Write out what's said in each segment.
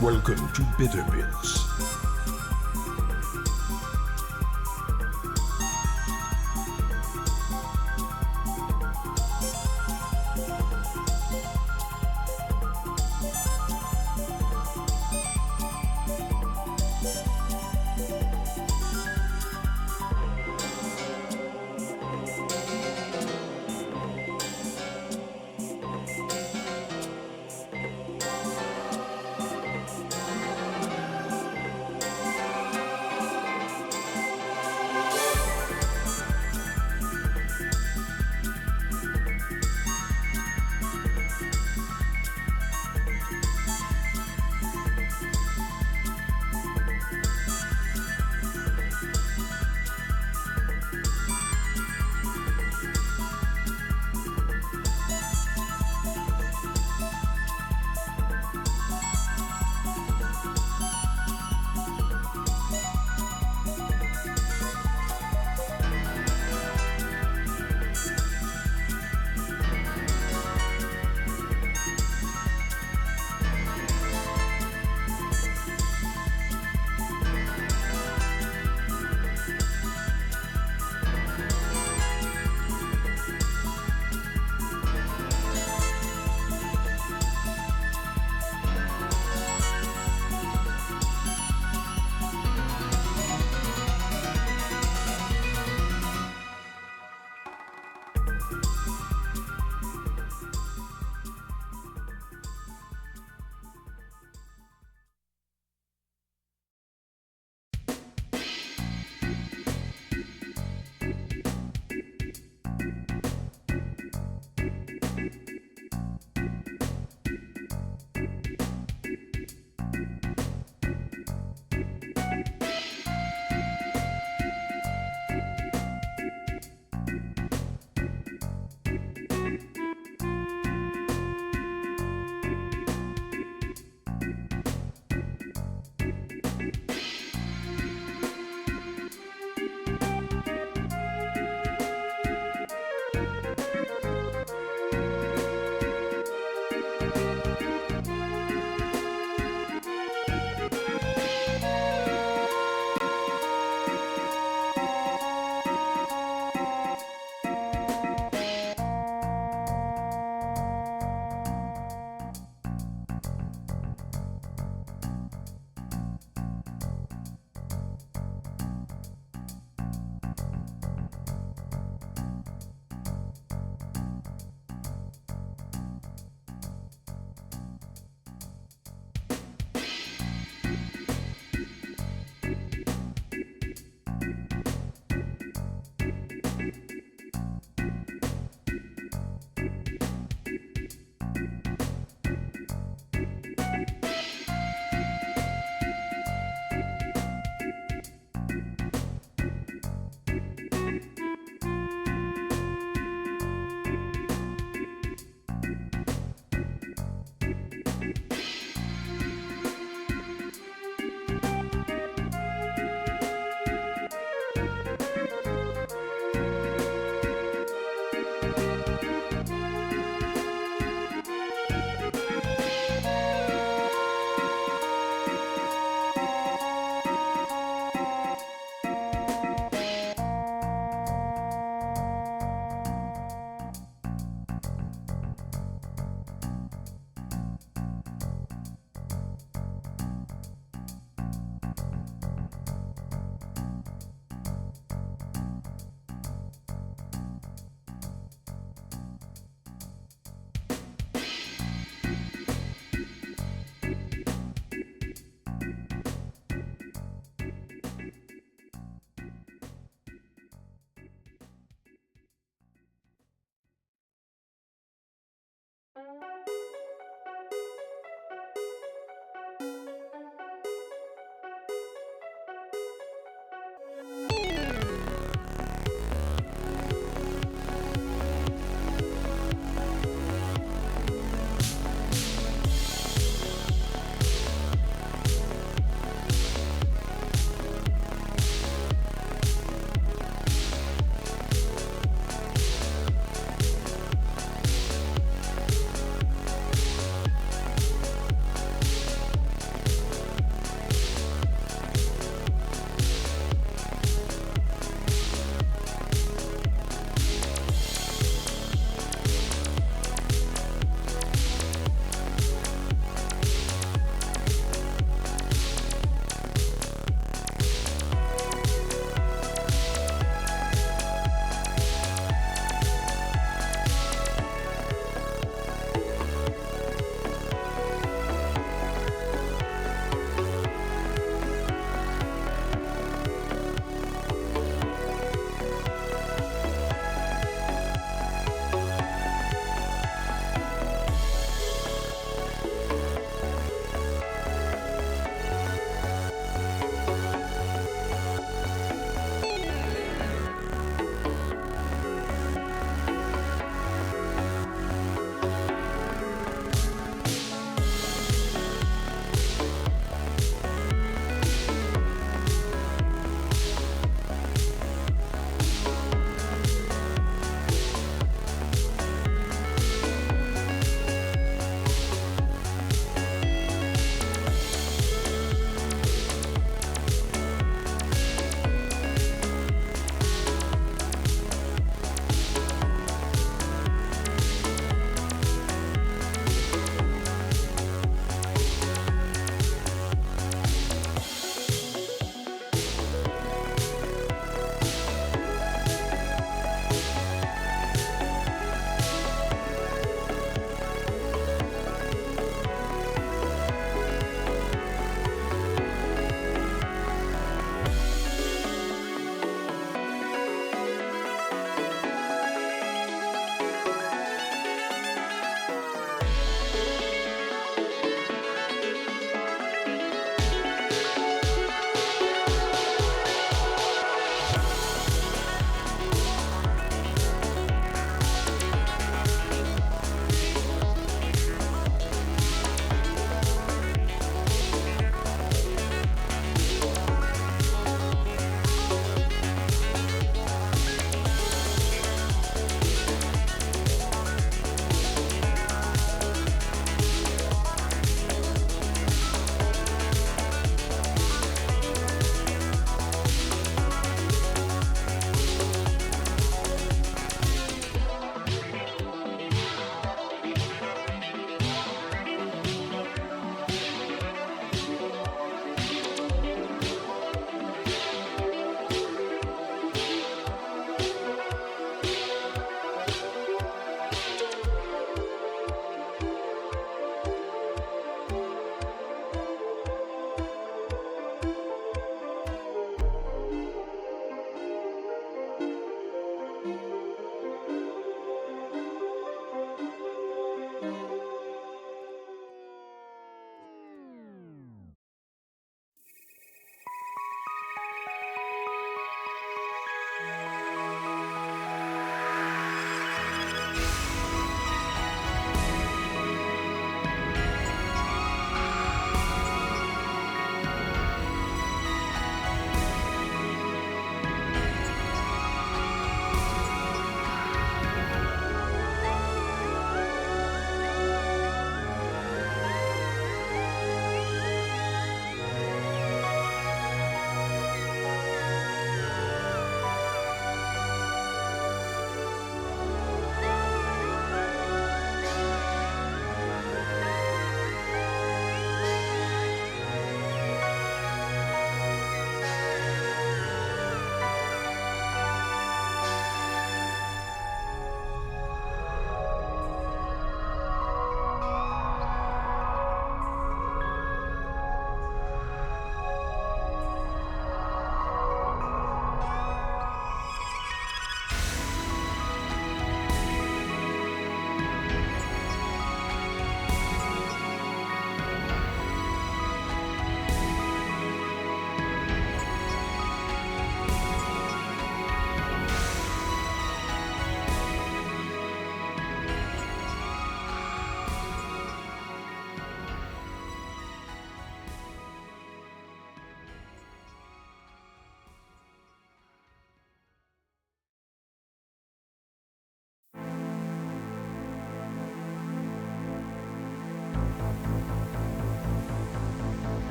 Welcome to Bitter Bits.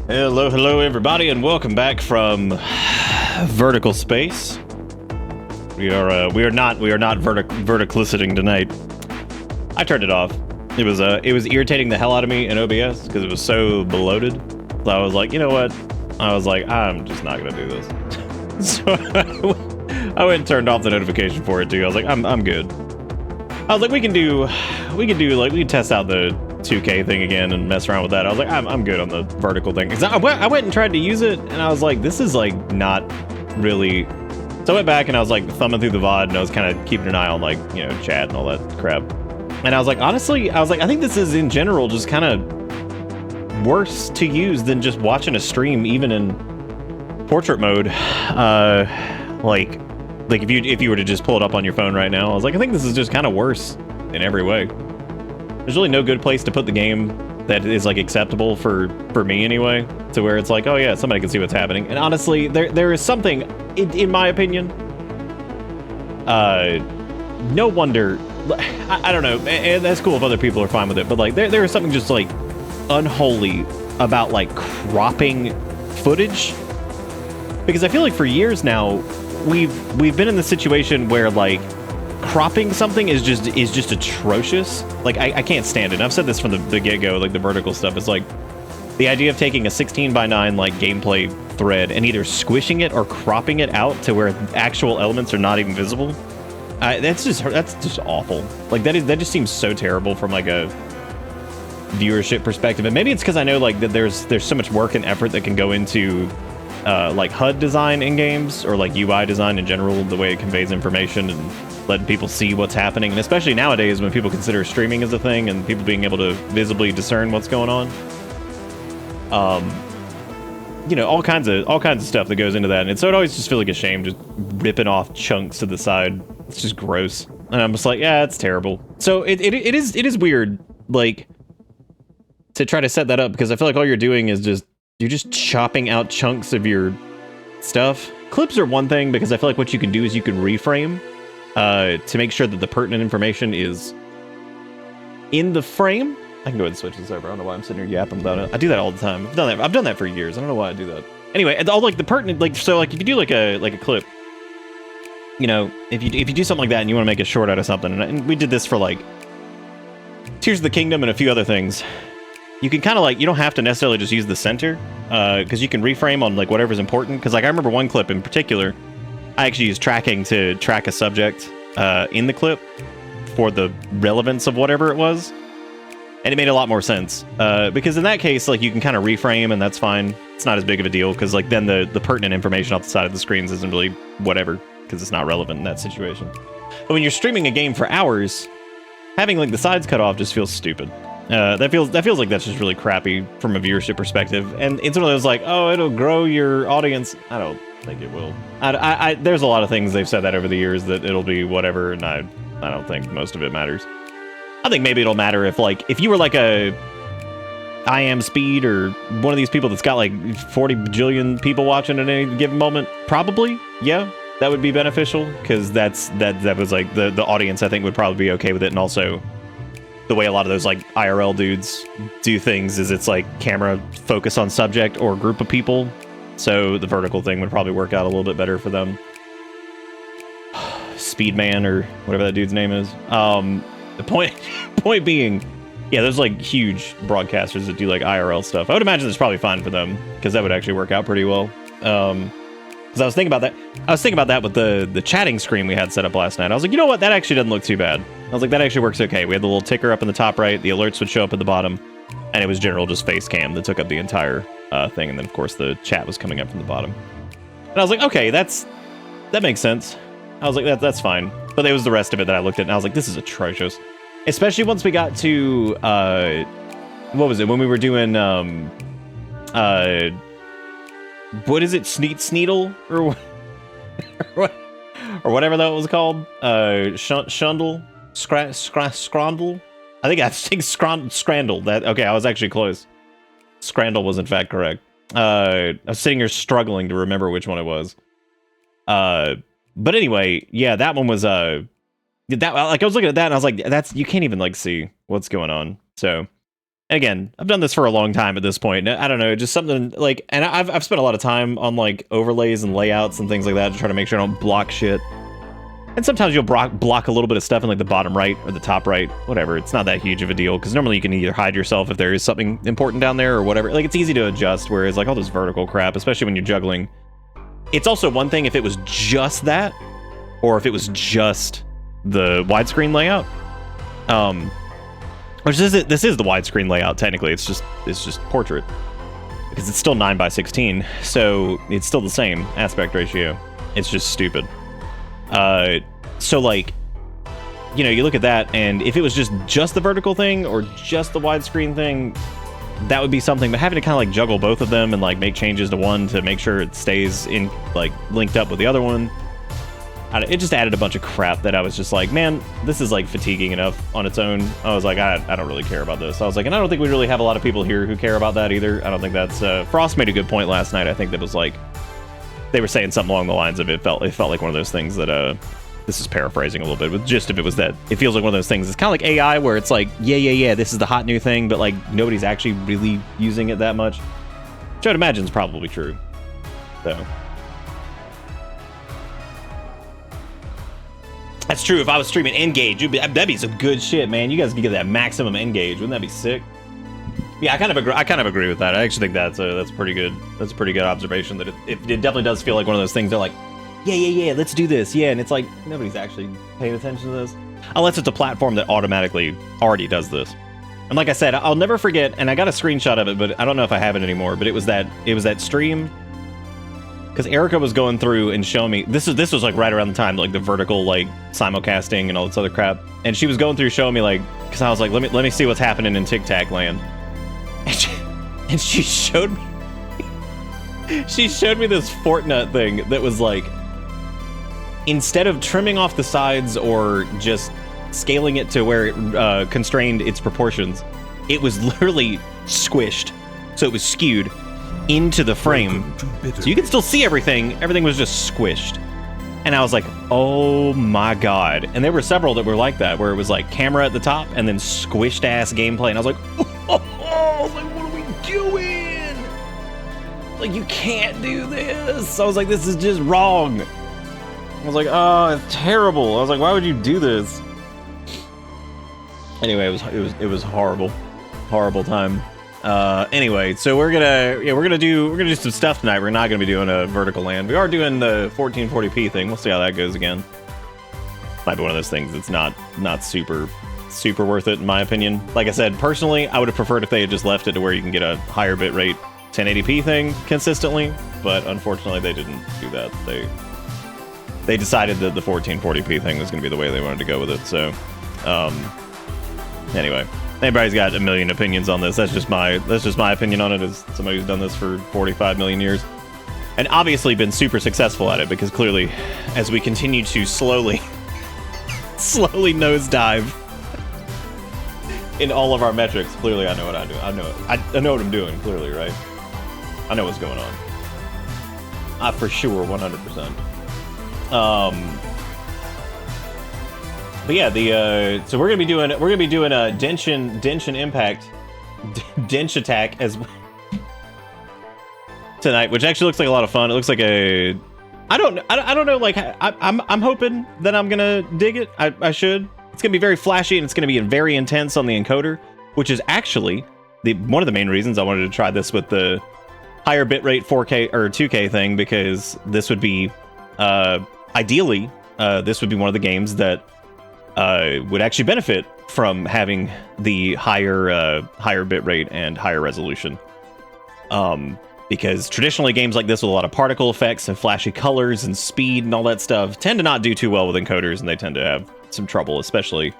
Hello, everybody, and welcome back from vertical space. We are not verticaliciting tonight. I turned it off. It was irritating the hell out of me in OBS because it was so bloated. So I was like, you know what? I was like, I'm just not gonna do this. So I went and turned off the notification for it too. I was like, I'm good. I was like, we can test out the 2K thing again and mess around with that. I was like, I'm good on the vertical thing. Because I went and tried to use it, and I was like, this is like not really. So I went back and I was like thumbing through the VOD, and I was kind of keeping an eye on like, you know, chat and all that crap. And I was like, honestly, I think this is in general just kind of worse to use than just watching a stream, even in portrait mode. Like if you were to just pull it up on your phone right now, I was like, I think this is just kind of worse in every way. There's really no good place to put the game that is like acceptable for me anyway, to where it's like, oh yeah, somebody can see what's happening. And honestly, there is something, in my opinion, no wonder, I don't know, and that's cool if other people are fine with it, but like there is something just like unholy about like cropping footage, because I feel like for years now we've been in the situation where like cropping something is just atrocious. Like I can't stand it. And I've said this from the get-go, like the vertical stuff. It's like the idea of taking a 16:9 like gameplay thread and either squishing it or cropping it out to where actual elements are not even visible. That's just awful. Like that just seems so terrible from like a viewership perspective. And maybe it's because I know like that there's so much work and effort that can go into like HUD design in games, or like UI design in general, the way it conveys information and letting people see what's happening. And especially nowadays when people consider streaming as a thing and people being able to visibly discern what's going on. You know, all kinds of stuff that goes into that. And so it always just feels like a shame just ripping off chunks to the side. It's just gross. And I'm just like, yeah, it's terrible. So it is weird, like, to try to set that up, because I feel like all you're doing is you're just chopping out chunks of your stuff. Clips are one thing, because I feel like what you can do is you can reframe to make sure that the pertinent information is in the frame. I can go ahead and switch this over. I don't know why I'm sitting here yapping about it. I do that all the time. I've done that for years. I don't know why I do that. Anyway, all like the pertinent, like, so like if you do like a clip, you know, if you do something like that and you want to make a short out of something, and we did this for like Tears of the Kingdom and a few other things, you can kind of like, you don't have to necessarily just use the center, because you can reframe on like whatever's important. Because like I remember one clip in particular, I actually used tracking to track a subject in the clip for the relevance of whatever it was. And it made a lot more sense, because in that case, like, you can kind of reframe, and that's fine. It's not as big of a deal, because like then the pertinent information off the side of the screens isn't really whatever, because it's not relevant in that situation. But when you're streaming a game for hours, having like the sides cut off just feels stupid. That feels like that's just really crappy from a viewership perspective. And it's one of those like, oh, it'll grow your audience. I don't think it will. There's a lot of things they've said that over the years that it'll be whatever, and I don't think most of it matters. I think maybe it'll matter if you were like a I Am Speed or one of these people that's got like 40 bajillion people watching at any given moment. Probably, yeah, that would be beneficial, because that was like the audience, I think, would probably be okay with it. And also the way a lot of those like IRL dudes do things is it's like camera focus on subject or group of people. So the vertical thing would probably work out a little bit better for them. Speedman or whatever that dude's name is. The point being, yeah, there's like huge broadcasters that do like IRL stuff. I would imagine it's probably fine for them, because that would actually work out pretty well. Because I was thinking about that. I was thinking about that with the chatting screen we had set up last night. I was like, you know what? That actually doesn't look too bad. I was like, that actually works okay. We had the little ticker up in the top right. The alerts would show up at the bottom. And it was general just face cam that took up the entire thing. And then, of course, the chat was coming up from the bottom. And I was like, okay, that makes sense. I was like, that's fine. But it was the rest of it that I looked at, and I was like, this is atrocious. Especially once we got to, what was it? When we were doing, what is it? Sneedle? Or what? Or whatever that was called? Shundle? Scrandle? I think Scrandle. Okay, I was actually close. Scrandle was in fact correct. I was sitting here struggling to remember which one it was. But anyway, yeah, that one was, that, like, I was looking at that and I was like, you can't even like see what's going on. So And again, I've done this for a long time at this point. I don't know, just something like, and I've spent a lot of time on like overlays and layouts and things like that to try to make sure I don't block shit. And sometimes you'll block a little bit of stuff in like the bottom right or the top right, whatever. It's not that huge of a deal because normally you can either hide yourself if there is something important down there or whatever. Like it's easy to adjust, whereas like all this vertical crap, especially when you're juggling. It's also one thing if it was just that, or if it was just the widescreen layout. Which this is the widescreen layout technically. It's just portrait because it's still 9:16, so it's still the same aspect ratio. It's just stupid. So like, you know, you look at that, and if it was just the vertical thing or just the widescreen thing, that would be something. But having to kind of like juggle both of them and like make changes to one to make sure it stays in like linked up with the other one, it just added a bunch of crap that I was just like, man, this is like fatiguing enough on its own. I was like, I don't really care about this. I was like, and I don't think we really have a lot of people here who care about that either. I don't think that's Frost made a good point last night. I think that was like they were saying something along the lines of it felt like one of those things that this is paraphrasing a little bit, but just if it was that it feels like one of those things. It's kind of like AI where it's like, yeah, this is the hot new thing, but like nobody's actually really using it that much. Which I'd imagine is probably true. So that's true. If I was streaming Engage, that'd be some good shit, man. You guys could get that maximum Engage. Wouldn't that be sick? Yeah, I kind of agree with that. I actually think that's pretty good. That's a pretty good observation. That it definitely does feel like one of those things. They're like, yeah, let's do this. Yeah, and it's like nobody's actually paying attention to this, unless it's a platform that automatically already does this. And like I said, I'll never forget. And I got a screenshot of it, but I don't know if I have it anymore. But it was that stream. Because Erica was going through and showing me this was like right around the time like the vertical like simulcasting and all this other crap, and she was going through showing me like, because I was like, let me see what's happening in Tic Tac land, and she showed me this Fortnite thing that was like, instead of trimming off the sides or just scaling it to where it constrained its proportions, it was literally squished, so it was skewed into the frame, so you can still see everything. Everything was just squished, and I was like, oh my god. And there were several that were like that, where it was like camera at the top and then squished ass gameplay, and I was like, oh, like what are we doing? Like you can't do this. I was like, this is just wrong. I was like, oh, it's terrible. I was like, why would you do this? Anyway, it was horrible time. Anyway, so we're gonna do some stuff tonight. We're not gonna be doing a vertical land. We are doing the 1440p thing. We'll see how that goes again. Might be one of those things that's not super worth it in my opinion. Like I said, personally, I would have preferred if they had just left it to where you can get a higher bitrate 1080p thing consistently, but unfortunately they didn't do that. They decided that the 1440p thing was gonna be the way they wanted to go with it. So, anyway. Everybody's got a million opinions on this. That's just my opinion on it as somebody who's done this for 45 million years. And obviously been super successful at it, because clearly, as we continue to slowly nosedive in all of our metrics, clearly I know what I do. I know what I'm doing, clearly, right? I know what's going on. I for sure 100%. But yeah, so we're gonna be doing a Denshin Impact, Denshattack as tonight, which actually looks like a lot of fun. It looks like I don't know. Like I'm hoping that I'm gonna dig it. I should. It's gonna be very flashy and it's gonna be very intense on the encoder, which is actually one of the main reasons I wanted to try this with the higher bitrate 4K or 2K thing, because this would be ideally this would be one of the games that would actually benefit from having the higher bitrate and higher resolution. Because traditionally games like this with a lot of particle effects and flashy colors and speed and all that stuff tend to not do too well with encoders, and they tend to have some trouble, especially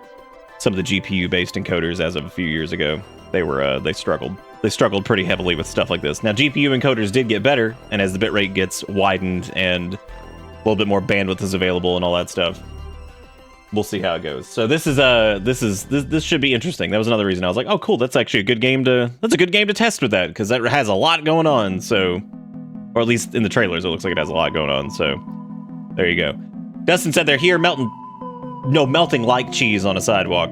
some of the GPU-based encoders as of a few years ago. They struggled. They struggled pretty heavily with stuff like this. Now, GPU encoders did get better, and as the bitrate gets widened and a little bit more bandwidth is available and all that stuff, we'll see how it goes. So this should be interesting. That was another reason I was like, oh cool, that's actually a good game to test with that, because that has a lot going on. So, or at least in the trailers it looks like it has a lot going on. So there you go. Dustin said they're here melting like cheese on a sidewalk.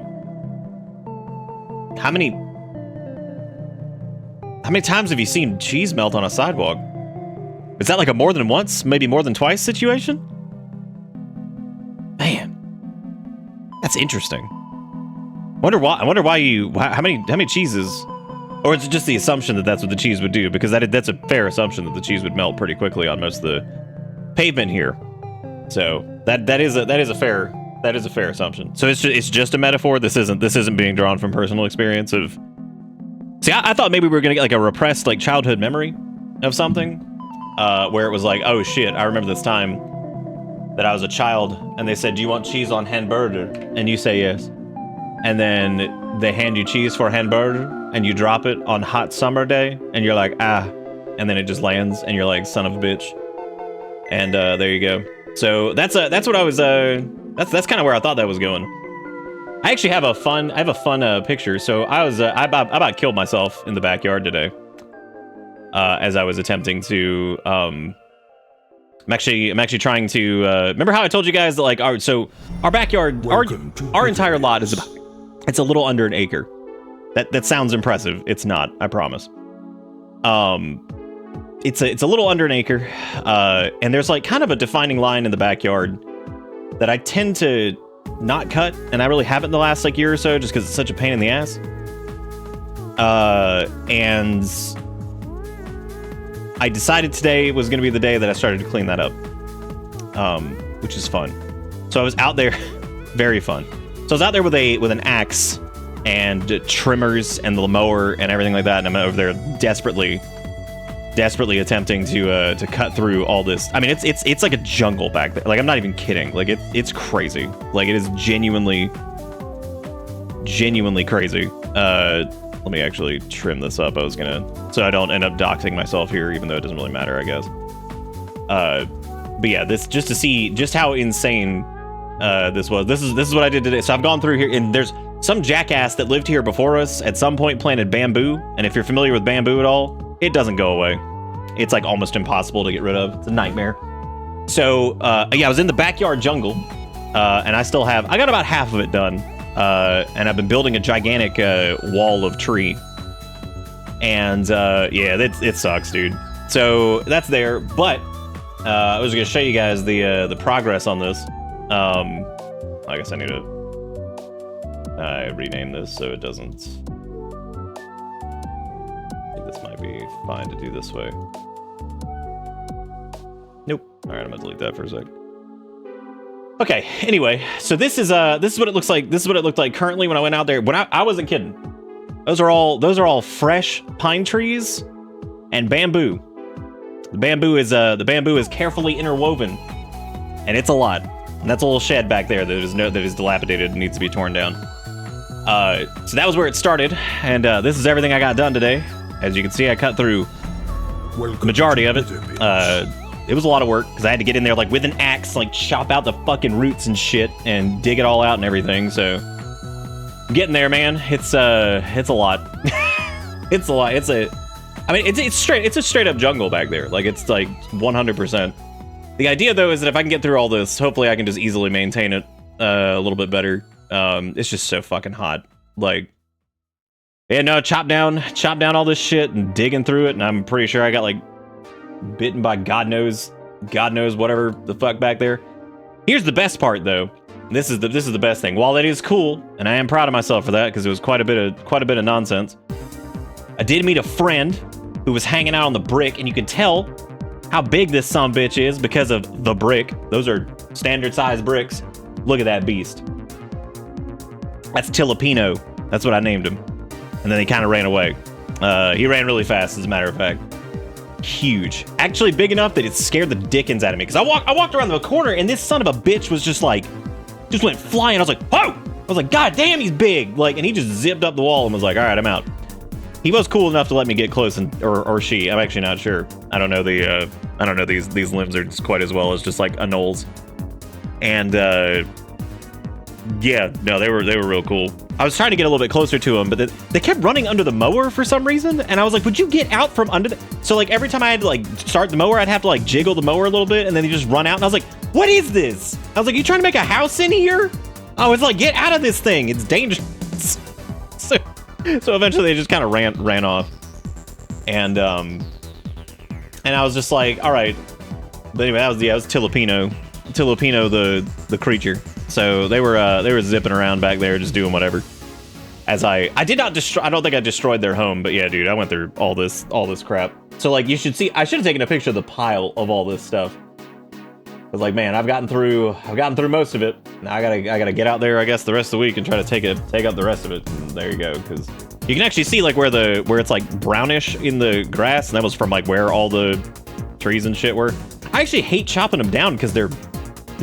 How many How many times have you seen cheese melt on a sidewalk? Is that like a more than once, maybe more than twice situation? Man, that's interesting. I wonder why how many cheeses, or is it just the assumption that that's what the cheese would do? Because that's a fair assumption that the cheese would melt pretty quickly on most of the pavement here. So that is a fair assumption. So it's just a metaphor. This isn't being drawn from personal experience of. See, I thought maybe we were gonna get like a repressed like childhood memory of something, where it was like, oh shit, I remember this time that I was a child and they said, do you want cheese on hamburger? And you say yes. And then they hand you cheese for hamburger and you drop it on hot summer day and you're like, ah, and then it just lands and you're like, son of a bitch. And there you go. So that's what I was, that's kind of where I thought that was going. I actually have a fun picture. So I was, I about killed myself in the backyard today. As I was attempting to, I'm actually trying to, remember how I told you guys that like, our backyard, our entire lot is about, it's a little under an acre. That sounds impressive. It's not, I promise. It's a little under an acre, and there's like kind of a defining line in the backyard that I tend to not cut, and I really haven't the last like year or so, just because it's such a pain in the ass. And I decided today was going to be the day that I started to clean that up, which is fun. So I was out there, very fun. So I was out there with an axe and trimmers and the mower and everything like that, and I'm over there desperately attempting to cut through all this. I mean, it's like a jungle back there. Like, I'm not even kidding. Like, it's crazy. Like, it is genuinely crazy. Let me actually trim this up. So I don't end up doxing myself here, even though it doesn't really matter, I guess. But yeah, this just to see just how insane this was. This is what I did today. So I've gone through here, and there's some jackass that lived here before us at some point planted bamboo. And if you're familiar with bamboo at all, it doesn't go away. It's like almost impossible to get rid of. It's a nightmare. So yeah, I was in the backyard jungle, and I got about half of it done. And I've been building a gigantic wall of tree. And yeah, it sucks, dude. So that's there. But I was gonna show you guys the progress on this. I guess I need to rename this so it doesn't. I think this might be fine to do this way. Nope. All right, I'm gonna delete that for a sec. Okay. Anyway, so this is what it looks like. This is what it looked like currently when I went out there. When I wasn't kidding. Those are all fresh pine trees and bamboo. The bamboo is carefully interwoven, and it's a lot. And that's a little shed back there that is dilapidated and needs to be torn down. So that was where it started, and this is everything I got done today. As you can see, I cut through the majority of it. It was a lot of work because I had to get in there like with an axe, like chop out the fucking roots and shit, and dig it all out and everything. So getting there, man. It's a lot. It's a lot. It's a straight up jungle back there. Like, it's like 100%. The idea though is that if I can get through all this, hopefully I can just easily maintain it a little bit better. It's just so fucking hot. Like, yeah, no, chop down all this shit and digging through it, and I'm pretty sure I got like bitten by God knows whatever the fuck back there. Here's the best part though. This is the best thing. While that is cool, and I am proud of myself for that because it was quite a bit of nonsense. I did meet a friend who was hanging out on the brick, and you could tell how big this sumbitch is because of the brick. Those are standard size bricks. Look at that beast. That's Tilapino. That's what I named him. And then he kind of ran away. He ran really fast, as a matter of fact. Huge. Actually big enough that it scared the dickens out of me. Because I walked around the corner, and this son of a bitch was just went flying. I was like, whoa! I was like, God damn, he's big. Like, and he just zipped up the wall and was like, all right, I'm out. He was cool enough to let me get close, or she. I'm actually not sure. I don't know these lizards quite as well as just like anoles. And yeah, no, they were real cool. I was trying to get a little bit closer to them, but they kept running under the mower for some reason, and I was like, would you get out from under the... So like every time I had to like start the mower, I'd have to like jiggle the mower a little bit, and then they just run out, and I was like, what is this? I was like, you trying to make a house in here? I was like, get out of this thing, it's dangerous. So eventually they just kind of ran off. And I was just like, all right. But anyway, that was Tilipino, the creature. So they were zipping around back there, just doing whatever. As I did not destroy. I don't think I destroyed their home, but yeah, dude, I went through all this crap. So like, you should see. I should have taken a picture of the pile of all this stuff. Cause like, man, I've gotten through most of it. Now I gotta get out there, I guess, the rest of the week and try to take up the rest of it. And there you go, because you can actually see like where it's like brownish in the grass, and that was from like where all the trees and shit were. I actually hate chopping them down because they're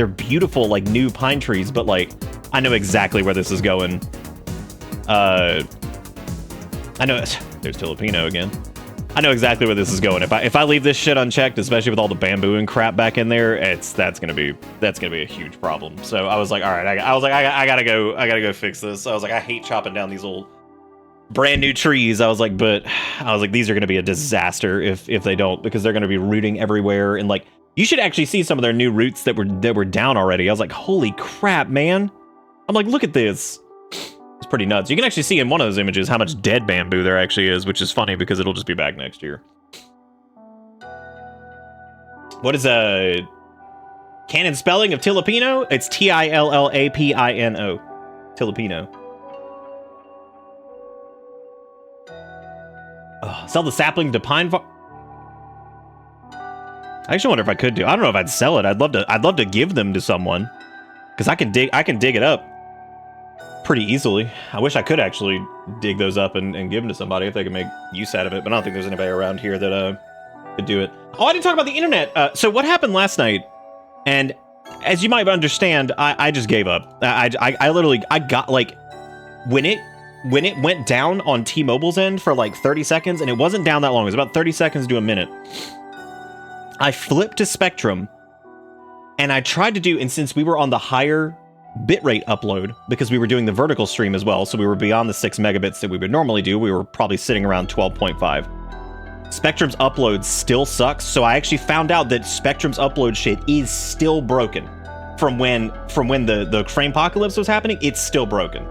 beautiful, like new pine trees, but like I know exactly where this is going. I know there's Filipino again. I know exactly where this is going. If I leave this shit unchecked, especially with all the bamboo and crap back in there, that's gonna be a huge problem. So I was like, all right, I gotta go fix this. I was like, I hate chopping down these old brand new trees. I was like, these are gonna be a disaster if they don't, because they're gonna be rooting everywhere. And like, you should actually see some of their new roots that were down already. I was like, holy crap, man. I'm like, look at this. It's pretty nuts. You can actually see in one of those images how much dead bamboo there actually is, which is funny because it'll just be back next year. What is canon spelling of Tilipino? It's Tillapino. Tilipino. Oh, sell the sapling to pine farm. I actually wonder if I could do. I don't know if I'd sell it. I'd love to give them to someone, because I can dig it up pretty easily. I wish I could actually dig those up and give them to somebody if they can make use out of it, but I don't think there's anybody around here that could do it. Oh, I didn't talk about the internet. So what happened last night, and as you might understand, I just gave up. I literally got like, when it went down on T-Mobile's end for like 30 seconds, and it wasn't down that long, it was about 30 seconds to a minute, I flipped to Spectrum, and I tried to do, and since we were on the higher bitrate upload, because we were doing the vertical stream as well, so we were beyond the 6 megabits that we would normally do, we were probably sitting around 12.5. Spectrum's upload still sucks, so I actually found out that Spectrum's upload shit is still broken. From when the Framepocalypse was happening, it's still broken.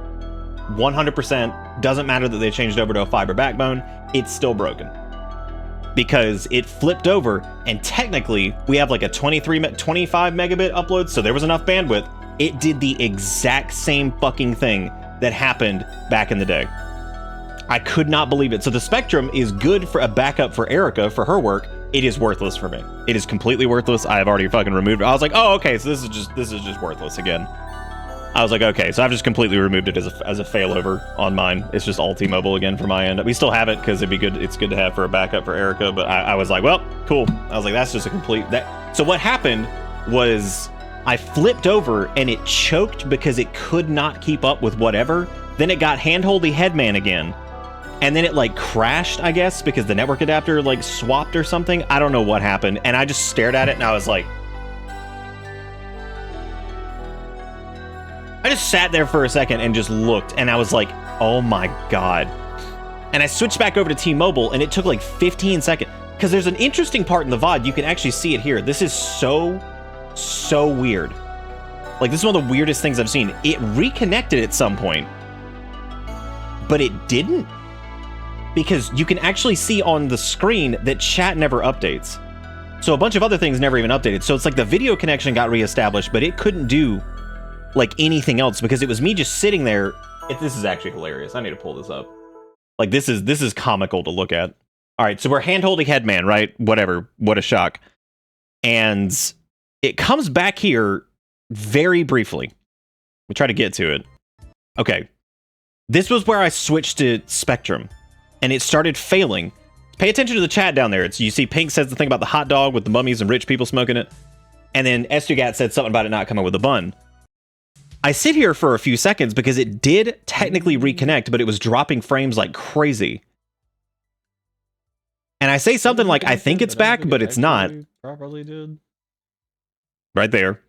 100%. Doesn't matter that they changed over to a fiber backbone, it's still broken. Because it flipped over, and technically, we have like a 25 megabit upload, so there was enough bandwidth. It did the exact same fucking thing that happened back in the day. I could not believe it. So the Spectrum is good for a backup for Erica for her work. It is worthless for me. It is completely worthless. I have already fucking removed it. I was like, oh, okay, so this is just worthless again. I was like, okay, so I've just completely removed it as a failover on mine. It's just all T-Mobile again for my end. We still have it because it'd be good. It's good to have for a backup for Erica. But I was like, well, cool. I was like, that's just a complete that. So what happened was, I flipped over and it choked because it could not keep up with whatever. Then it got handholdy headman again. And then it like crashed, I guess, because the network adapter like swapped or something. I don't know what happened. And I just stared at it and I was like, I just sat there for a second and just looked, and I was like, oh my God. And I switched back over to T-Mobile, and it took like 15 seconds. Because there's an interesting part in the VOD. You can actually see it here. This is so weird. Like, this is one of the weirdest things I've seen. It reconnected at some point, but it didn't. Because you can actually see on the screen that chat never updates. So a bunch of other things never even updated. So it's like the video connection got reestablished, but it couldn't do like anything else because it was me just sitting there. This is actually hilarious. I need to pull this up. Like, this is comical to look at. All right, so we're hand-holding Headman, right? Whatever. What a shock. And it comes back here very briefly. We try to get to it. Okay. This was where I switched to Spectrum, and it started failing. Pay attention to the chat down there. You see Pink says the thing about the hot dog with the mummies and rich people smoking it. And then Estugat said something about it not coming with a bun. I sit here for a few seconds because it did technically reconnect, but it was dropping frames like crazy. And I say something like, I think it's back, but it's not. Properly did. Right there.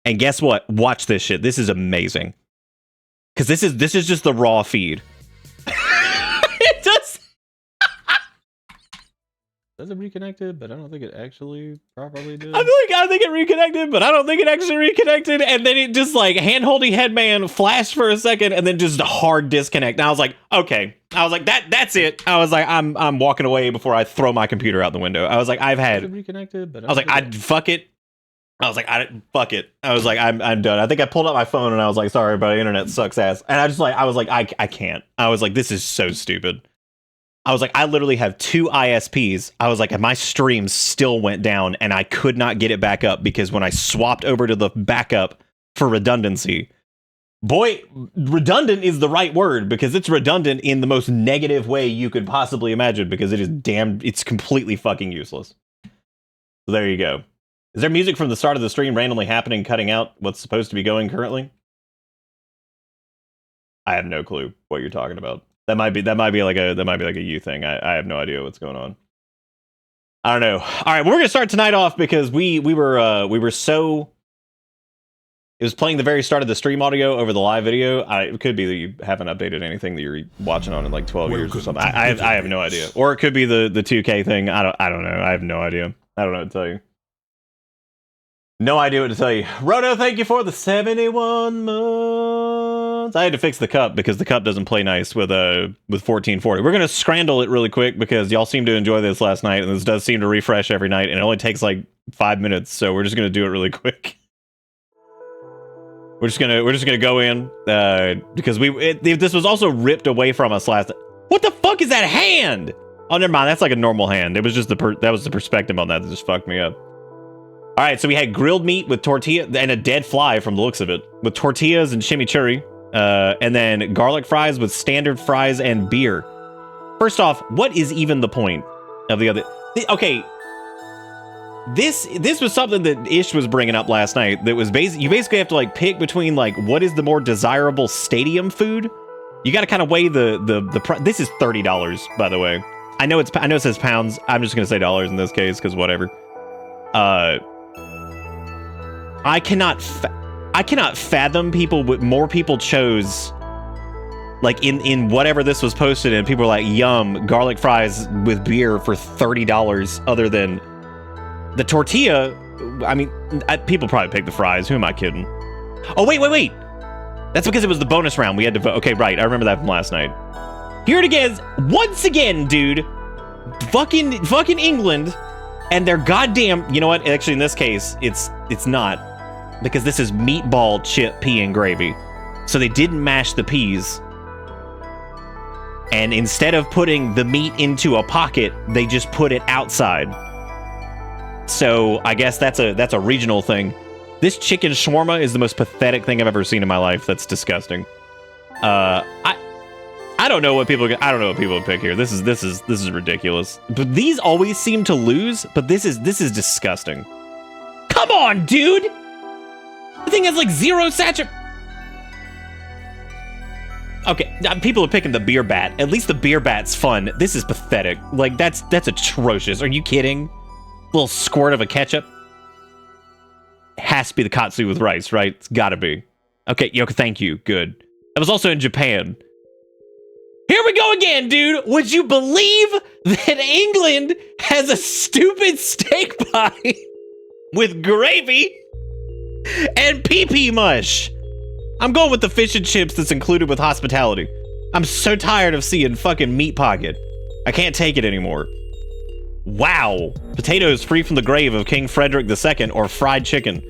And guess what? Watch this shit. This is amazing. Because this is just the raw feed. It does. Does it reconnected? But I don't think it actually properly did. I think it reconnected, but I don't think it actually reconnected. And then it just like hand-holding headman flashed for a second and then just a hard disconnect. And I was like, okay. I was like, that's it. I was like, I'm walking away before I throw my computer out the window. I was like, I've had it reconnected, but I was like, fuck it. I was like, fuck it. I was like, I'm done. I think I pulled out my phone and I was like, sorry, but internet sucks ass. And I was like, I can't. I was like, this is so stupid. I was like, I literally have 2 ISPs. I was like, and my stream still went down and I could not get it back up because when I swapped over to the backup for redundancy, boy, redundant is the right word because it's redundant in the most negative way you could possibly imagine because it's completely fucking useless. So there you go. Is there music from the start of the stream randomly happening, cutting out what's supposed to be going currently? I have no clue what you're talking about. That might be like a you thing. I have no idea what's going on. I don't know. All right, well, we're gonna start tonight off because we were so. It was playing the very start of the stream audio over the live video. It could be that you haven't updated anything that you're watching on in like 12 years or something. I have no idea. Or it could be the 2K thing. I don't know. I have no idea. I don't know what to tell you. No idea what to tell you. Roto, thank you for the 71 months. I had to fix the cup because the cup doesn't play nice with 1440. We're going to scrandle it really quick because y'all seem to enjoy this last night, and this does seem to refresh every night, and it only takes like 5 minutes, so we're just going to do it really quick. We're just gonna go in because this was also ripped away from us last. What the fuck is that hand? Oh, never mind. That's like a normal hand. It was just that was the perspective on that just fucked me up. All right, so we had grilled meat with tortilla and a dead fly from the looks of it, with tortillas and chimichurri, and then garlic fries with standard fries and beer. First off, what is even the point of the other? Okay, this was something that Ish was bringing up last night. That was you basically have to like pick between like what is the more desirable stadium food. You got to kind of weigh the price. This is $30, by the way. I know it says pounds. I'm just gonna say dollars in this case because whatever. I cannot fathom more people chose like in whatever this was posted and people were like, yum, garlic fries with beer for $30 other than the tortilla. I mean, people probably picked the fries. Who am I kidding? Oh, wait. That's because it was the bonus round. We had to vote. Okay, right. I remember that from last night. Here it again. Once again, dude. Fucking England and their goddamn, you know what? Actually, in this case, it's not. Because this is meatball, chip, pea, and gravy. So they didn't mash the peas. And instead of putting the meat into a pocket, they just put it outside. So I guess that's a regional thing. This chicken shawarma is the most pathetic thing I've ever seen in my life. That's disgusting. I don't know what people would pick here. This is ridiculous. But these always seem to lose, but this is disgusting. Come on, dude! The thing has like 0 saturation. Okay, people are picking the beer bat. At least the beer bat's fun. This is pathetic. Like that's atrocious. Are you kidding? A little squirt of a ketchup. It has to be the katsu with rice, right? It's gotta be. Okay, Yoko, thank you. Good. That was also in Japan. Here we go again, dude. Would you believe that England has a stupid steak pie with gravy and pee-pee mush? I'm going with the fish and chips that's included with hospitality. I'm so tired of seeing fucking meat pocket. I can't take it anymore. Wow. Potatoes free from the grave of King Frederick II or fried chicken.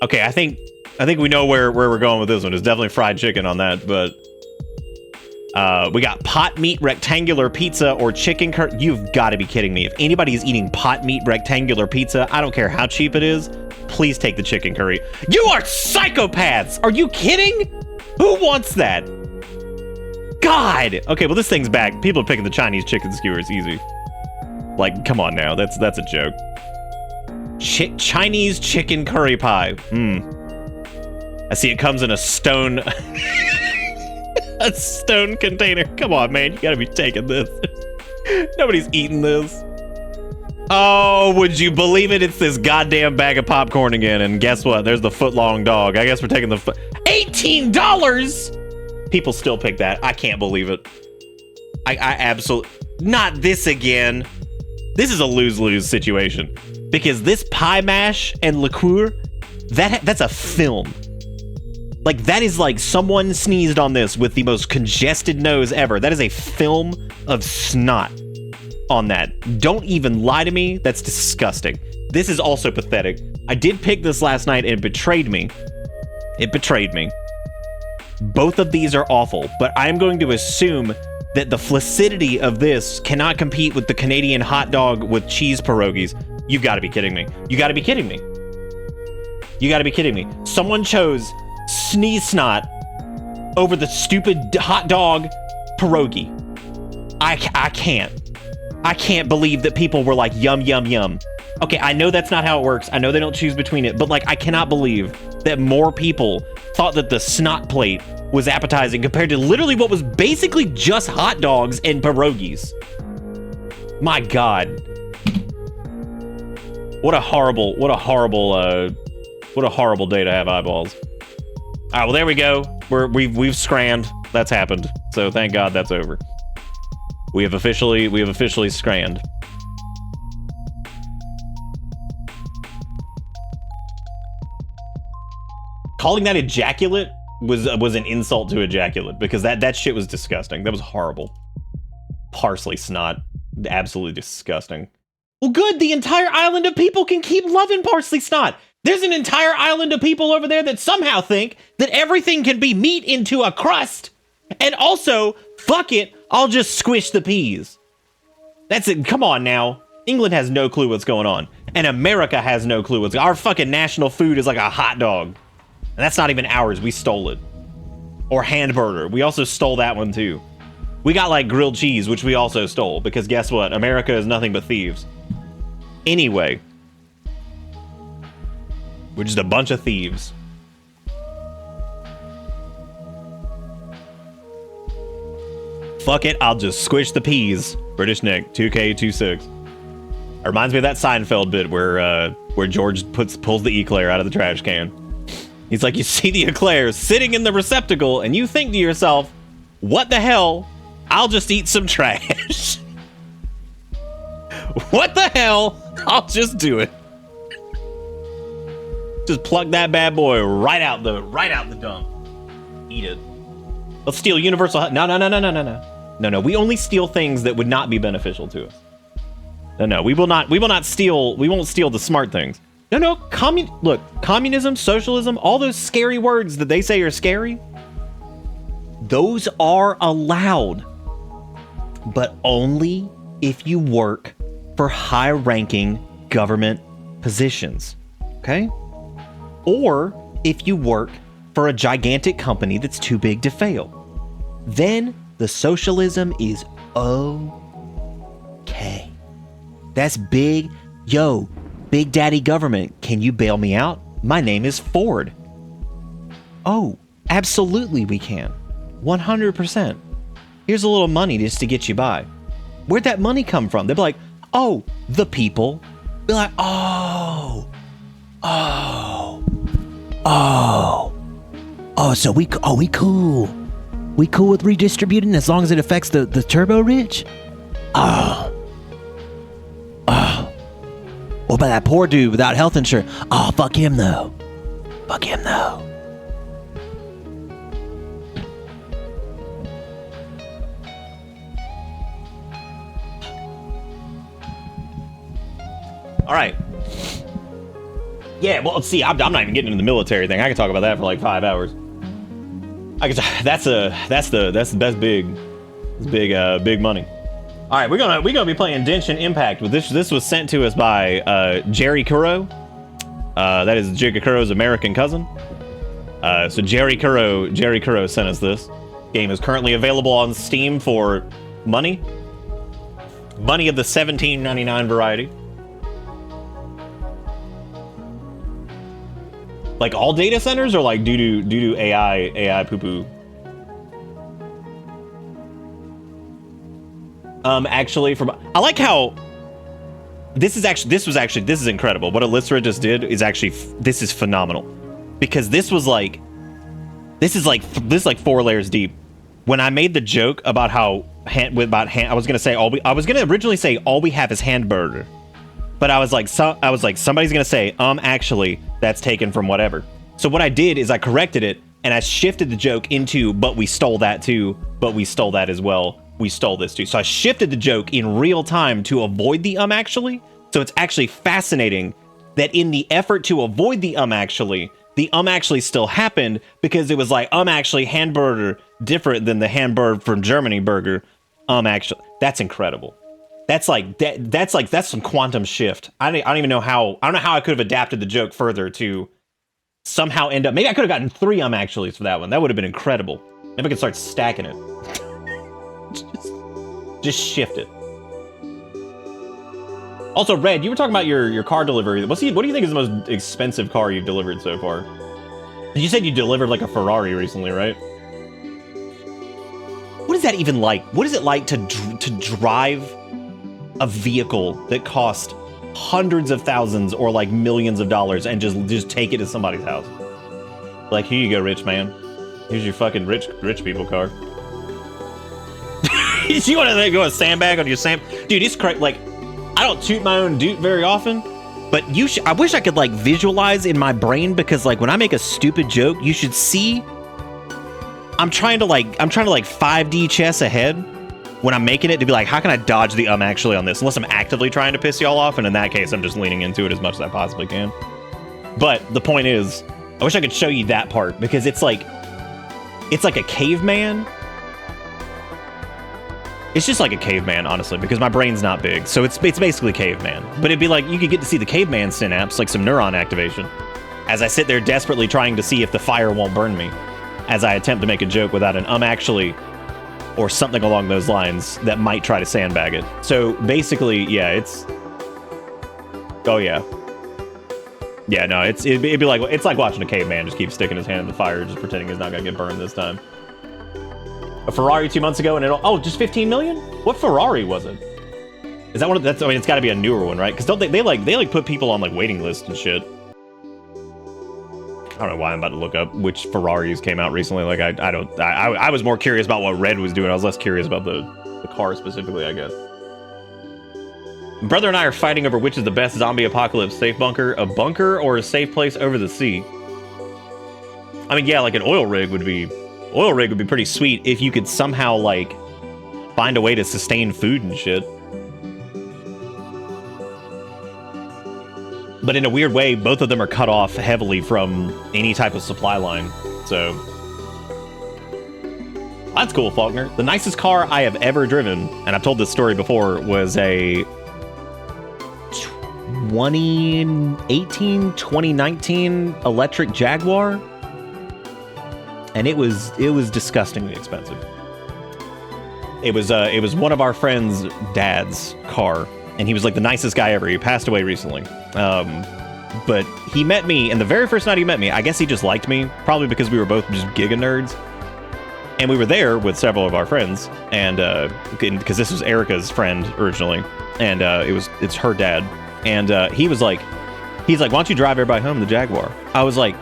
Okay, I think we know where we're going with this one. It's definitely fried chicken on that, but we got pot meat rectangular pizza or chicken curry. You've got to be kidding me. If anybody is eating pot meat rectangular pizza, I don't care how cheap it is, please take the chicken curry. You are psychopaths! Are you kidding? Who wants that? God! Okay, well this thing's back. People are picking the Chinese chicken skewers, easy. Like, come on now, that's a joke. Chinese chicken curry pie. I see it comes in a stone... a stone container. Come on, man, you gotta be taking this. Nobody's eating this. Oh, would you believe it? It's this goddamn bag of popcorn again, and guess what? There's the foot-long dog. I guess we're taking the $18! People still pick that. I can't believe it. I absolutely... Not this again. This is a lose-lose situation because this pie mash and liqueur, that's a film. Like, that is like someone sneezed on this with the most congested nose ever. That is a film of snot on that. Don't even lie to me. That's disgusting. This is also pathetic. I did pick this last night and it betrayed me. It betrayed me. Both of these are awful, but I'm going to assume that the flaccidity of this cannot compete with the Canadian hot dog with cheese pierogies. You've got to be kidding me. You got to be kidding me. You got to be kidding me. Someone chose sneeze snot over the stupid hot dog pierogi. I can't believe that people were like, yum, yum, yum. Okay, I know that's not how it works. I know they don't choose between it, but like, I cannot believe that more people thought that the snot plate was appetizing compared to literally what was basically just hot dogs and pierogies. My God. What a horrible day to have eyeballs. All right, well, there we go. We've scrammed. That's happened. So thank God that's over. We have officially scrammed. Calling that ejaculate was an insult to ejaculate because that shit was disgusting. That was horrible. Parsley snot, absolutely disgusting. Well, good. The entire island of people can keep loving parsley snot. There's an entire island of people over there that somehow think that everything can be meat into a crust. And also, fuck it, I'll just squish the peas. That's it. Come on now. England has no clue what's going on. And America has no clue what's going on. Our fucking national food is like a hot dog. And that's not even ours. We stole it. Or hamburger. We also stole that one too. We got like grilled cheese, which we also stole. Because guess what? America is nothing but thieves. Anyway. We're just a bunch of thieves. Fuck it, I'll just squish the peas. British Nick, 2K26. It reminds me of that Seinfeld bit where George pulls the eclair out of the trash can. He's like, you see the eclair sitting in the receptacle, and you think to yourself, what the hell? I'll just eat some trash. What the hell? I'll just do it. Just plug that bad boy right out the dump. Eat it. Let's steal universal. No. We only steal things that would not be beneficial to us. No. We will not steal. We won't steal the smart things. No. Communism, socialism, all those scary words that they say are scary. Those are allowed, but only if you work for high-ranking government positions. Okay? Or if you work for a gigantic company that's too big to fail. Then the socialism is okay. That's big. Yo, Big Daddy government, can you bail me out? My name is Ford. Oh, absolutely we can. 100%. Here's a little money just to get you by. Where'd that money come from? They'd be like, oh, the people. Be like, oh, so we cool. We cool with redistributing as long as it affects the turbo rich? Oh. What about that poor dude without health insurance? Oh, fuck him though. All right. Yeah, well, let's see. I'm not even getting into the military thing. I can talk about that for like 5 hours. That's big money. All right, we're gonna be playing Denshin Impact. With this was sent to us by Jerry Kuro. That is Jigga Kuro's American cousin. So Jerry Kuro sent us this. Game is currently available on Steam for money of the $17.99 variety. Like all data centers, or like due to AI poo poo? Actually, I like how this is incredible. What Alyssa just did is actually this is phenomenal, because this is like 4 layers deep. When I made the joke about how I was gonna say I was gonna originally say all we have is hamburger, but I was like somebody's gonna say actually that's taken from whatever. So what I did is I corrected it and I shifted the joke into but we stole that too, but we stole that as well. We stole this too. So I shifted the joke in real time to avoid the actually. So it's actually fascinating that in the effort to avoid the actually still happened because it was like actually hamburger different than the Hamburg from Germany burger. Actually, that's incredible. That's some quantum shift. I don't even know how. I don't know how I could have adapted the joke further to somehow end up. Maybe I could have gotten 3 actuallys for that one. That would have been incredible. Maybe I could start stacking it. just shift it. Also, Red, you were talking about your car delivery. What do you think is the most expensive car you've delivered so far? You said you delivered like a Ferrari recently, right? What is that even like? What is it like to drive a vehicle that cost hundreds of thousands or like millions of dollars and just take it to somebody's house? Like, here you go, rich man. Here's your fucking rich people car. You want to go a sandbag on your dude? It's crazy. Like, I don't toot my own doot very often, but I wish I could like visualize in my brain because like when I make a stupid joke, you should see. I'm trying to like 5D chess ahead when I'm making it to be like, how can I dodge the actually on this? Unless I'm actively trying to piss y'all off, and in that case, I'm just leaning into it as much as I possibly can. But the point is, I wish I could show you that part because it's like a caveman. It's just like a caveman, honestly, because my brain's not big. So it's basically caveman. But it'd be like, you could get to see the caveman synapse, like some neuron activation, as I sit there desperately trying to see if the fire won't burn me, as I attempt to make a joke without an actually, or something along those lines that might try to sandbag it. So basically, yeah, it's... Oh, yeah. Yeah, no, it'd be like, it's like watching a caveman just keep sticking his hand in the fire, just pretending he's not gonna get burned this time. A Ferrari 2 months ago, and just 15 million? What Ferrari was it? Is that one of that's? I mean, it's got to be a newer one, right? Because don't they put people on like waiting lists and shit. I don't know why I'm about to look up which Ferraris came out recently. Like I was more curious about what Red was doing. I was less curious about the car specifically, I guess. Brother and I are fighting over which is the best zombie apocalypse safe bunker, a bunker or a safe place over the sea. I mean, yeah, like an oil rig would be pretty sweet if you could somehow like find a way to sustain food and shit. But in a weird way, both of them are cut off heavily from any type of supply line. So that's cool, Faulkner. The nicest car I have ever driven, and I've told this story before, was a 2019 electric Jaguar. And it was disgustingly expensive. It was one of our friend's dad's car, and he was like the nicest guy ever. He passed away recently. But he met me, and the very first night he met me, I guess he just liked me, probably because we were both just Giga nerds. And we were there with several of our friends, and because this was Erica's friend originally, and it's her dad, and he's like, why don't you drive everybody home in the Jaguar? I was like,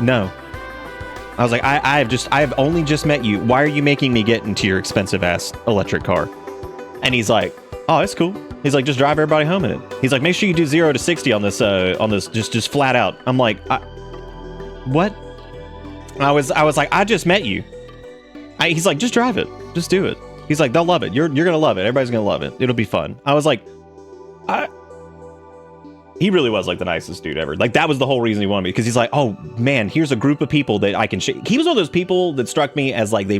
no. I was like, I have only just met you. Why are you making me get into your expensive ass electric car? And he's like, oh, it's cool. He's like, just drive everybody home in it. He's like, make sure you do 0 to 60 on this just flat out. I'm like, what? I was like, I just met you. He's like, just drive it. Just do it. He's like, they'll love it. You're gonna love it. Everybody's gonna love it. It'll be fun. I was like, he really was like the nicest dude ever. Like that was the whole reason he wanted me, because he's like, oh man, here's a group of people that I can share. He was one of those people that struck me as like they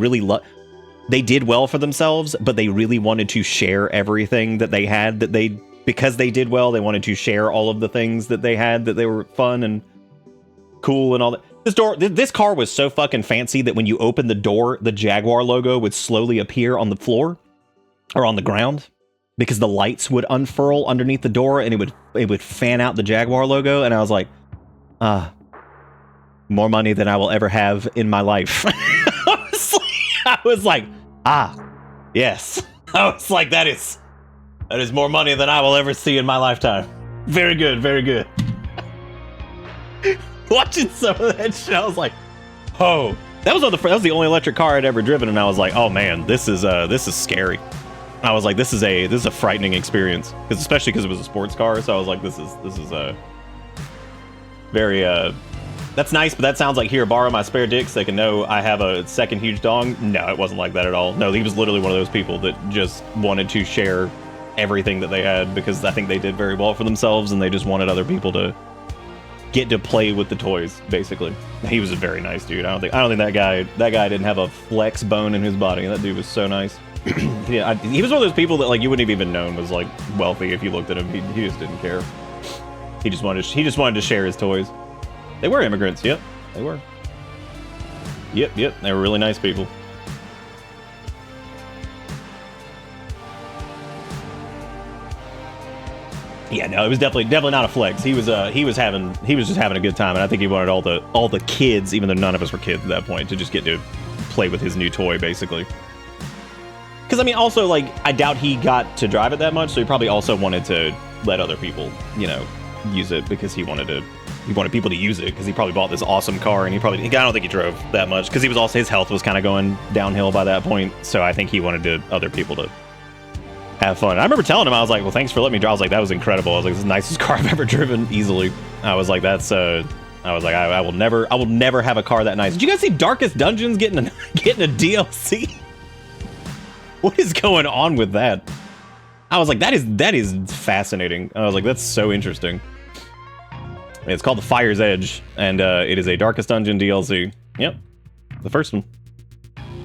did well for themselves, but they really wanted to share everything that they had, because they did well, they wanted to share all of the things that they had, that they were fun and cool and all that. This car was so fucking fancy that when you opened the door, the Jaguar logo would slowly appear on the floor or on the ground, because the lights would unfurl underneath the door and it would fan out the Jaguar logo. And I was like, more money than I will ever have in my life. I was like, yes. I was like, that is more money than I will ever see in my lifetime. Very good, very good. Watching some of that shit, I was like, oh, That was the only electric car I'd ever driven, and I was like, oh man, this is scary. I was like, this is a frightening experience, especially because it was a sports car. So I was like, this is a very that's nice, but that sounds like, here, borrow my spare dick so they can know I have a second huge dong. No, it wasn't like that at all. No, he was literally one of those people that just wanted to share everything that they had, because I think they did very well for themselves, and they just wanted other people to get to play with the toys, basically. He was a very nice dude. I don't think that guy didn't have a flex bone in his body. That dude was so nice. Yeah, he was one of those people that, like, you wouldn't have even known was, like, wealthy if you looked at him. He just didn't care. He just wanted to share his toys. They were immigrants. Yep, they were. Yep, they were really nice people. Yeah, no, it was definitely not a flex. He was just having a good time, and I think he wanted all the kids, even though none of us were kids at that point, to just get to play with his new toy, basically. Because, I mean, also, like, I doubt he got to drive it that much, so he probably also wanted to let other people, you know, use it, because he wanted people to use it, because he probably bought this awesome car, and I don't think he drove that much, because his health was kind of going downhill by that point, so I think he wanted other people to have fun. I remember telling him, I was like, well, thanks for letting me drive. I was like, that was incredible. I was like, this is the nicest car I've ever driven, easily. I was like, I will never have a car that nice. Did you guys see Darkest Dungeons getting a DLC? What is going on with that? I was like, that is fascinating. I was like, that's so interesting. It's called The Fire's Edge, and it is a Darkest Dungeon DLC. Yep, the first one.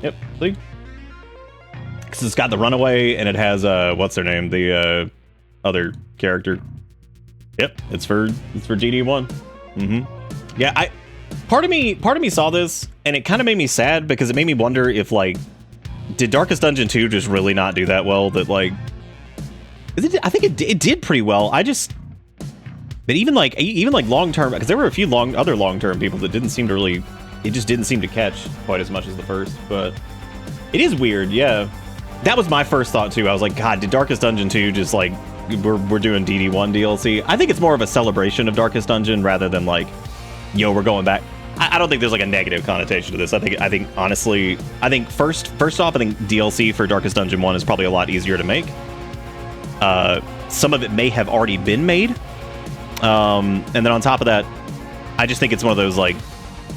Yep, see? Because it's got the Runaway, and it has what's their name, the other character. Yep, it's for DD1. Mm-hmm. Yeah, part of me saw this, and it kind of made me sad, because it made me wonder if, like, did Darkest Dungeon 2 just really not do that well? That, like, I think it did pretty well. But even like long term, because there were a few other long term people that didn't seem to catch quite as much as the first. But it is weird, yeah. That was my first thought too. I was like, God, did Darkest Dungeon 2 just, like, we're doing DD1 DLC? I think it's more of a celebration of Darkest Dungeon rather than, like, yo, we're going back. I don't think there's, like, a negative connotation to this. I think honestly, first off, I think DLC for Darkest Dungeon 1 is probably a lot easier to make. Some of it may have already been made. And then on top of that, I just think it's one of those, like,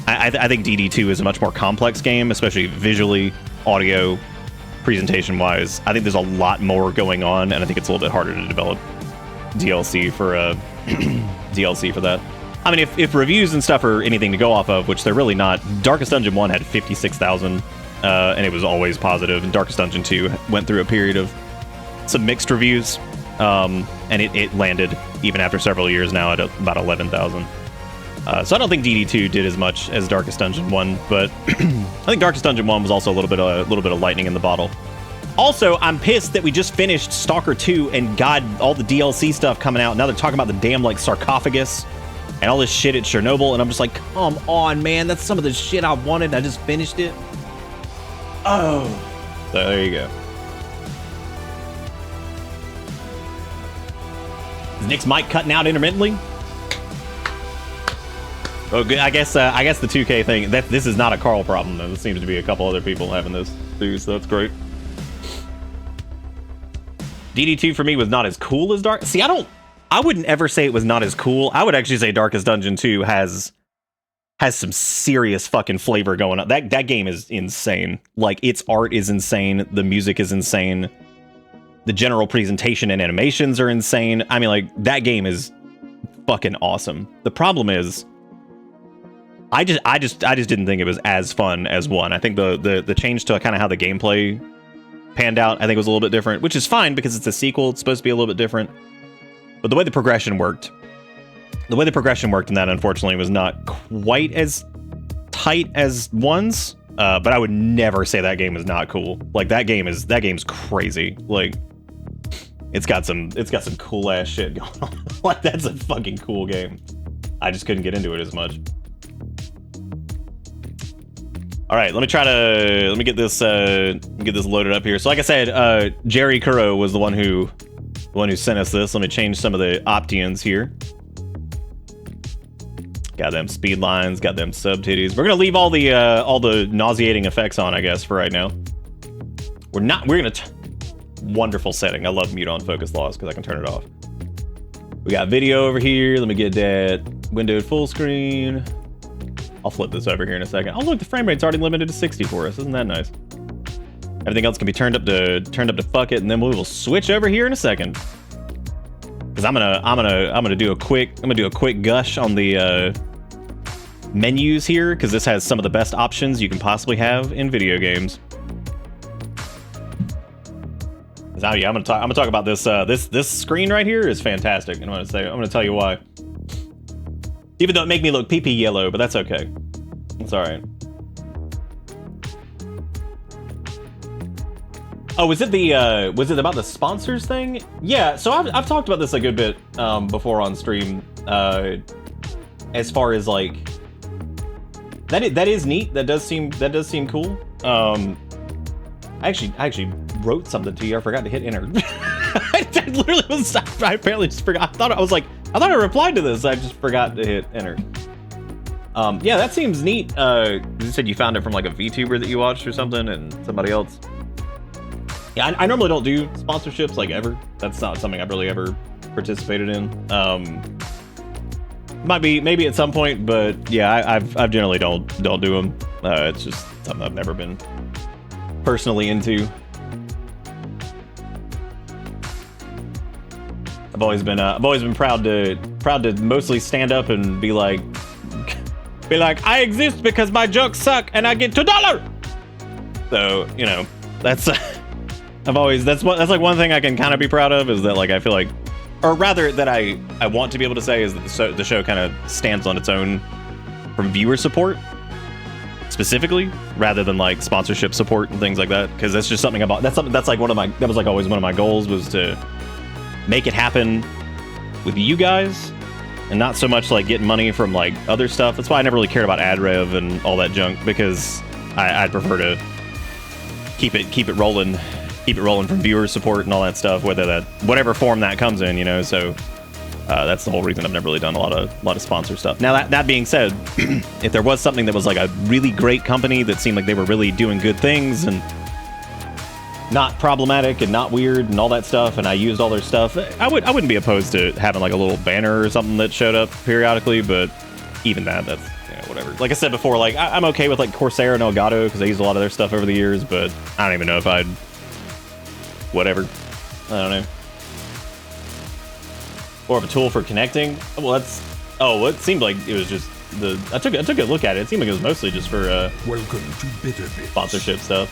I think DD2 is a much more complex game, especially visually, audio, presentation-wise. I think there's a lot more going on, and I think it's a little bit harder to develop DLC for DLC for that. I mean, if reviews and stuff are anything to go off of, which they're really not, Darkest Dungeon 1 had 56,000, and it was always positive, and Darkest Dungeon 2 went through a period of some mixed reviews, and it landed, even after several years now, at about 11,000. So I don't think DD2 did as much as Darkest Dungeon 1, but I think Darkest Dungeon 1 was also a little bit of lightning in the bottle. Also, I'm pissed that we just finished Stalker 2 and got all the DLC stuff coming out. Now they're talking about the damn, like, sarcophagus and all this shit at Chernobyl, and I'm just like, come on, man, that's some of the shit I wanted, and I just finished it. Oh. So there you go. Is Nick's mic cutting out intermittently? Oh, good. I guess the 2K thing, this is not a Carl problem, though. There seems to be a couple other people having this too, so that's great. DD2 for me was not as cool as Dark. See, I wouldn't ever say it was not as cool. I would actually say Darkest Dungeon 2 has some serious fucking flavor going on. That game is insane. Like, its art is insane. The music is insane. The general presentation and animations are insane. I mean, like, that game is fucking awesome. The problem is, I just didn't think it was as fun as 1. I think the change to kind of how the gameplay panned out, I think, was a little bit different, which is fine because it's a sequel. It's supposed to be a little bit different. But the way the progression worked in that, unfortunately, was not quite as tight as 1's. But I would never say that game is not cool. Like, that game's crazy. Like, it's got some cool ass shit going on. Like, that's a fucking cool game. I just couldn't get into it as much. All right, let me get this loaded up here. So, like I said, Jerry Kuro was the one who sent us this. Let me change some of the options here. Got them speed lines, got them sub titties. We're gonna leave all the nauseating effects on, I guess, for right now. We're gonna wonderful setting. I love mute on focus loss because I can turn it off. We got video over here. Let me get that windowed full screen. I'll flip this over here in a second. Oh look, the frame rate's already limited to 60 for us. Isn't that nice? Everything else can be turned up to fuck it, and then we will switch over here in a second. Because I'm gonna do a quick gush on the menus here, because this has some of the best options you can possibly have in video games. Now, yeah, I'm gonna talk about this. This screen right here is fantastic, and I'm gonna tell you why. Even though it make me look pee yellow, but that's okay. It's all right. Oh, was it about the sponsors thing? Yeah. So I've talked about this a good bit before on stream. As far as like that is neat. That does seem cool. I actually wrote something to you. I forgot to hit enter. I literally was. I apparently just forgot. I thought I replied to this. I just forgot to hit enter. Yeah, that seems neat. You said you found it from like a VTuber that you watched or something, and somebody else. Yeah, I normally don't do sponsorships like ever. That's not something I've really ever participated in. Maybe at some point, but yeah, I've generally don't do them. It's just something I've never been personally into. I've always been proud to mostly stand up and be like I exist because my jokes suck and I get $2. So you know that's that's like one thing I can kind of be proud of, is that like I feel like, or rather that I want to be able to say, is that the show kind of stands on its own from viewer support specifically, rather than like sponsorship support and things like that, because that's just something about that's like always one of my goals, was to make it happen with you guys and not so much like getting money from like other stuff. That's why I never really cared about ad rev and all that junk, because I'd prefer to keep it rolling from viewer support and all that stuff, whatever form that comes in, you know. So that's the whole reason I've never really done a lot of sponsor stuff. Now that being said, if there was something that was like a really great company that seemed like they were really doing good things and not problematic and not weird and all that stuff, and I used all their stuff, I wouldn't be opposed to having like a little banner or something that showed up periodically. But even that's whatever. Like I said before, like I'm okay with like Corsair and Elgato because I used a lot of their stuff over the years, but I don't even know if I'd whatever. I don't know. Or of a tool for connecting. Well, it seemed like it was just I took a look at it. It seemed like it was mostly just for Welcome to Bitter Bits. Sponsorship stuff.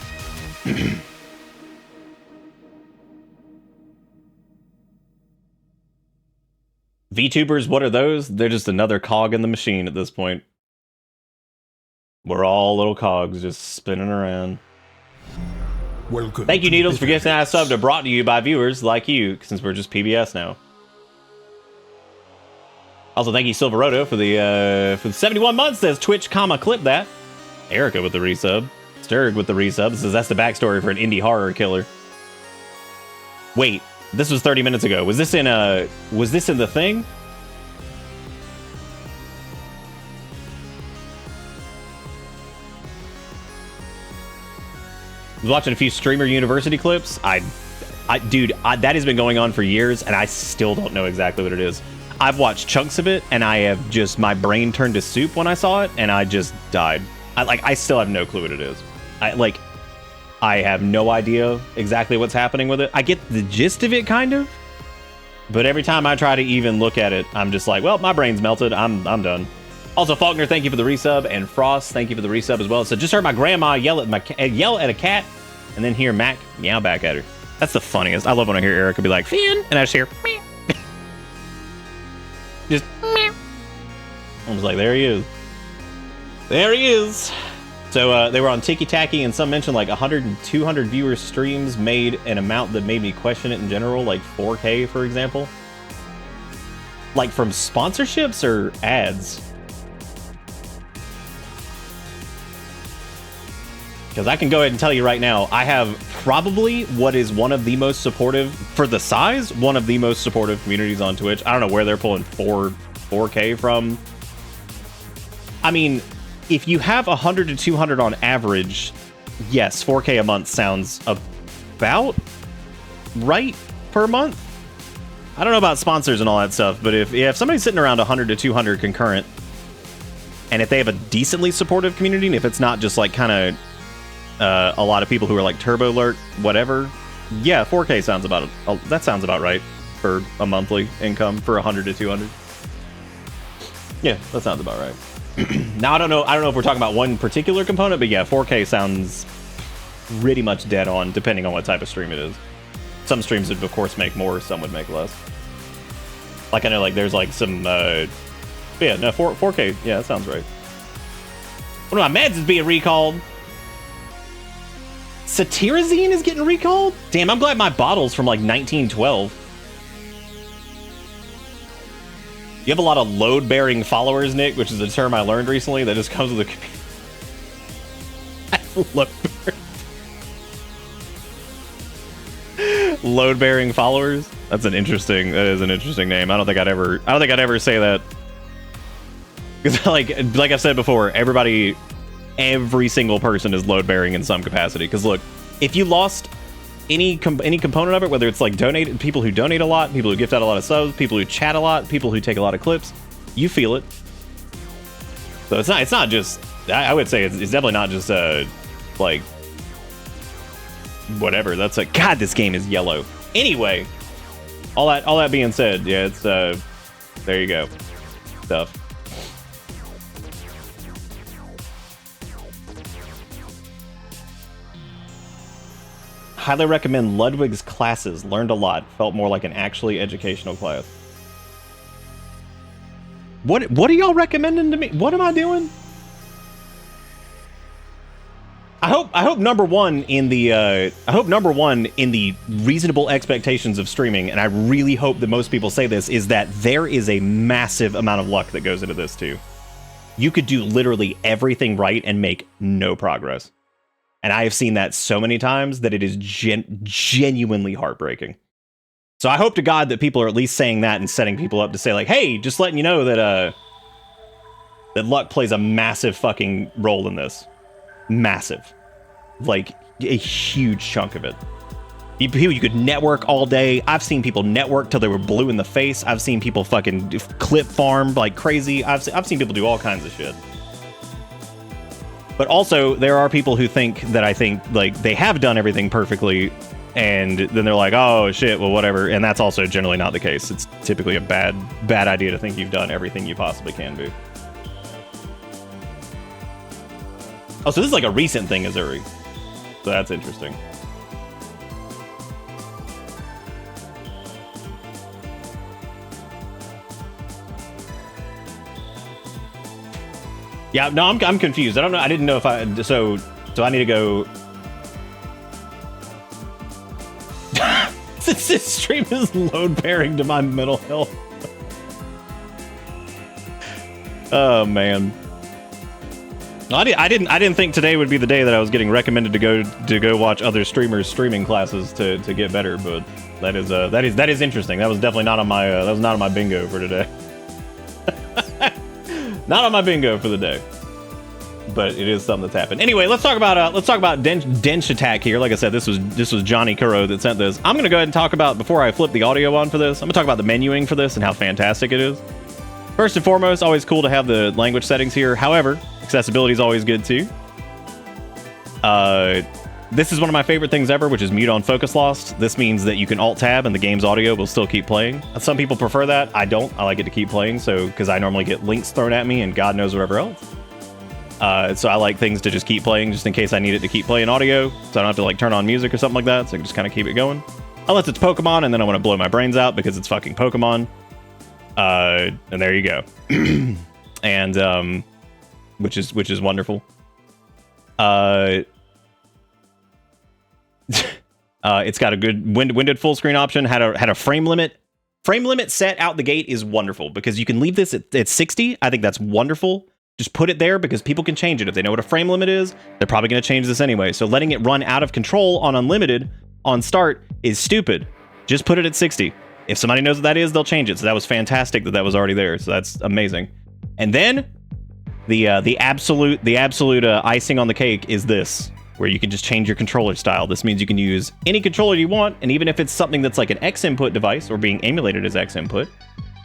VTubers, what are those? They're just another cog in the machine at this point. We're all little cogs just spinning around. Welcome. Thank you, Needles, for gifting a sub to brought to you by viewers like you, since we're just PBS now. Also, thank you, Silveroto, for the 71 months. Says Twitch, clip that. Erica with the resub. Sturg with the resub. Says that's the backstory for an indie horror killer. Wait, this was 30 minutes ago. Was this in the thing? I was watching a few Streamer University clips. Dude, that has been going on for years, and I still don't know exactly what it is. I've watched chunks of it, and my brain turned to soup when I saw it, and I just died. I still have no clue what it is. I have no idea exactly what's happening with it. I get the gist of it, kind of, but every time I try to even look at it, I'm just like, well, my brain's melted. I'm done. Also, Faulkner, thank you for the resub, and Frost, thank you for the resub as well. So just heard my grandma yell at a cat, and then hear Mac meow back at her. That's the funniest. I love when I hear Erica be like, Finn, and I just hear meow. Just meow. I was like, there he is. There he is. So they were on Tiki Tacky, and some mentioned like 100 and 200 viewer streams made an amount that made me question it in general, like 4K, for example. Like from sponsorships or ads? Because I can go ahead and tell you right now, I have probably what is one of the most supportive, for the size, one of the most supportive communities on Twitch. I don't know where they're pulling 4K from. I mean, if you have 100 to 200 on average, yes, 4K a month sounds about right per month. I don't know about sponsors and all that stuff, but if somebody's sitting around 100 to 200 concurrent, and if they have a decently supportive community, and if it's not just like kind of a lot of people who are like turbo alert, whatever, yeah, 4K sounds that sounds about right for a monthly income for 100 to 200. Yeah, that sounds about right. Now I don't know if we're talking about one particular component, but yeah, 4K sounds pretty much dead on depending on what type of stream it is. Some streams would of course make more, some would make less. Like I know like there's like some 4K, yeah, that sounds right. One of my meds is being recalled. Satirizine is getting recalled? Damn, I'm glad my bottle's from like 1912. You have a lot of load-bearing followers, Nick, which is a term I learned recently that just comes with a load-bearing followers. That is an interesting name. I don't think I'd ever say that. Because like I've said before, every single person is load-bearing in some capacity. Because look, if you lost any component of it, whether it's like people who donate a lot, people who gift out a lot of subs, people who chat a lot, people who take a lot of clips, you feel it. So it's not just, I would say it's definitely not just like whatever. That's like, God, this game is yellow. Anyway, all that being said, yeah, it's there you go, stuff. Highly recommend Ludwig's classes. Learned a lot. Felt more like an actually educational class. What are y'all recommending to me? What am I doing? I hope number one in the reasonable expectations of streaming, and I really hope that most people say this, is that there is a massive amount of luck that goes into this too. You could do literally everything right and make no progress. And I have seen that so many times that it is genuinely heartbreaking. So I hope to God that people are at least saying that and setting people up to say like, hey, just letting you know that that luck plays a massive fucking role in this. Massive. Like a huge chunk of it. You could network all day. I've seen people network till they were blue in the face. I've seen people fucking clip farm like crazy. I've seen people do all kinds of shit. But also, there are people who think that I think like they have done everything perfectly, and then they're like, oh shit, well whatever. And that's also generally not the case. It's typically a bad idea to think you've done everything you possibly can do. Oh, so this is like a recent thing, Azuri. So that's interesting. Yeah, no, I'm confused. I don't know. I didn't know if so I need to go. This stream is load bearing to my mental health. Oh man. I didn't think today would be the day that I was getting recommended to go watch other streamers' streaming classes to get better, but that is interesting. That was definitely not on my bingo for today. Not on my bingo for the day, but it is something that's happened. Anyway, let's talk about Denshattack here. Like I said, this was Johnny Kuro that sent this. I'm gonna go ahead and talk about, before I flip the audio on for this, I'm gonna talk about the menuing for this and how fantastic it is. First and foremost, always cool to have the language settings here. However, accessibility is always good too. This is one of my favorite things ever, which is mute on focus lost. This means that you can alt tab and the game's audio will still keep playing. Some people prefer that. I don't. I like it to keep playing, so because I normally get links thrown at me and God knows whatever else. So I like things to just keep playing just in case I need it to keep playing audio, so I don't have to like turn on music or something like that, so I can just kind of keep it going. Unless it's Pokemon and then I want to blow my brains out because it's fucking Pokemon. And there you go. And which is wonderful. It's got a good windowed full screen option. Had a frame limit. Frame limit set out the gate is wonderful because you can leave this at 60. I think that's wonderful. Just put it there because people can change it. If they know what a frame limit is, they're probably going to change this anyway. So letting it run out of control on unlimited on start is stupid. Just put it at 60. If somebody knows what that is, they'll change it. So that was fantastic that was already there. So that's amazing. And then The absolute icing on the cake is this, where you can just change your controller style. This means you can use any controller you want, and even if it's something that's like an X input device or being emulated as X input,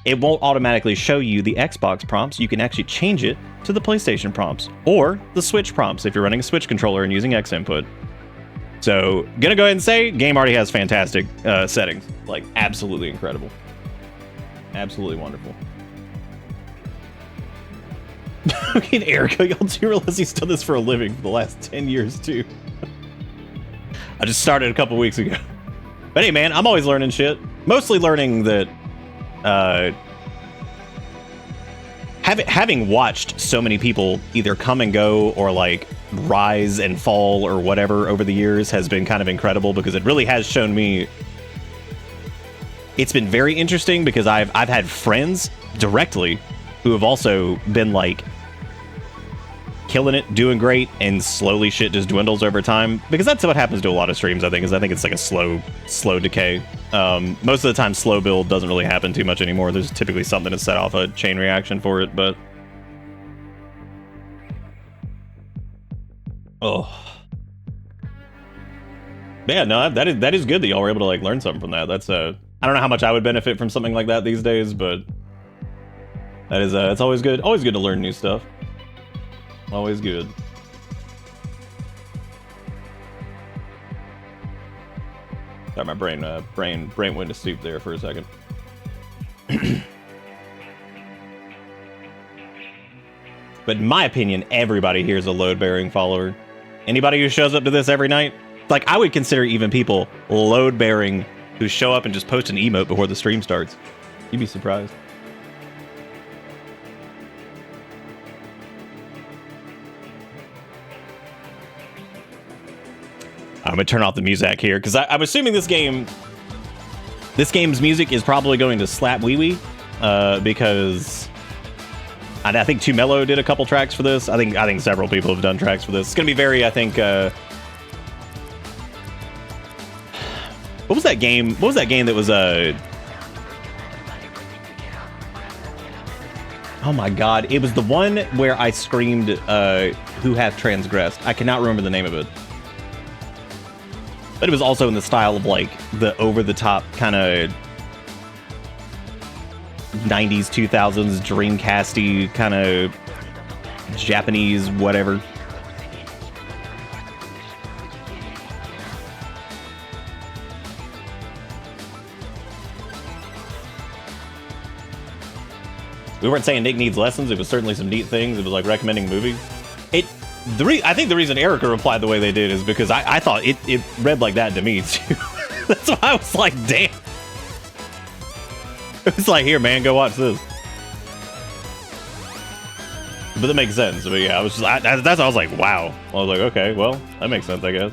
it won't automatically show you the Xbox prompts. You can actually change it to the PlayStation prompts or the Switch prompts if you're running a Switch controller and using X input. So, gonna go ahead and say, game already has fantastic settings. Like, absolutely incredible. Absolutely wonderful. Fucking Erica, y'all do realize he's done this for a living for the last 10 years, too. I just started a couple weeks ago. But hey, man, I'm always learning shit. Mostly learning that, having watched so many people either come and go or, like, rise and fall or whatever over the years has been kind of incredible, because it really has shown me... It's been very interesting because I've had friends directly who have also been like killing it, doing great, and slowly shit just dwindles over time, because that's what happens to a lot of streams. I think it's like a slow decay. Most of the time slow build doesn't really happen too much anymore. There's typically something to set off a chain reaction for it, but yeah, no, that is good that y'all were able to like learn something from that. That's I don't know how much I would benefit from something like that these days, but that is it's always good to learn new stuff. Always good. Sorry, my brain went to sleep there for a second. But in my opinion, everybody here is a load-bearing follower. Anybody who shows up to this every night, like, I would consider even people load-bearing who show up and just post an emote before the stream starts. You'd be surprised. I'm gonna turn off the music here because I'm assuming this game's music is probably going to slap wee wee, because I think Too Mellow did a couple tracks for this. I think several people have done tracks for this. It's gonna be very, I think. What was that game? What was that game that was oh my god! It was the one where I screamed, "Who hath transgressed?" I cannot remember the name of it. But it was also in the style of like the over-the-top kind of 90s, 2000s Dreamcasty kind of Japanese whatever. We weren't saying Nick needs lessons. It was certainly some neat things. It was like recommending movies. I think the reason Erica replied the way they did is because I thought it read like that to me too. That's why I was like, damn. It was like, here, man, go watch this. But that makes sense. But yeah, I was just, that's why I was like, wow. I was like, okay, well, that makes sense, I guess.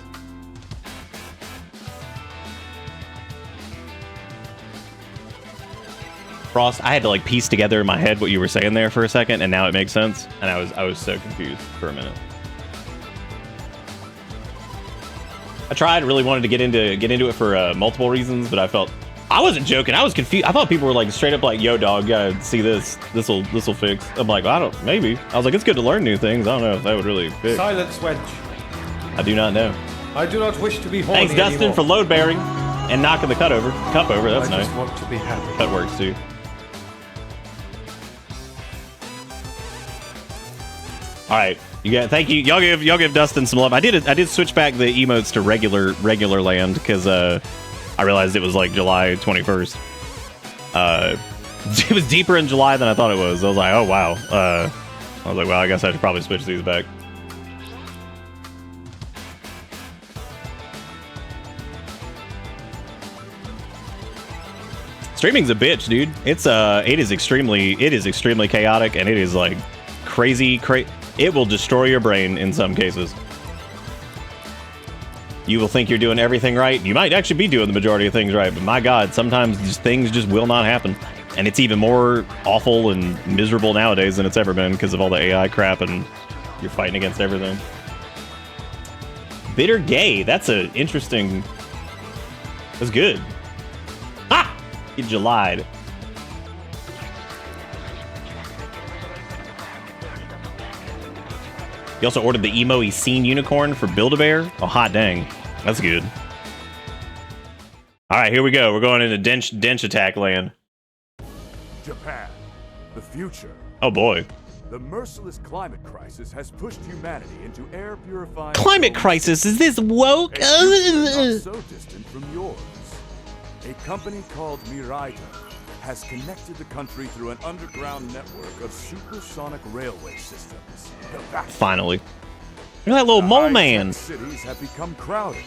Frost, I had to like piece together in my head what you were saying there for a second, and now it makes sense. And I was so confused for a minute. I tried, really wanted to get into it for multiple reasons, but I wasn't joking. I was confused. I thought people were like straight up like, "Yo, dog, gotta see this. This'll fix." I'm like, maybe. I was like, it's good to learn new things. I don't know if that would really fix. Silence, wench. I do not know. I do not wish to be horny Thanks, Dustin, anymore. for load bearing and knocking the cup over. That's nice. I just want to be happy. That works too. All right, thank you. Y'all give Dustin some love. I did switch back the emotes to regular land because I realized it was like July 21st. It was deeper in July than I thought it was. I was like, oh wow. I was like, well, I guess I should probably switch these back. Streaming's a bitch, dude. It is extremely chaotic, and it is like crazy. It will destroy your brain in some cases. You will think you're doing everything right. You might actually be doing the majority of things right, but my God, sometimes things just will not happen. And it's even more awful and miserable nowadays than it's ever been because of all the AI crap and you're fighting against everything. Bitter gay. That's a interesting. That's good. Ha! You lied. You also ordered the emo-y scene unicorn for Build-A-Bear. Oh, hot dang. That's good. All right, here we go. We're going into Denshattack land. Japan, the future. Oh, boy. The merciless climate crisis has pushed humanity into air purifying... Climate crisis? Is this woke? Not so distant from yours. A company called Miraita has connected the country through an underground network of supersonic railway systems. Finally. Look at that little mole man. Cities have become crowded,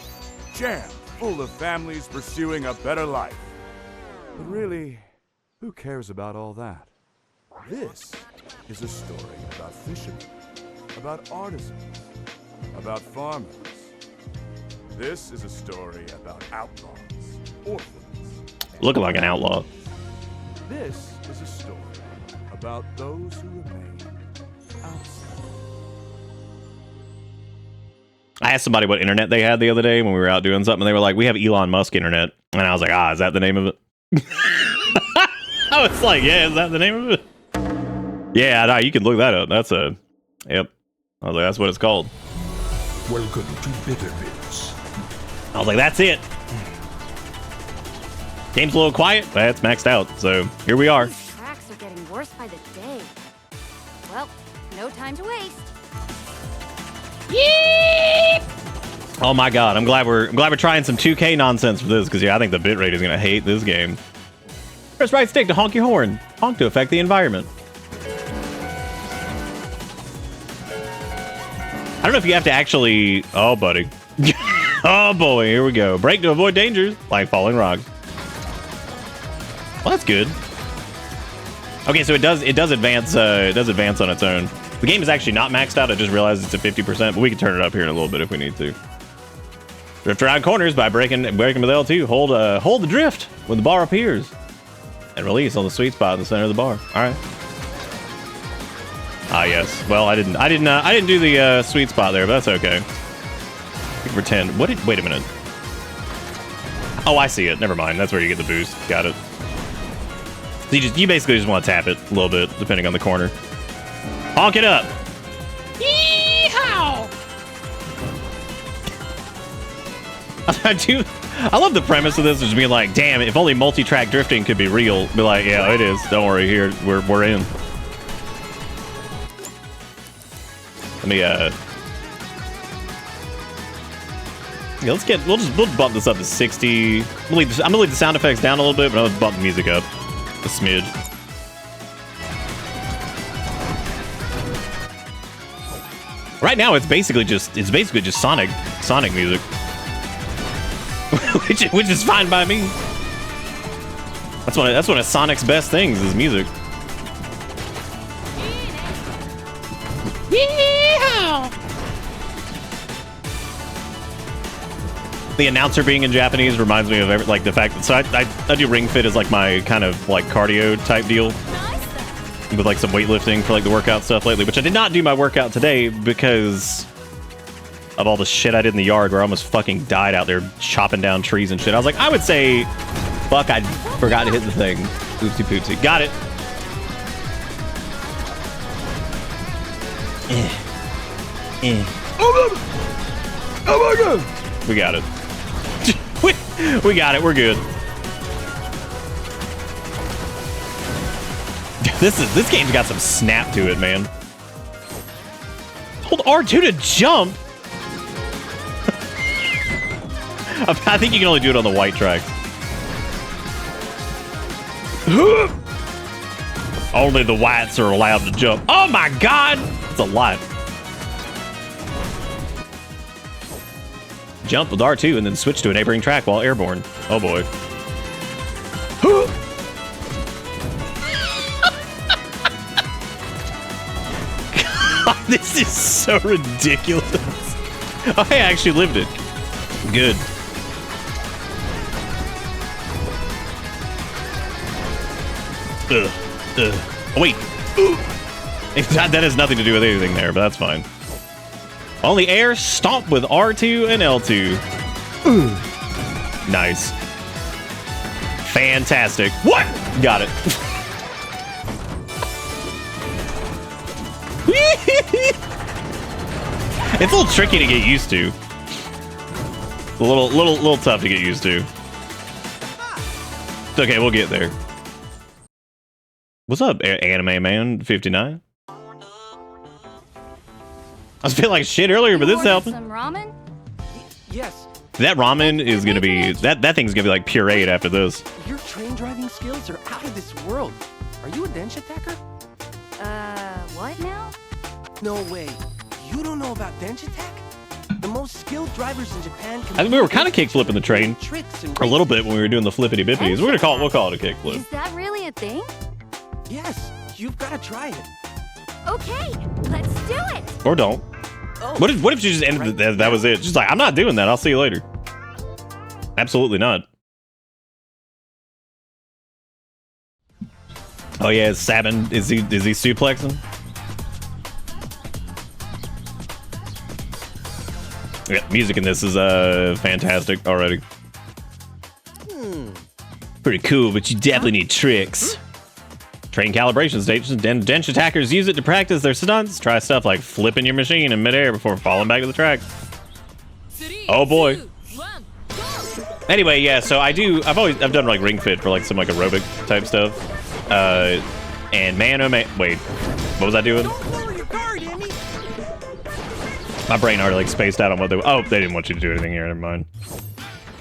jammed, full of families pursuing a better life. But really, who cares about all that? This is a story about fishermen, about artisans, about farmers. This is a story about outlaws, orphans. Looking like an outlaw. This is a story about those who remain outside. I asked somebody what internet they had the other day when we were out doing something, and they were like, we have Elon Musk internet. And I was like, is that the name of it? I was like, yeah, is that the name of it? Yeah, no, you can look that up. That's a... Yep. I was like, that's what it's called. Welcome to Bitter Bits. I was like, that's it. Game's a little quiet, but it's maxed out. So here we are. These tracks are getting worse by the day. Well, no time to waste. Yeep! Oh my god, I'm glad we're trying some 2K nonsense for this, because yeah, I think the bitrate is gonna hate this game. Press right stick to honk your horn. Honk to affect the environment. I don't know if you have to actually... Oh, buddy. Oh boy, here we go. Brake to avoid dangers, like falling rocks. Well, that's good. Okay, so it does advance on its own. The game is actually not maxed out. I just realized it's at 50%, but we can turn it up here in a little bit if we need to. Drift around corners by braking with L2. Hold the drift when the bar appears, and release on the sweet spot in the center of the bar. All right. Ah, yes. Well, I didn't do the sweet spot there, but that's okay. We can pretend. Wait a minute. Oh, I see it. Never mind. That's where you get the boost. Got it. So you basically just want to tap it a little bit, depending on the corner. Honk it up. Yeehaw! I love the premise of this, just being like, damn, if only multi-track drifting could be real. Be like, yeah, it is. Don't worry, here we're in. Let me yeah, we'll just bump this up to 60. I'm gonna leave the sound effects down a little bit, but I'll bump the music up a smidge. Right now, it's basically just Sonic music, which is fine by me. That's one of Sonic's best things is music. Yeehaw! The announcer being in Japanese reminds me of the fact that I do Ring Fit as like my kind of like cardio type deal with like some weightlifting for like the workout stuff lately, which I did not do my workout today because of all the shit I did in the yard where I almost fucking died out there chopping down trees and shit. I was like, I would say, fuck, I forgot to hit the thing. Oopsie poopsie. Got it. Oh my god! We got it. we got it. We're good. This game's got some snap to it, man. Hold R2 to jump. I think you can only do it on the white tracks. Only the whites are allowed to jump. Oh my god! That's a lot. Jump with R2 and then switch to a neighboring track while airborne. Oh boy. God, this is so ridiculous. Oh, I actually lived it. Good. Oh, wait. That has nothing to do with anything there, but that's fine. Only air, stomp with R2 and L2. Nice. Fantastic. What? Got it. It's a little tricky to get used to. A little tough to get used to. It's okay, we'll get there. What's up, Anime Man 59? I was feeling like shit earlier, but this is helping. Some ramen? Yes. That ramen is gonna be that thing's gonna be like pureed after this. Your train driving skills are out of this world. Are you a Denshattacker? What now? No way. You don't know about Denshattack? The most skilled drivers in Japan can I think we were kind of kick flipping the train tricks and a little bit when we were doing the flippity bippities. We'll call it a kick flip. Is that really a thing? Yes, you've got to try it. Okay, let's do it. Or don't. Oh, What if she just ended that was it? She's like, I'm not doing that. I'll see you later. Absolutely not. Oh yeah, is Sabin is he suplexing? Yeah, music in this is fantastic already. Pretty cool, but you definitely need tricks. Train calibration stations. Dense attackers use it to practice their stunts. Try stuff like flipping your machine in midair before falling back to the track. Oh boy. Anyway, yeah. So I've done like ring fit for like some like aerobic type stuff. And man, oh man, wait, what was I doing? don't lower your guard, Emmy. My brain already like spaced out on what they. Oh, they didn't want you to do anything here. Never mind.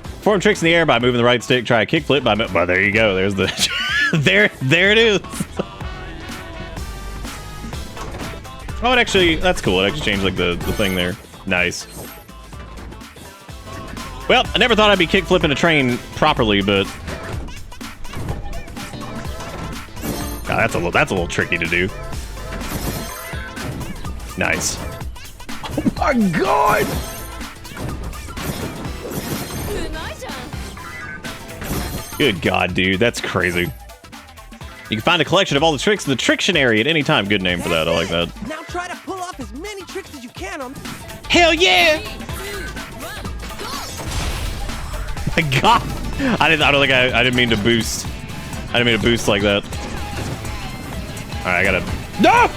Perform tricks in the air by moving the right stick. Try a kickflip by. Well, there you go. There's the. there it is. Oh, it actually. That's cool. It actually changed like the thing there. Nice. Well, I never thought I'd be kickflipping a train properly, but. God, that's a little tricky to do. Nice. Oh my god! Good god, dude, that's crazy. You can find a collection of all the tricks in the Trictionary at any time. Good name for that. I like that. Now try to pull off as many tricks as you can on. Hell yeah! My god! I didn't mean to boost. I didn't mean to boost like that. Alright, I gotta. No!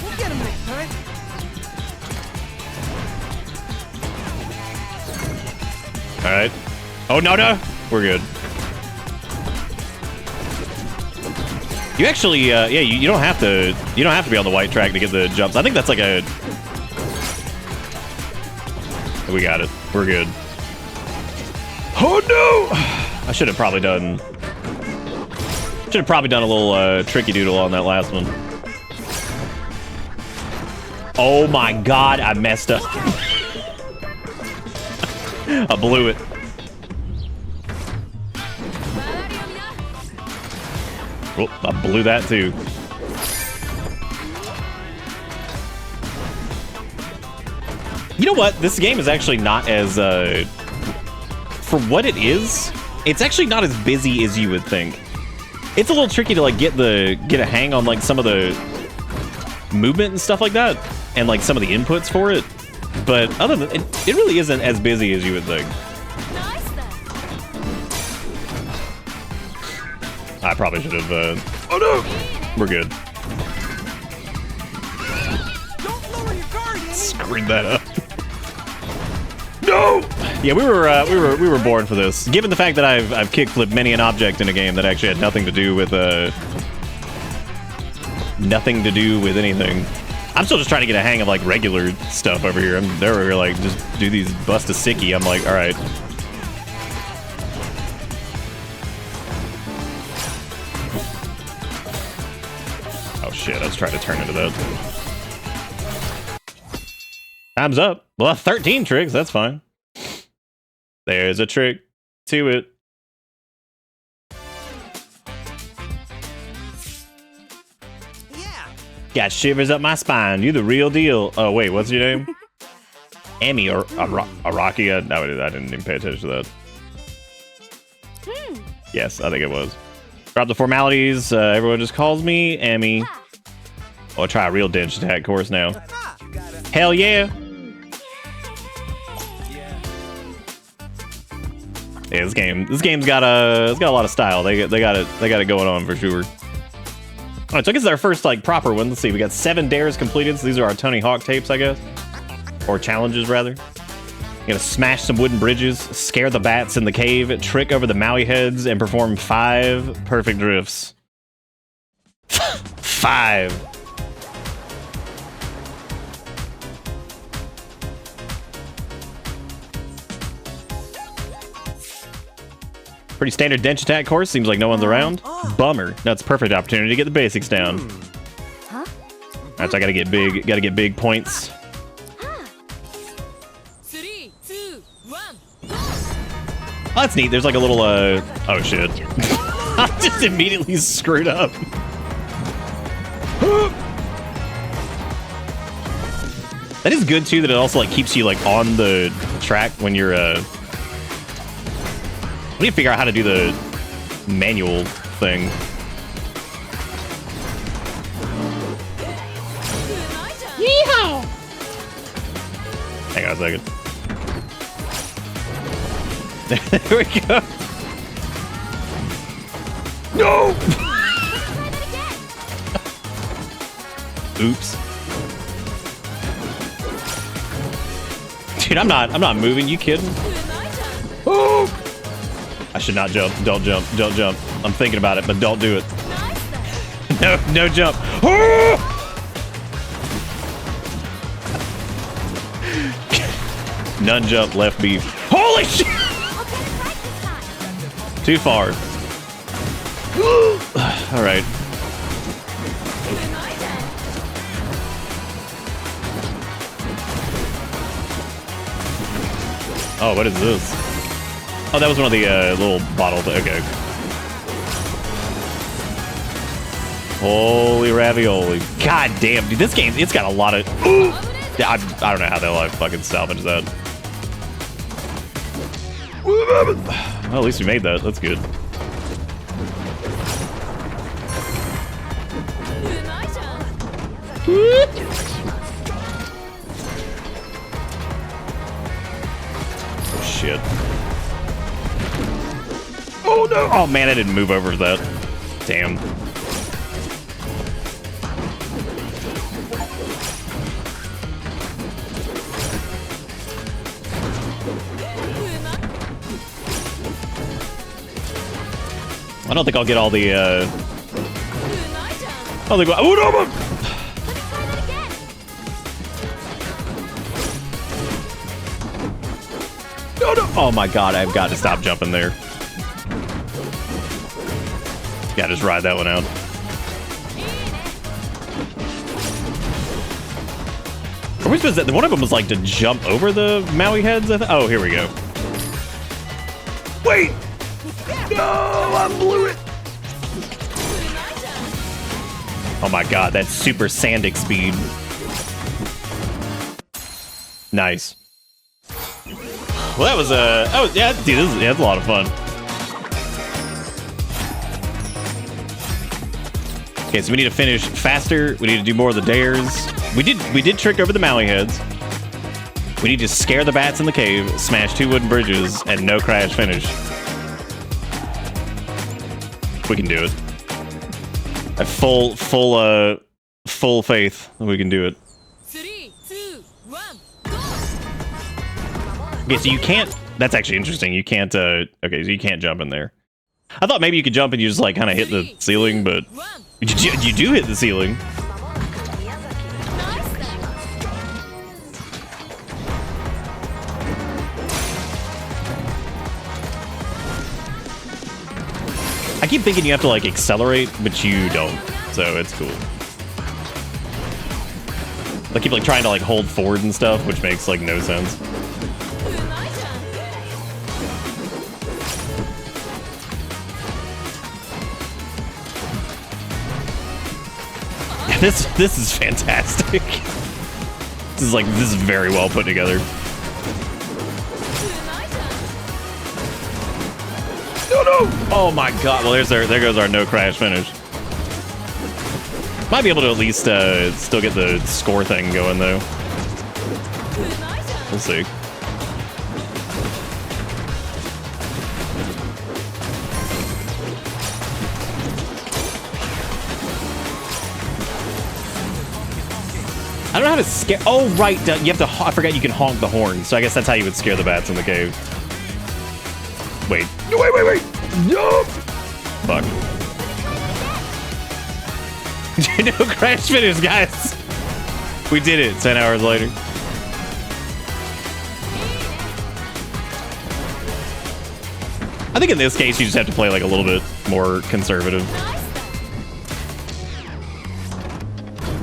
We'll get him next time. Alright. Oh no no! We're good. You actually, yeah, you don't have to be on the white track to get the jumps. I think that's like a. We got it. We're good. Oh no! I should have probably done. Should have probably done a little tricky doodle on that last one. Oh my god, I messed up. I blew it. Oh, I blew that too. You know what? This game is actually not as, for what it is, it's actually not as busy as you would think. It's a little tricky to like get a hang on like some of the movement and stuff like that, and like some of the inputs for it. But other than it really isn't as busy as you would think. Nice then. I probably should have. Oh no, we're good. Don't lower your guard, Emmy. Screwed that up. No. Yeah, we were born for this. Given the fact that I've kickflipped many an object in a game that actually had nothing to do with anything. I'm still just trying to get a hang of like regular stuff over here. They were like just do these bust a sickie. I'm like, all right. Oh shit! I was trying to turn into that. Time's up. Well, 13 tricks. That's fine. There's a trick to it. Yeah. Got shivers up my spine. You the real deal. Oh wait, what's your name? Emmy or Araki? No, I didn't even pay attention to that. Yes, I think it was. Drop the formalities. Everyone just calls me Emmy. I'll try a real Denshattack course now. Hell yeah! Yeah, this game's got a lot of style. They got it going on for sure. All right, so I guess our first like proper one. Let's see, we got 7 dares completed. So these are our Tony Hawk tapes, I guess. or challenges rather. You gotta smash some wooden bridges, scare the bats in the cave, trick over the Maui heads, and perform 5 perfect drifts. 5. Pretty standard Denshattack course. Seems like no one's around. Bummer. That's a perfect opportunity to get the basics down. Huh? Alright, so I gotta get big. Gotta get big points. 3, 2, 1. Oh, that's neat. There's like a little. Oh shit! I just immediately screwed up. That is good too. That it also like keeps you like on the track when you're. I need to figure out how to do the manual thing. Yeehaw! Hang on a second. There we go. No! Oops. Dude, I'm not moving. You kidding? Oh! I should not jump. Don't jump. Don't jump. I'm thinking about it, but don't do it. No, no jump. Oh! None jump, left beef. Holy shit! Too far. All right. Oh, what is this? Oh, that was one of the little bottles. Okay. Holy ravioli. God damn, dude. This game, it's got a lot of... I don't know how they'll like fucking salvage that. Well, at least we made that. That's good. Oh, shit. Oh, no. Oh, man, I didn't move over that. Damn. I don't think I'll get all the, I don't think oh, no! No, no! Oh my god, I've got to stop jumping there. Yeah, just ride that one out. Or which was that? One of them was like to jump over the Maui heads. Oh, here we go. Wait! No, I blew it. Oh my god, that's super Sandic speed. Nice. Well, that was oh yeah, dude, that's a lot of fun. Okay, so we need to finish faster. We need to do more of the dares. We did trick over the Maui heads. We need to scare the bats in the cave, smash 2 wooden bridges, and no crash finish. We can do it. I have full faith that we can do it. 3, 2, 1. Okay, so you can't. That's actually interesting. You can't. Okay, so you can't jump in there. I thought maybe you could jump and you just like kind of hit the ceiling, but you do hit the ceiling. I keep thinking you have to like accelerate, but you don't, so it's cool. I keep like trying to like hold forward and stuff, which makes like no sense. This is fantastic. This is very well put together. No! Oh my god! Well, there goes our no crash finish. Might be able to at least still get the score thing going though. We'll see. I don't know how to scare. Oh, right. You have to. I forgot you can honk the horn. So I guess that's how you would scare the bats in the cave. Wait. Wait. No. Fuck. No crash finish, guys. We did it 10 hours later. I think in this case, you just have to play like a little bit more conservative.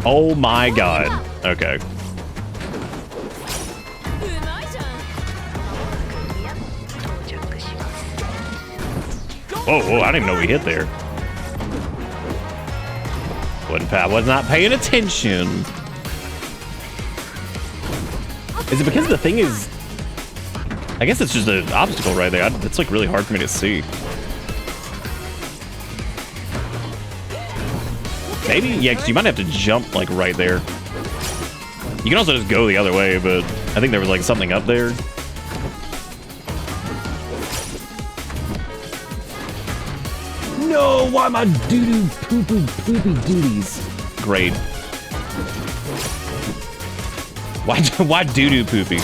Oh my god. Okay. Whoa, I didn't even know we hit there. Was not paying attention. Is it because the thing is... I guess it's just an obstacle right there. It's like really hard for me to see. Maybe? Yeah, because you might have to jump like right there. You can also just go the other way, but I think there was like something up there. No, why my doo-doo poo-poo poopy dooties? Great. Why doo-doo poopy?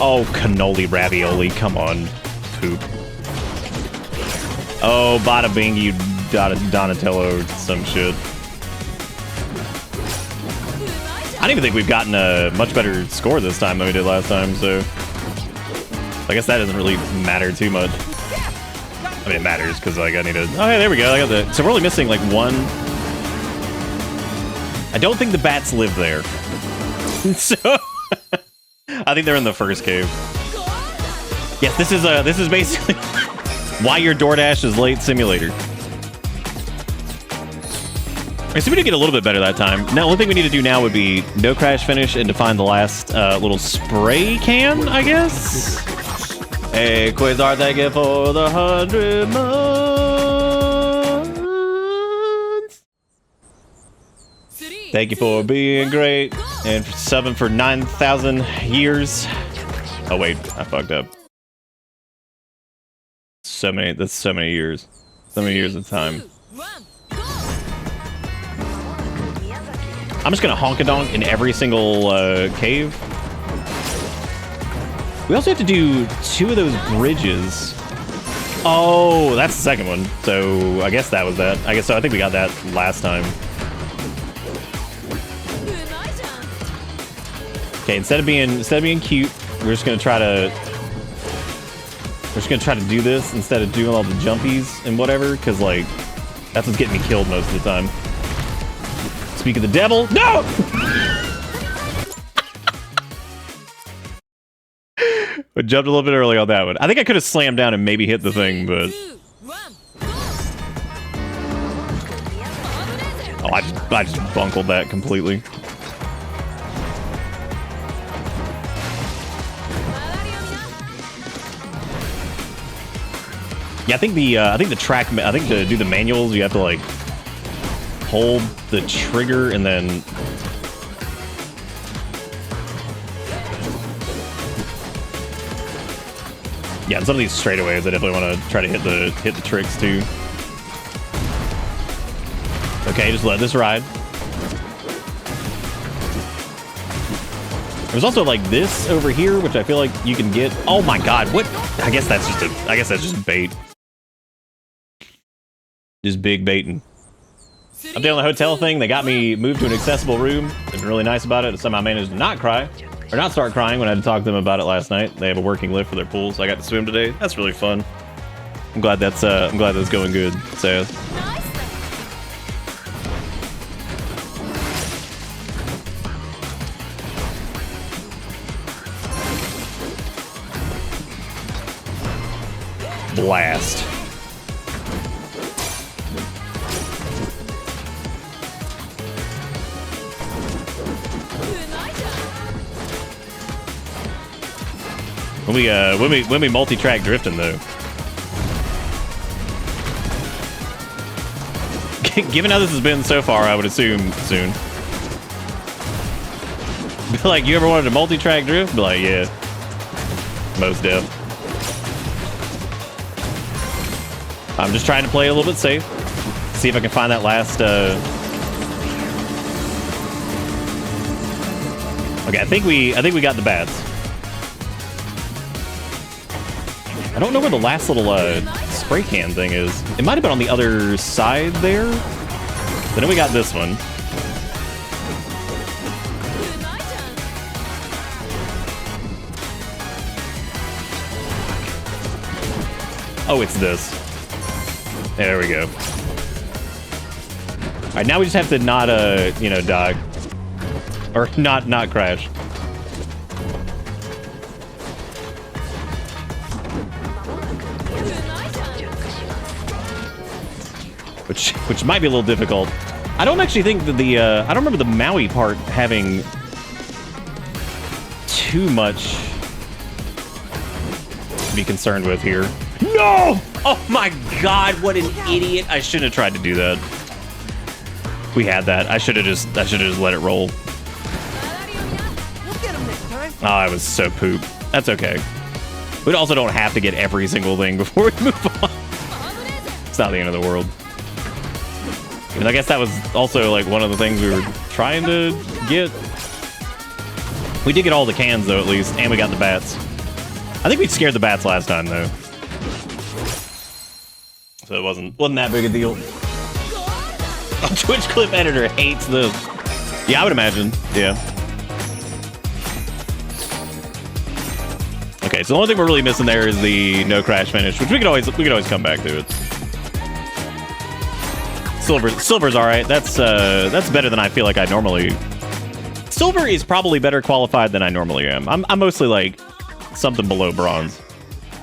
Oh, cannoli ravioli, come on, poop. Oh, bada bing, you Donatello or some shit. I don't even think we've gotten a much better score this time than we did last time, so I guess that doesn't really matter too much. I mean, it matters because like I need to. Oh, hey, there we go. I got the. So we're only missing like one. I don't think the bats live there, so I think they're in the first cave. Yes, this is basically why your DoorDash is late simulator. Okay, so we did get a little bit better that time. Now, one thing we need to do now would be no crash finish and to find the last little spray can, I guess. Hey, Quasar, thank you for the 100 months. Thank you for being great and for subbing for 9,000 years. Oh wait, I fucked up. That's so many years. So many years of time. I'm just gonna honk-a-donk in every single cave. We also have to do 2 of those bridges. Oh, that's the second one. So I guess that was that. I guess so. I think we got that last time. Okay, instead of being cute, we're just gonna try to do this instead of doing all the jumpies and whatever, because like that's what's getting me killed most of the time. Speak of the devil. No! I jumped a little bit early on that one. I think I could have slammed down and maybe hit the thing, but... Oh, I just bunkled that completely. Yeah, I think to do the manuals, you have to like hold the trigger and then yeah, and some of these straightaways I definitely want to try to hit the tricks too. Okay, just let this ride. There's also like this over here, which I feel like you can get. Oh my god, what? I guess that's just bait. Just big baiting. Update on the hotel thing, they got me moved to an accessible room. They've been really nice about it. Somehow managed to not cry, or not start crying when I had to talk to them about it last night. They have a working lift for their pool, so I got to swim today. That's really fun. I'm glad that's going good. So blast. When we multi-track drifting though. Given how this has been so far, I would assume soon. Be like, you ever wanted to multi-track drift? Be like, yeah. Most def. I'm just trying to play a little bit safe. See if I can find that last... Okay, I think we got the bats. I don't know where the last little spray can thing is. It might have been on the other side there. But then we got this one. Oh, it's this. There we go. All right, now we just have to not, you know, die. Or not crash. Which might be a little difficult. I don't actually think that the, I don't remember the Maui part having too much to be concerned with here. No! Oh my god, what an idiot. I shouldn't have tried to do that. We had that. I should have just let it roll. We'll get him next time. Oh, I was so poop. That's okay. We also don't have to get every single thing before we move on. It's not the end of the world. And I guess that was also like one of the things we were trying to get. We did get all the cans though, at least, and we got the bats. I think we scared the bats last time though. So it wasn't that big a deal. A Twitch clip editor hates this. Yeah, I would imagine. Yeah. Okay, so the only thing we're really missing there is the no crash finish, which we could always come back to it. Silver's all right. That's better than I feel like I normally. Silver is probably better qualified than I normally am. I'm mostly like something below bronze.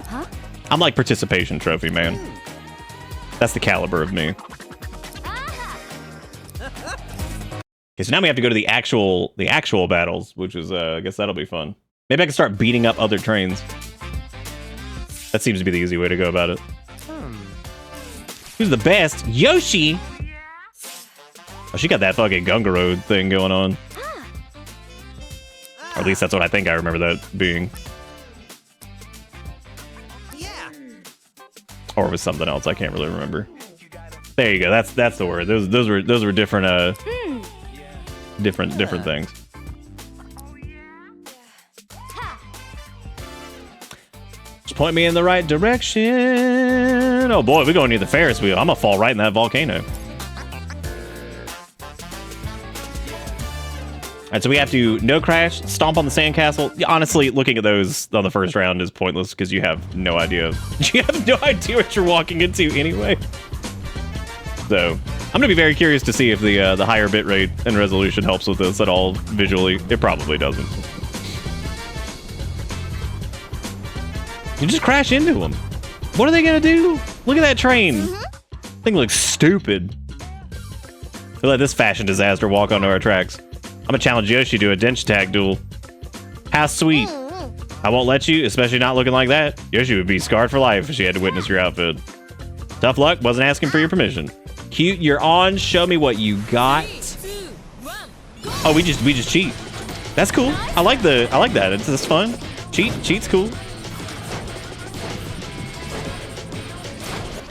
Huh? I'm like participation trophy, man. That's the caliber of me. Okay, so now we have to go to the actual battles, which is I guess that'll be fun. Maybe I can start beating up other trains. That seems to be the easy way to go about it. Who's the best? Yoshi! Oh, she got that fucking Gunga Road thing going on. Or at least that's what I think I remember that being. Yeah. Or it was something else. I can't really remember. There you go. That's the word. Those were different different things. Just point me in the right direction. Oh boy, we're going near the Ferris wheel. I'm gonna fall right in that volcano. All right, so we have to no crash, stomp on the sandcastle. Honestly, looking at those on the first round is pointless because you have no idea. You have no idea what you're walking into anyway. So I'm gonna be very curious to see if the higher bitrate and resolution helps with this at all visually. It probably doesn't. You just crash into them. What are they gonna do? Look at that train. Thing looks stupid. We let this fashion disaster walk onto our tracks. I'm gonna challenge Yoshi to a Denshattack duel. How sweet. I won't let you, especially not looking like that. Yoshi would be scarred for life if she had to witness your outfit. Tough luck, wasn't asking for your permission. Cute, you're on. Show me what you got. Oh, we just cheat. That's cool. I like that. It's fun. Cheat's cool.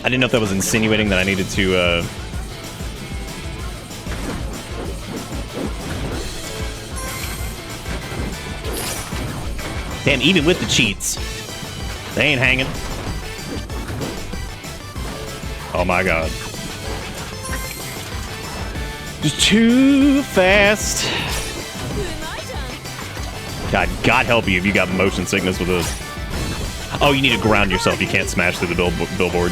I didn't know if that was insinuating that I needed to Damn, even with the cheats, they ain't hanging. Oh my god. Just too fast. God help you if you got motion sickness with this. Oh, you need to ground yourself. You can't smash through the billboard.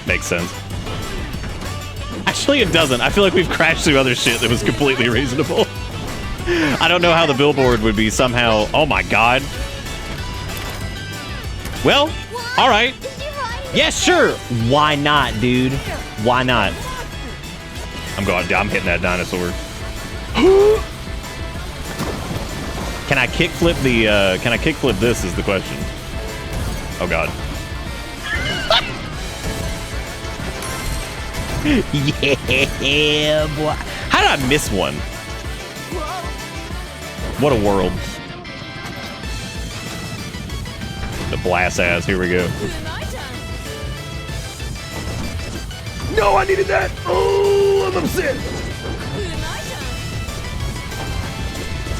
Makes sense. Actually, it doesn't. I feel like we've crashed through other shit that was completely reasonable. I don't know how the billboard would be somehow... Oh my god. Well, alright. Yeah, sure. Why not, dude? Why not? I'm hitting that dinosaur. Can I kickflip this is the question. Oh god. Yeah, boy. How did I miss one? What a world. The blast ass. Here we go. No, I needed that. Oh, I'm upset.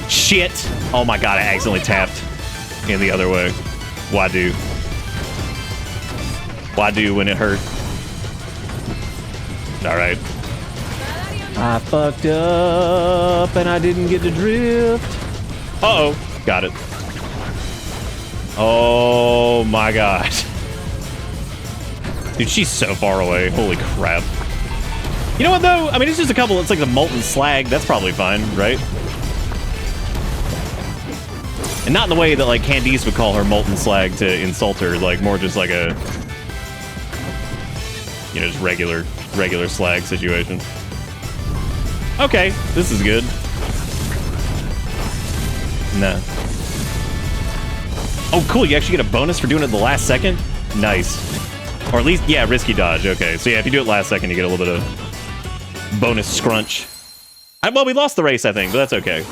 Shit. Oh my god, I accidentally tapped in the other way. Why do? Why do when it hurt? Alright. I fucked up and I didn't get to drift. Uh-oh. Got it. Oh my god. Dude, she's so far away. Holy crap. You know what, though? I mean, it's just a couple. It's like the molten slag. That's probably fine, right? And not in the way that, like, Candice would call her molten slag to insult her. Like, more just like a... You know, just regular slag situation. Okay, this is good. Nah. Oh, cool. You actually get a bonus for doing it the last second? Nice. Or at least, yeah, risky dodge. Okay, so yeah, if you do it last second, you get a little bit of bonus scrunch. Well, we lost the race, I think, but that's okay.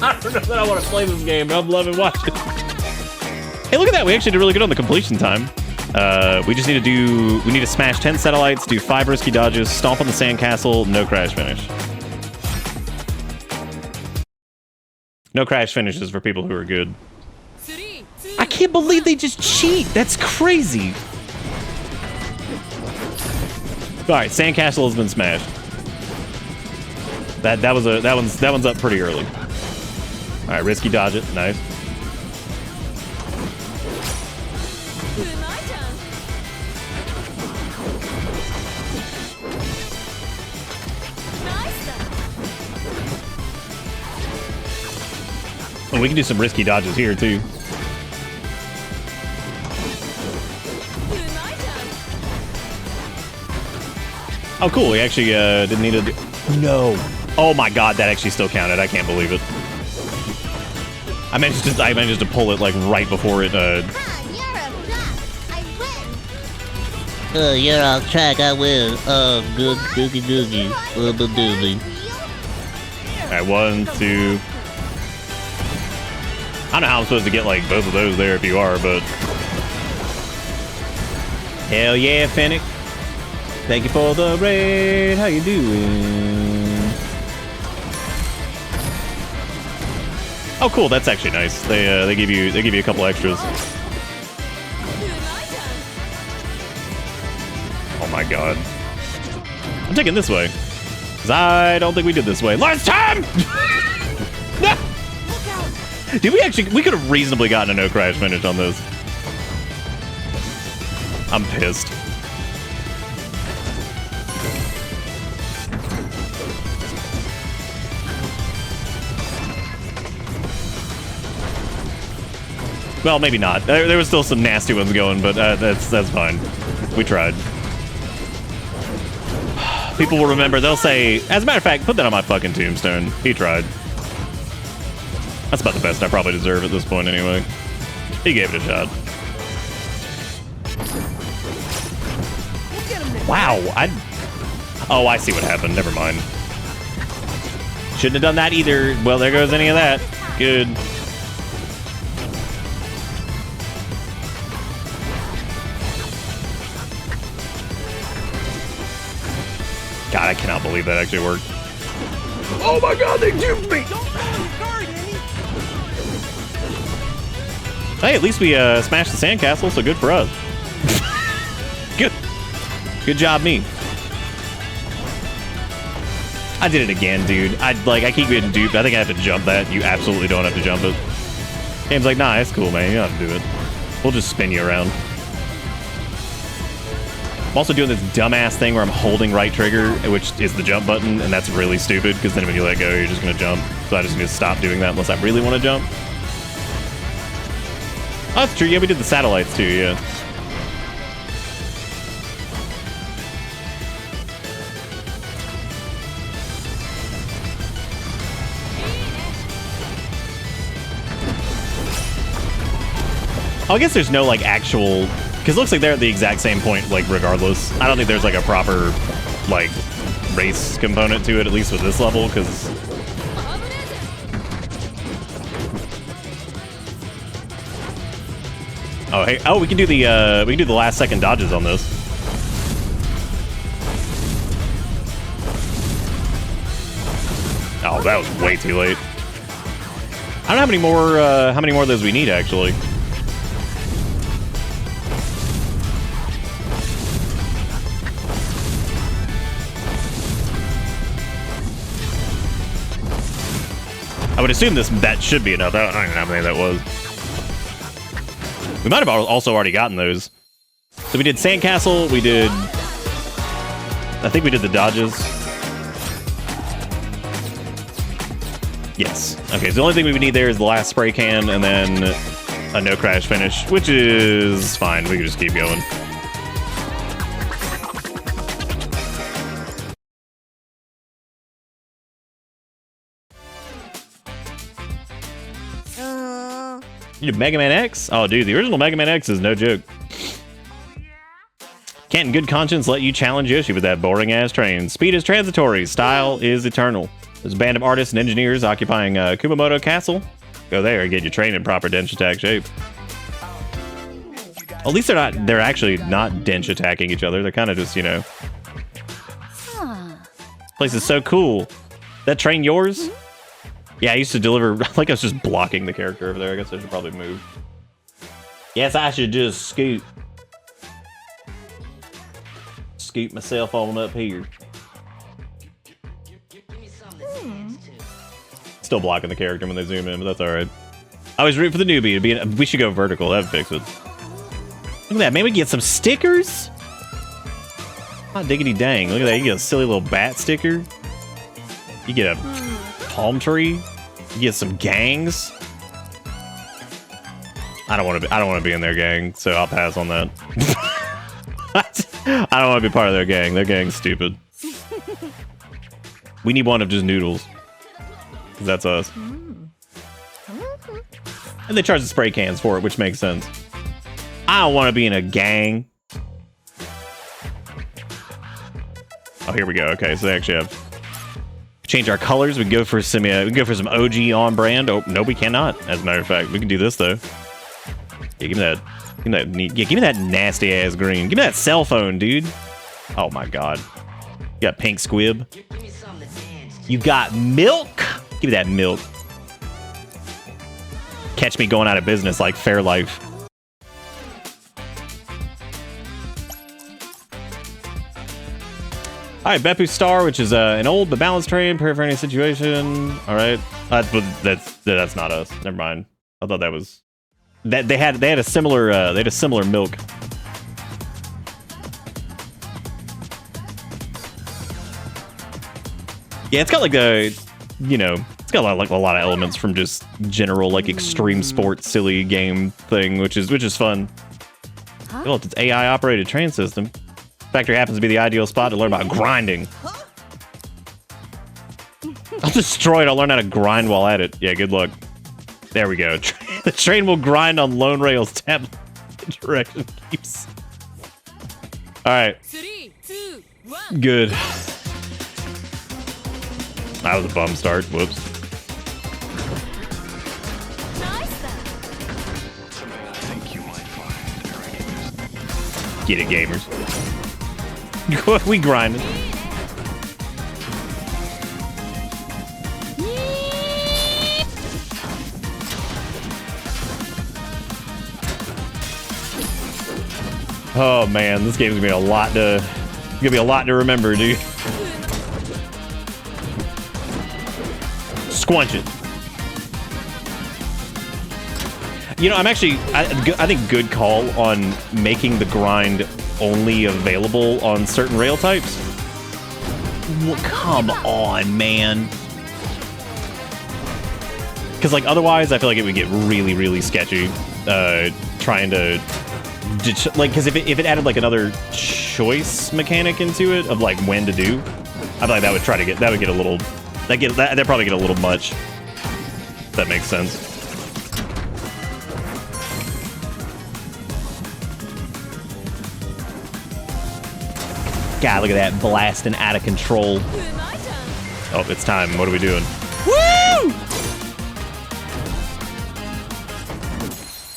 I don't know that I want to play this game, but I'm loving watching. Hey, look at that. We actually did really good on the completion time. We just need to smash 10 satellites, do 5 risky dodges, stomp on the sandcastle, no crash finish. No crash finishes for people who are good. 3, 2, I can't believe they just cheat. That's crazy. All right, sandcastle has been smashed. That one's up pretty early. All right, risky dodge it. Nice. Oh, we can do some risky dodges here too. Oh, cool. We actually didn't need to do... No. Oh my god, that actually still counted. I can't believe it. I managed to pull it like right before it. You're off track. I win. Oh, good doogie doogie. Little doobie. All right, 1, 2. I don't know how I'm supposed to get like both of those there if you are, but hell yeah, Fennec. Thank you for the raid. How you doing? Oh, cool. That's actually nice. They give you a couple extras. Oh my god. I'm taking this way. 'Cause I don't think we did this way last time! No! Did we actually... We could have reasonably gotten a no crash finish on this. I'm pissed. Well, maybe not. There was still some nasty ones going, but that's fine. We tried. People will remember. They'll say, as a matter of fact, put that on my fucking tombstone. He tried. That's about the best I probably deserve at this point anyway. He gave it a shot. Wow, oh, I see what happened. Never mind. Shouldn't have done that either. Well, there goes any of that. Good. God, I cannot believe that actually worked. Oh my god, they duped me! Hey, at least we smashed the sandcastle, so good for us. Good job, me. I did it again, dude. I keep getting duped. I think I have to jump that. You absolutely don't have to jump it. Game's like, nah, it's cool, man. You don't have to do it. We'll just spin you around. I'm also doing this dumbass thing where I'm holding right trigger, which is the jump button, and that's really stupid, because then when you let go, you're just going to jump. So I just need to stop doing that unless I really want to jump. Oh, that's true. Yeah, we did the satellites too, yeah. Oh, I guess there's no, like, actual... Because it looks like they're at the exact same point, like, regardless. I don't think there's, like, a proper, like, race component to it, at least with this level, because oh hey, oh we can do the last second dodges on this. Oh, that was way too late. I don't know how many more of those we need actually. I would assume that should be enough. I don't even know how many that was. We might have also already gotten those. So we did Sandcastle, we did... I think we did the dodges. Yes. Okay, so the only thing we would need there is the last spray can and then a no crash finish, which is fine. We can just keep going. You did Mega Man X? Oh, dude, the original Mega Man X is no joke. Can't in good conscience let you challenge Yoshi with that boring-ass train. Speed is transitory. Style is eternal. There's a band of artists and engineers occupying Kumamoto Castle. Go there and get your train in proper Denshattack shape. At least they're actually not Denshattacking each other. They're kind of just, you know. This place is so cool. That train yours? Yeah, I used to deliver, like I was just blocking the character over there. I guess I should probably move. Yes, I should just scoot myself on up here. Still blocking the character when they zoom in, but that's alright. I always root for the newbie. We should go vertical. That'd fix it. Look at that. Maybe we get some stickers? Hot diggity dang. Look at that. You get a silly little bat sticker. You get a palm tree. You get some gangs. I don't want to be in their gang, so I'll pass on that. I don't want to be part of their gang. Their gang's stupid. We need one of just noodles. Because that's us. And they charge the spray cans for it, which makes sense. I don't want to be in a gang. Oh, here we go. Okay, so they actually have... Change our colors. We can go for some OG on brand. Oh, no, we cannot. As a matter of fact, we can do this, though. Yeah, give me that. Give me that nasty ass green. Give me that cell phone, dude. Oh my god. You got pink squib. You got milk. Give me that milk. Catch me going out of business like Fairlife. All right, Beppu Star, which is an old but balanced train, prepare for any situation. All right, that's not us. Never mind. I thought that was. That they had a similar milk. Yeah, it's got like it's got a lot of elements from just general like extreme sports silly game thing, which is fun. Well, it's AI operated train system. Factory happens to be the ideal spot to learn about grinding. I'll destroy it. I'll learn how to grind while at it. Yeah, good luck. There we go. The train will grind on lone rails. Tap direction keeps. All right. 3, 2, 1. Good. That was a bum start. Whoops. Get it, gamers. We grinding. Oh man, this game's gonna be a lot to remember, dude. Squunch it. You know, I think good call on making the grind only available on certain rail types. Well, come on, man. Because like otherwise, I feel like it would get really, really sketchy. Trying to like, because if it added like another choice mechanic into it of like when to do, I feel like that'd get a little. That'd probably get a little much. If that makes sense. God, look at that blasting out of control. Oh, it's time. What are we doing? Woo!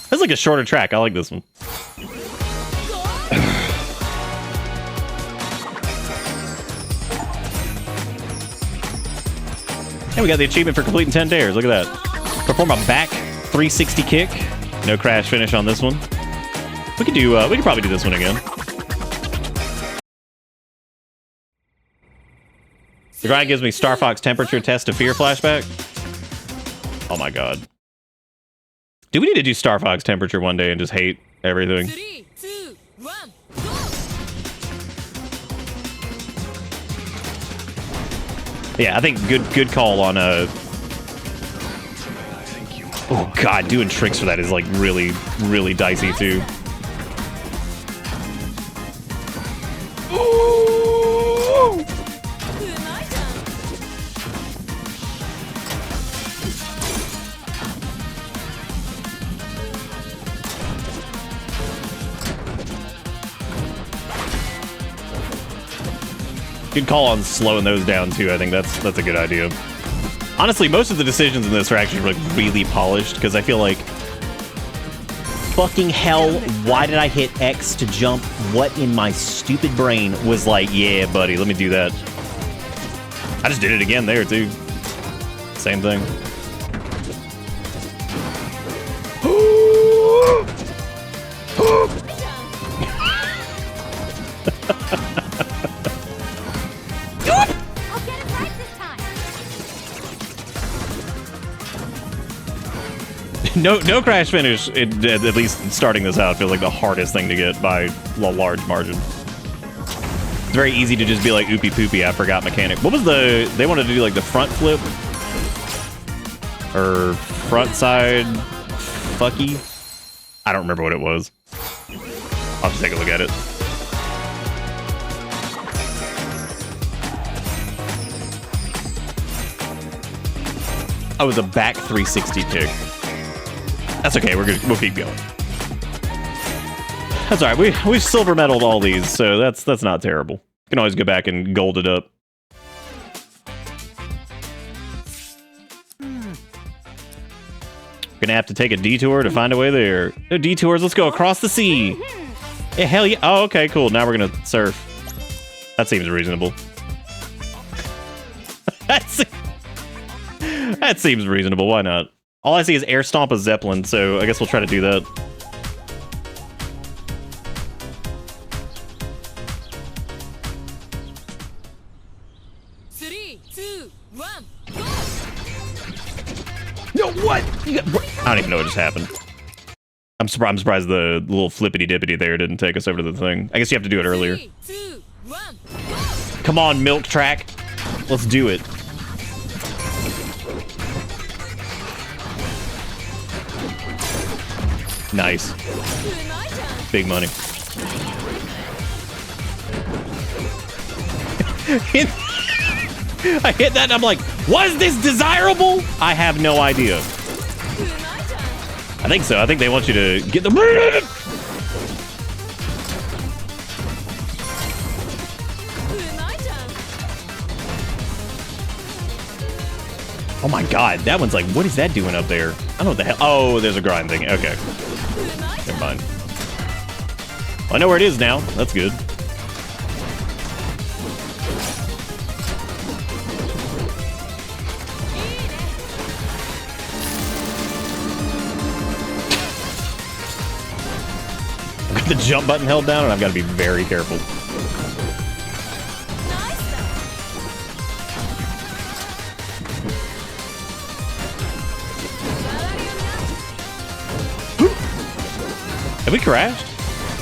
This is like a shorter track. I like this one. And we got the achievement for completing 10 dares. Look at that. Perform a back 360 kick. No crash finish on this one. We could do. We could probably do this one again. The grind gives me Star Fox temperature test of fear flashback. Oh my god. Do we need to do Star Fox temperature one day and just hate everything? 3, 2, 1, go! Yeah, I think good call on Oh god, doing tricks for that is like really, really dicey too. Good call on slowing those down too. I think that's a good idea. Honestly, most of the decisions in this are actually like really polished because I feel like fucking hell, why did I hit X to jump? What in my stupid brain was like, yeah, buddy, let me do that. I just did it again there too. Same thing. No crash finish, at least starting this out, feels like the hardest thing to get by a large margin. It's very easy to just be like, oopie poopy, I forgot mechanic. What was they wanted to do like the front flip? Or front side fucky? I don't remember what it was. I'll have to take a look at it. Oh, it was a back 360 kick. That's okay. We'll keep going. That's all right. We've silver medaled all these, so that's not terrible. Can always go back and gold it up. Gonna have to take a detour to find a way there. No detours. Let's go across the sea. Yeah, hell yeah. Oh, okay, cool. Now we're gonna surf. That seems reasonable. That seems reasonable. Why not? All I see is air stomp a Zeppelin, so I guess we'll try to do that. Three, two, one, go! No, what? I don't even know what just happened. I'm surprised the little flippity dippity there didn't take us over to the thing. I guess you have to do it earlier. 3, 2, 1, go! Come on, milk track. Let's do it. Nice. Big money. I hit that and I'm like, was this desirable? I have no idea. I think so. I think they want you to get the... Oh my god, that one's like, what is that doing up there? I don't know what the hell. Oh, there's a grind thing. Okay. Never mind. Well, I know where it is now. That's good. I've got the jump button held down and I've got to be very careful. Have we crashed?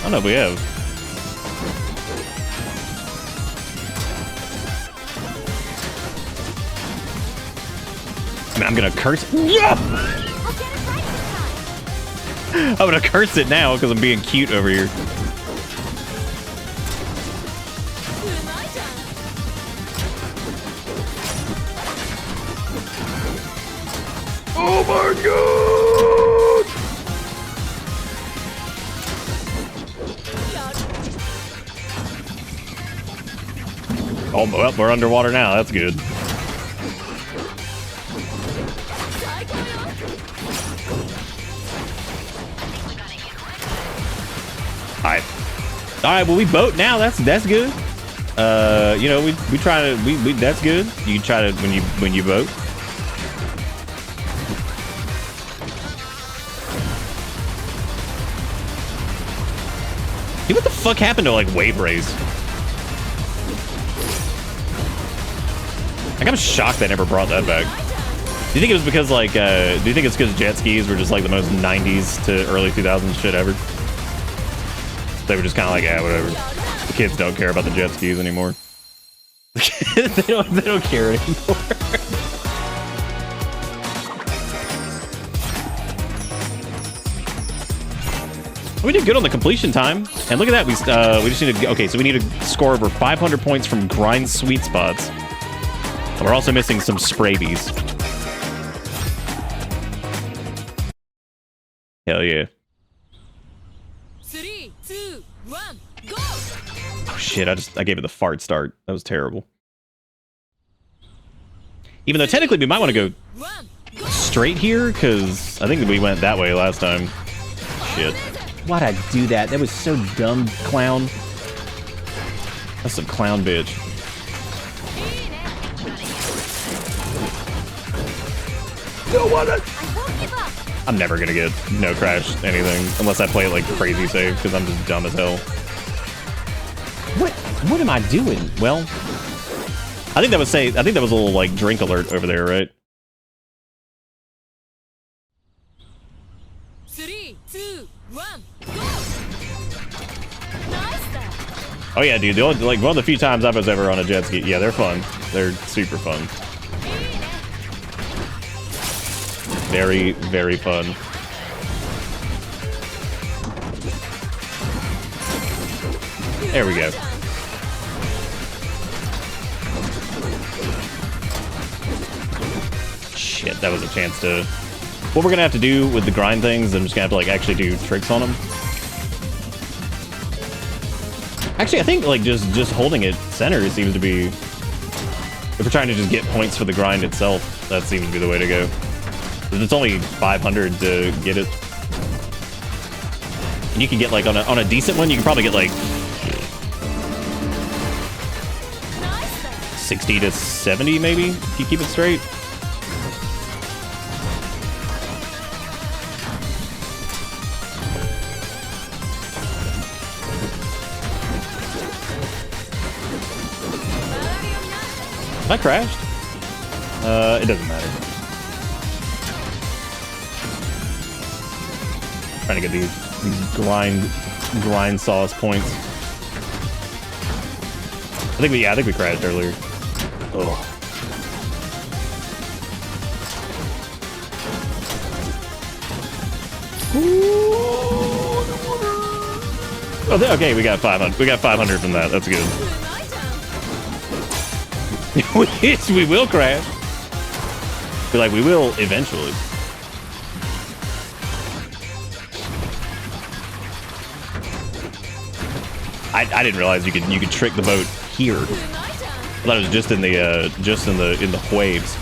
I don't know if we have. I mean, I'm gonna curse. Yeah! I'm gonna curse it now because I'm being cute over here. Oh my god! Oh, well, we're underwater now. That's good. Alright. Alright, well we boat now. That's good. You know, we try to we that's good. You try to when you boat. Hey, what the fuck happened to like wave race? Like I'm shocked they never brought that back. Do you think it was because like do you think it's because jet skis were just like the most 90s to early 2000s shit ever? They were just kind of like, yeah, whatever. The kids don't care about the jet skis anymore. they don't care anymore. We did good on the completion time, and look at that. We just need to. Okay, so we need to score over 500 points from grind sweet spots. And we're also missing some sprabies. Hell yeah. 3, 2, 1, go! Oh shit! I gave it the fart start. That was terrible. Even though technically we might want to go 1, go! straight here, because I think we went that way last time. Shit. Why'd I do that? That was so dumb, clown. That's some clown bitch. Don't want it. I'm never gonna get no crash anything unless I play it like crazy safe because I'm just dumb as hell. What am I doing? Well, I think that was a little like drink alert over there, right? 3, 2, 1, go! Oh yeah, dude. Like one of the few times I was ever on a jet ski. Yeah, they're fun. They're super fun. Very, very fun. There we go. Shit, that was a chance to... What we're gonna have to do with the grind things, I'm just gonna have to like actually do tricks on them. Actually, I think like just holding it center seems to be... If we're trying to just get points for the grind itself, that seems to be the way to go. It's only 500 to get it. And you can get like on a decent one, you can probably get like 60 to 70 maybe if you keep it straight. Have I crashed? It doesn't matter. Trying to get these grind sauce points. I think we crashed earlier. Oh. Oh, okay, we got 500. We got 500 from that. That's good. We will crash. But like we will eventually. I didn't realize you could trick the boat here. I thought it was just in the waves.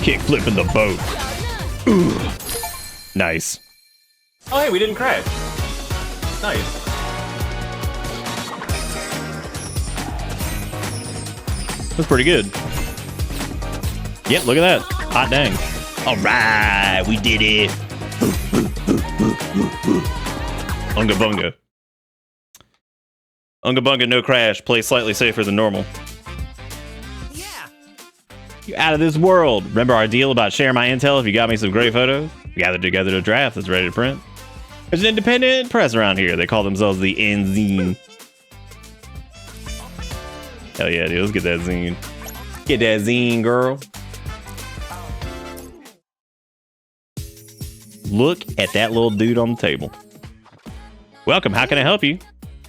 Kick flipping the boat. Ooh. Nice. Oh hey, we didn't crash. Nice. That's pretty good. Yep, look at that. Hot dang. All right, we did it. Unga bunga. Unga bunga, no crash. Play slightly safer than normal. Yeah. You out of this world. Remember our deal about sharing my intel if you got me some great photos? We gathered together a draft that's ready to print. There's an independent press around here. They call themselves the N-Zine. Hell yeah, dude. Let's get that zine. Get that zine, girl. Look at that little dude on the table. Welcome. How can I help you?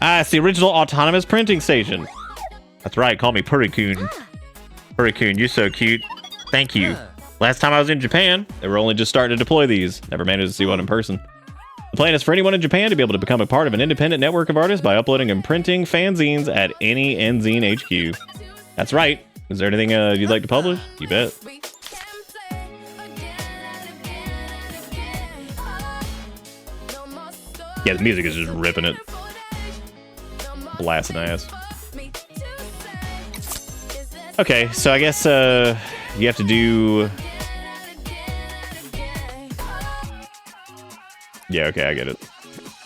Ah, it's the original autonomous printing station. That's right, call me Purikun. Purikun, you're so cute. Thank you. Last time I was in Japan, they were only just starting to deploy these. Never managed to see one in person. The plan is for anyone in Japan to be able to become a part of an independent network of artists by uploading and printing fanzines at any Enzine HQ. That's right. Is there anything you'd like to publish? You bet. Yeah, the music is just ripping it. Blasting ass. Okay, so I guess you have to do... Yeah, okay, I get it.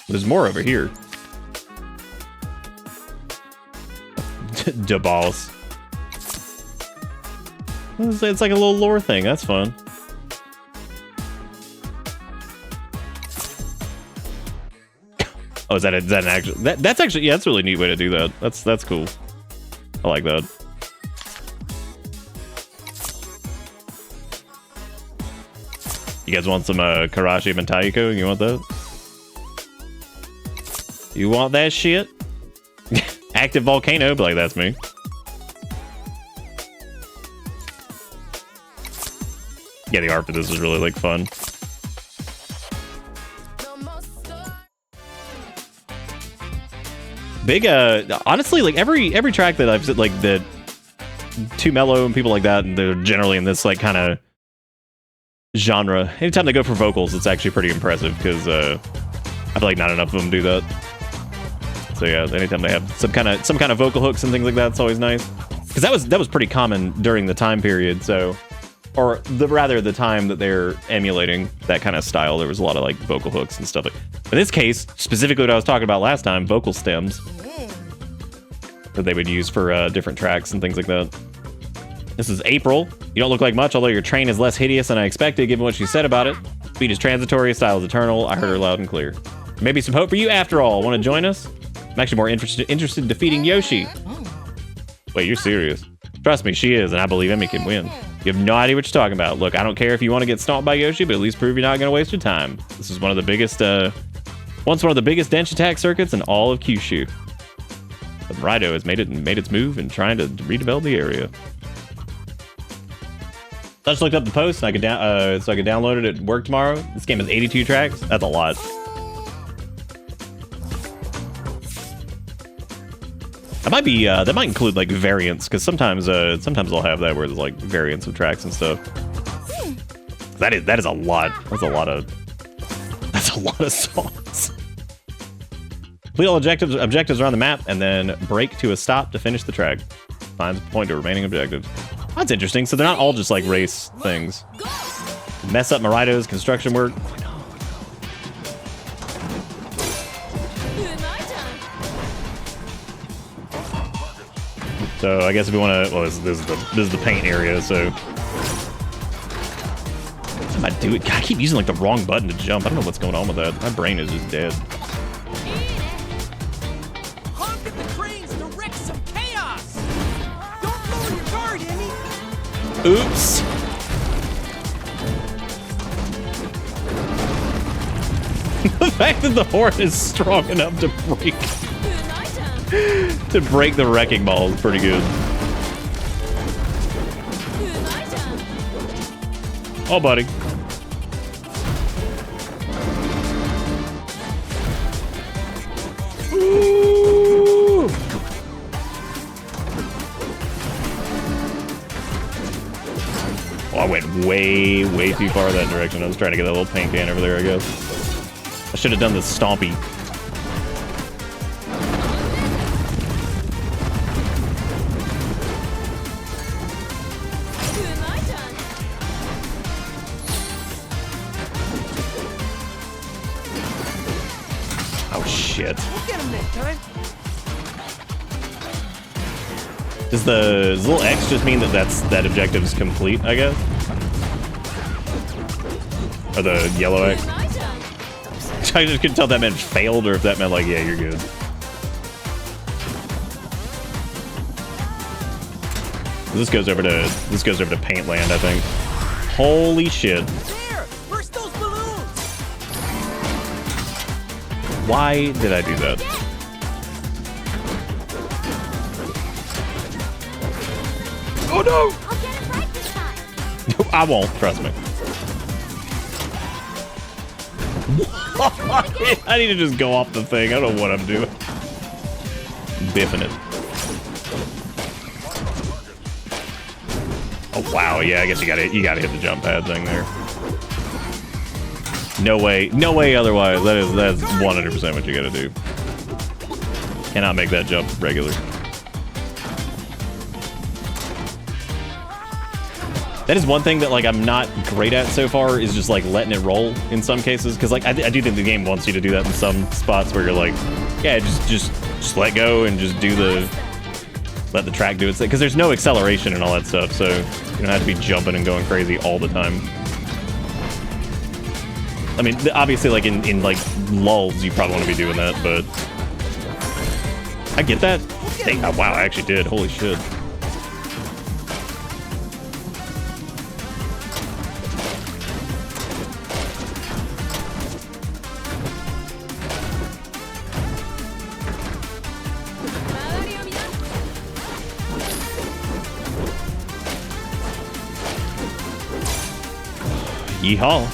There's more over here. Da boss. It's like a little lore thing. That's fun. Oh, is that an actual? That's actually, yeah, that's a really neat way to do that. That's cool. I like that. You guys want some Karashi Mentaiko? You want that? You want that shit? Active volcano, but like that's me. Yeah, the art for this is really like fun. Big honestly, like every track that I've like that Too Mellow and people like that, and they're generally in this like kind of genre. Anytime they go for vocals, it's actually pretty impressive because I feel like not enough of them do that. So yeah, anytime they have some kind of vocal hooks and things like that, it's always nice. Because that was pretty common during the time period. So, or the time that they're emulating that kind of style, there was a lot of like vocal hooks and stuff. In this case, specifically what I was talking about last time, vocal stems that they would use for different tracks and things like that. This is April. You don't look like much, although your train is less hideous than I expected, given what she said about it. Speed is transitory, style is eternal. I heard her loud and clear. Maybe some hope for you after all. Want to join us? I'm actually more interested in defeating Yoshi. Wait, you're serious? Trust me, she is, and I believe Emmy can win. You have no idea what you're talking about. Look, I don't care if you want to get stomped by Yoshi, but at least prove you're not going to waste your time. This is one of the biggest, once one of the biggest Denshattack circuits in all of Kyushu. But Raido has made its move in trying to redevelop the area. I just looked up the post, and I could download it at work tomorrow. This game has 82 tracks. That's a lot. That might include like variants, because sometimes they'll have that where there's like variants of tracks and stuff. That is a lot. That's a lot of songs. Complete all objectives around the map, and then brake to a stop to finish the track. Finds a point to remaining objectives. That's interesting. So they're not all just like race things. Mess up Marido's construction work. So I guess if we want to, well, this is the paint area. So I do it. God, I keep using like the wrong button to jump. I don't know what's going on with that. My brain is just dead. Honk at the cranes to wreak some chaos. Don't lower your guard, Emmy. Oops. The fact that the horn is strong enough to break the wrecking ball is pretty good. Oh, buddy. Ooh. Oh, I went way too far that direction. I was trying to get that little paint can over there, I guess. I should have done the stompy. Shit. We'll get him next time. Does the little X just mean that objective is complete, I guess? Or the yellow X? I just couldn't tell if that meant failed or if that meant like, yeah, you're good. This goes over to Paint Land, I think. Holy shit. There! Burst those balloons! Why did I do that? Oh no! I'll get it right this time. I won't, trust me. I need to just go off the thing. I don't know what I'm doing. Biffing it. Oh wow, yeah, I guess you gotta hit the jump pad thing there. No way otherwise. That's 100% what you gotta do. Cannot make that jump regular. That is one thing that like I'm not great at so far is just like letting it roll in some cases, because like I do think the game wants you to do that in some spots where you're like, yeah, just let go and just do let the track do its thing, because there's no acceleration and all that stuff, so you don't have to be jumping and going crazy all the time. I mean, obviously, like in like lulls, you probably want to be doing that, but I get that. Dang, oh, wow, I actually did. Holy shit. Yeehaw.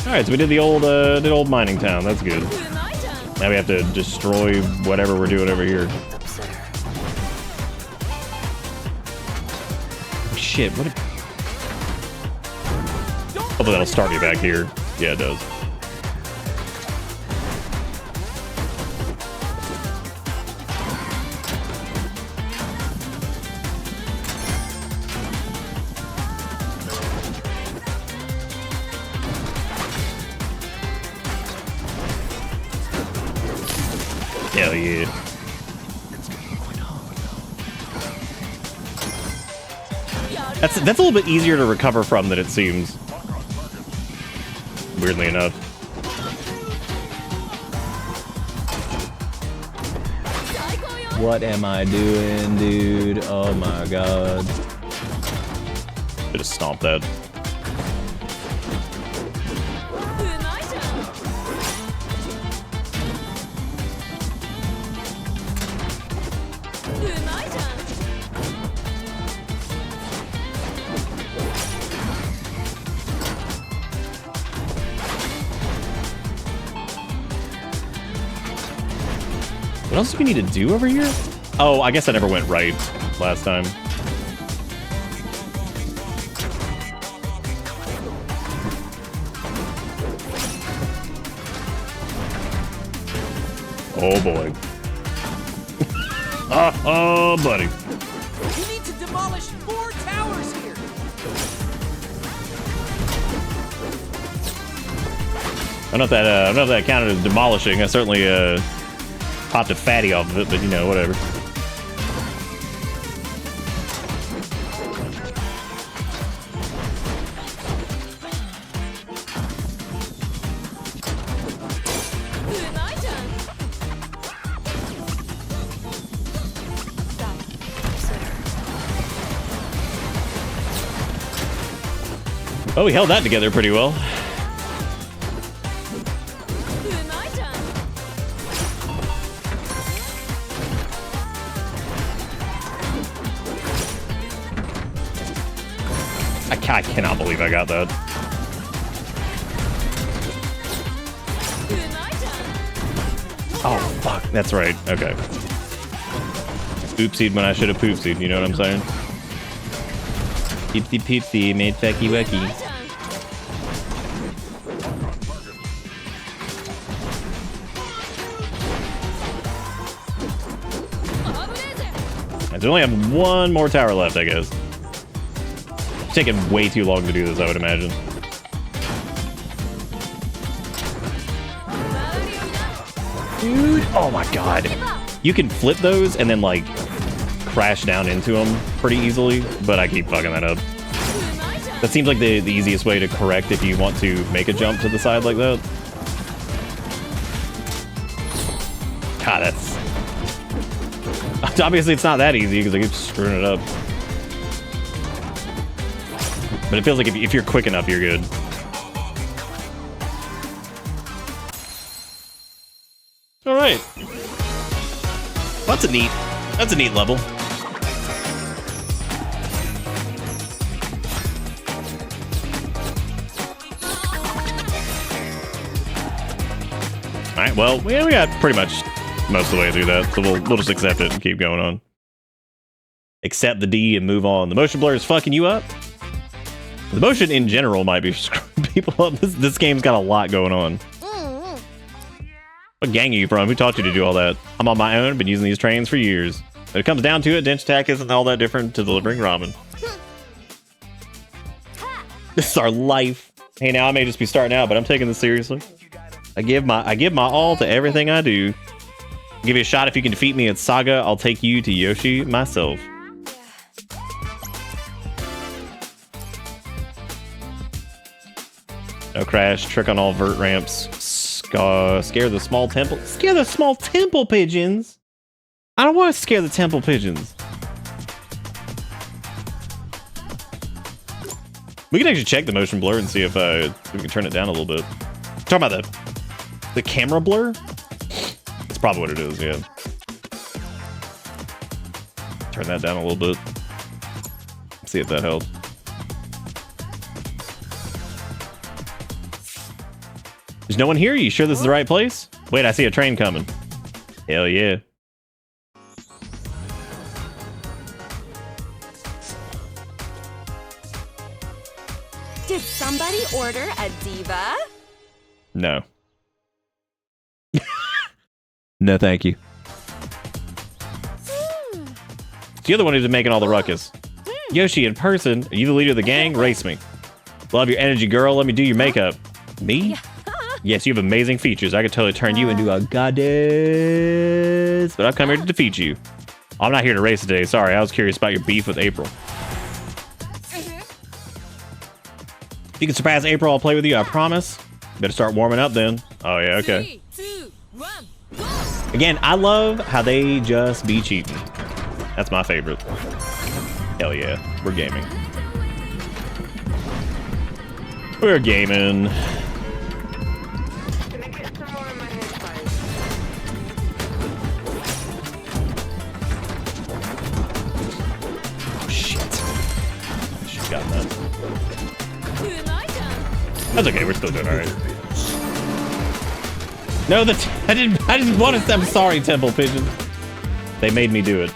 Alright, so we did the old mining town. That's good. Now we have to destroy whatever we're doing over here. Oh, shit, what a... Hopefully that'll start me back here. Yeah, it does. Hell yeah. That's a little bit easier to recover from than it seems. Weirdly enough. What am I doing, dude? Oh my god. Should have stomped that. What else do we need to do over here? Oh, I guess I never went right last time. Oh boy. Oh, buddy. You need to demolish 4 towers here. I don't know if that counted as demolishing. I certainly popped a fatty off of it, but you know, whatever. Oh, we held that together pretty well. I cannot believe I got that. Oh, fuck. That's right. Okay. Oopsied when I should have poopsied. You know what I'm saying? Peepsy peepsy made fecky wecky. I only have one more tower left, I guess. It's taking way too long to do this, I would imagine. Dude, oh my god. You can flip those and then, like, crash down into them pretty easily, but I keep fucking that up. That seems like the easiest way to correct if you want to make a jump to the side like that. God, that's... Obviously, it's not that easy because I keep screwing it up. But it feels like if you're quick enough, you're good. All right. That's a neat level. All right, well, we got pretty much most of the way through that, so we'll just accept it and keep going on. Accept the D and move on. The motion blur is fucking you up. The motion in general might be screwing people up. This game's got a lot going on. What gang are you from? Who taught you to do all that? I'm on my own, been using these trains for years. When it comes down to it, Denshattack isn't all that different to delivering ramen. This is our life. Hey, now I may just be starting out, but I'm taking this seriously. I give my all to everything I do. I'll give you a shot if you can defeat me at Saga. I'll take you to Yoshi myself. No crash. Trick on all vert ramps. Scare the small temple. Scare the small temple pigeons. I don't want to scare the temple pigeons. We can actually check the motion blur and see if we can turn it down a little bit. Talking about the camera blur? That's probably what it is, yeah. Turn that down a little bit. See if that helps. There's no one here? You sure this is the right place? Wait, I see a train coming. Hell yeah. Did somebody order a diva? No. No, thank you. It's the other one who's been making all the ruckus. Yoshi, in person, are you the leader of the gang? Race me. Love your energy, girl. Let me do your makeup. Me? Yes, you have amazing features. I could totally turn you into a goddess. But I've come here to defeat you. I'm not here to race today. Sorry, I was curious about your beef with April. If you can surpass April, I'll play with you, I promise. Better start warming up then. Oh, yeah, okay. 3, 2, 1, go! Again, I love how they just be cheating. That's my favorite. Hell yeah, we're gaming. We're gaming. Oh shit. She's got that. That's okay, we're still doing alright. No, I didn't want to. I'm sorry, Temple Pigeon. They made me do it.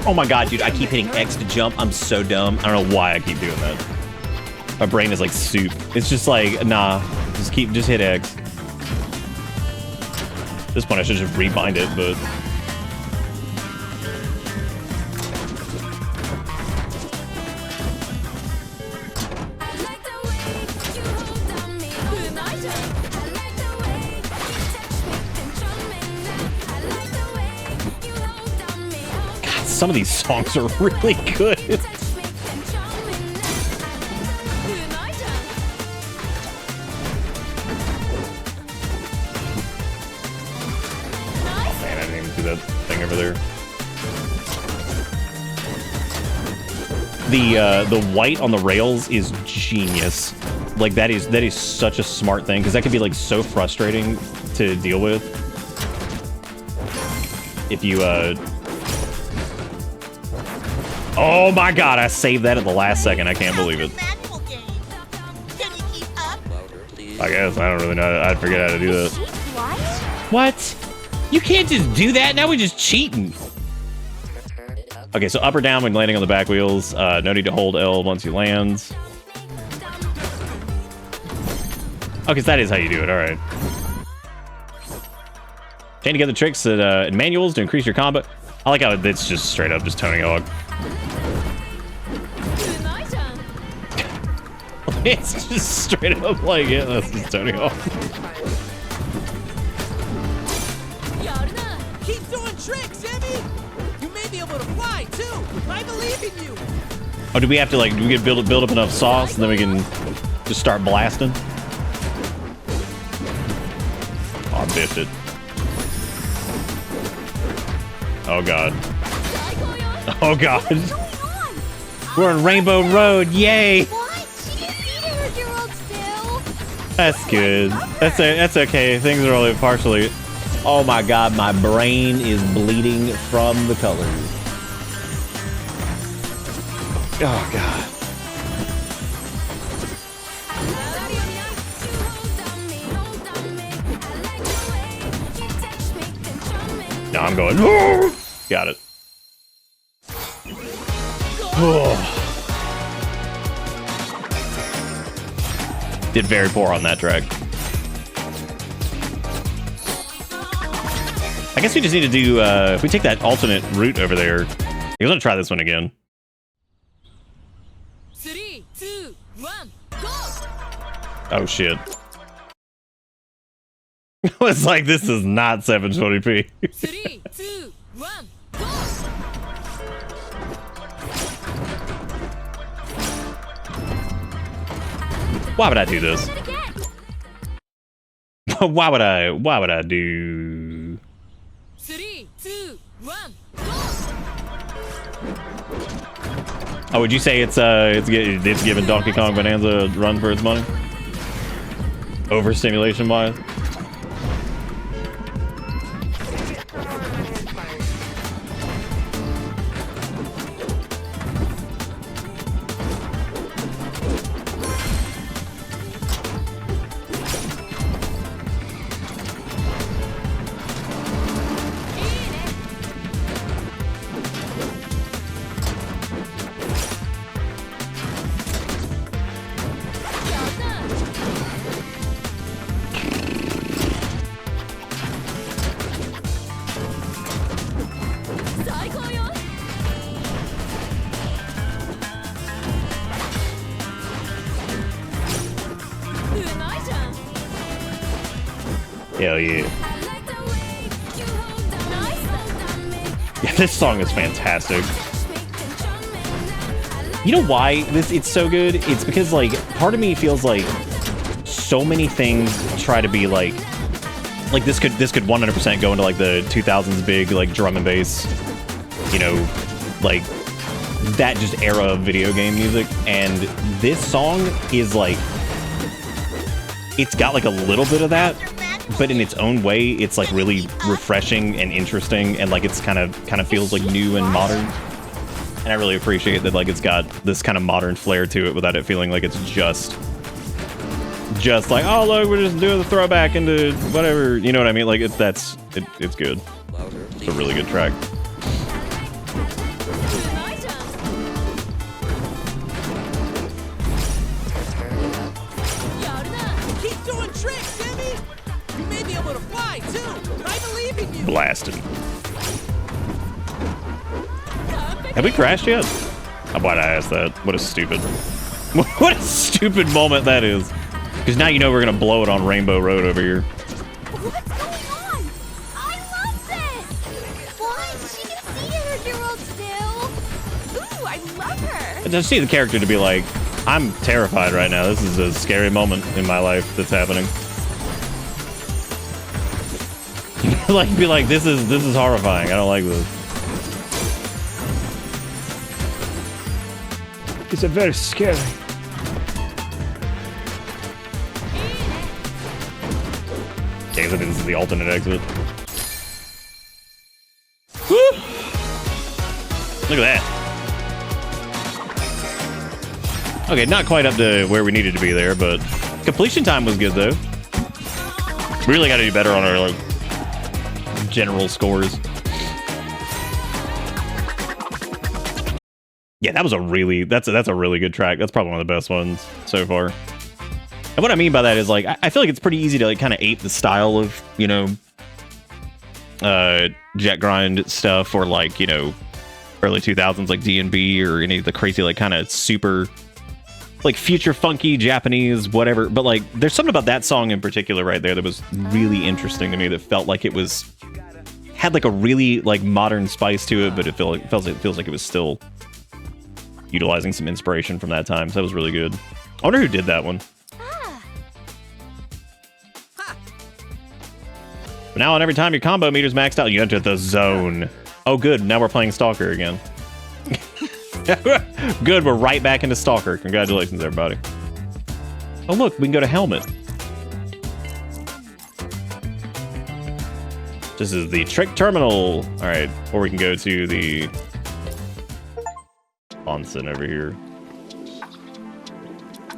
Oh my god, dude, I keep hitting X to jump. I'm so dumb. I don't know why I keep doing that. My brain is like soup. It's just like, nah, just hit X. At this point, I should just rebind it, but... Some of these songs are really good. Man, I didn't even do that thing over there. The white on the rails is genius. Like that is such a smart thing because that could be like so frustrating to deal with if you Oh my god, I saved that at the last second. I can't believe it. I guess, I don't really know. I forget how to do that. What? You can't just do that? Now we're just cheating. Okay, so up or down when landing on the back wheels. No need to hold L once you land. Okay, so that is how you do it, alright. Chain together tricks in manuals to increase your combat. I like how it's just straight up just Tony Hawk. It's just straight up like, yeah, that's just Tony Hawk. Keep doing tricks, Emmy! You may be able to fly, too! I believe in you! Oh, do we have to, like, do we get build up enough sauce and then we can just start blasting? Oh, I biffed it. Oh, God. Oh, God. We're on Rainbow Road, yay! What? She can see the 100-year-old still. That's good. That's okay. Things are only partially. Oh my god, my brain is bleeding from the colors. Oh god. No, I'm going. Got it. Did very poor on that track. I guess we just need to do, if we take that alternate route over there, we're gonna try this one again. 3, 2, 1, go! Oh shit. It's like, this is not 720p. 3, 2, 1, go! Why would I do this? Why would I do... 3, 2, 1, go! Oh, would you say it's giving Donkey Kong Bonanza a run for its money? Overstimulation wise? Hell yeah. Yeah, this song is fantastic. You know why it's so good? It's because, like, part of me feels like so many things try to be like this could 100% go into like the 2000s big like drum and bass, you know, like that just era of video game music. And this song is like, it's got like a little bit of that, but in its own way, it's like really refreshing and interesting, and like it's kind of feels like new and modern. And I really appreciate that, like, it's got this kind of modern flair to it without it feeling like it's just like, oh look, we're just doing the throwback into whatever, you know what I mean? Like it's good. It's a really good track. Keep doing tricks, Jimmy! You may be able to fly, too! I believe in you! Blasted. Have we crashed yet? Why'd I ask that? What a stupid... what a stupid moment that is. Because now you know we're going to blow it on Rainbow Road over here. What's going on? I love this! What? She can see her 100-year-old still! Ooh, I love her! To see the character to be like, I'm terrified right now. This is a scary moment in my life that's happening. Like, be like, this is horrifying. I don't like this. It's a very scary. Okay, so this is the alternate exit. Woo! Look at that. Okay, not quite up to where we needed to be there, but completion time was good though. We really got to do better on our like general scores. Yeah, that was a really that's a really good track. That's probably one of the best ones so far. And what I mean by that is, like, I feel like it's pretty easy to like kind of ape the style of, you know, jet grind stuff, or like, you know, early 2000s like D&B, or any of the crazy like kind of super like future funky Japanese whatever. But like there's something about that song in particular right there that was really interesting to me, that felt like it was had like a really like modern spice to it, but it feels like it was still utilizing some inspiration from that time. So that was really good. I wonder who did that one. But now on every time your combo meter's maxed out, you enter the zone. Oh good, now we're playing Stalker again. Good, we're right back into Stalker. Congratulations, everybody. Oh, look, we can go to Helmet. This is the Trick Terminal. All right, or we can go to the onsen over here.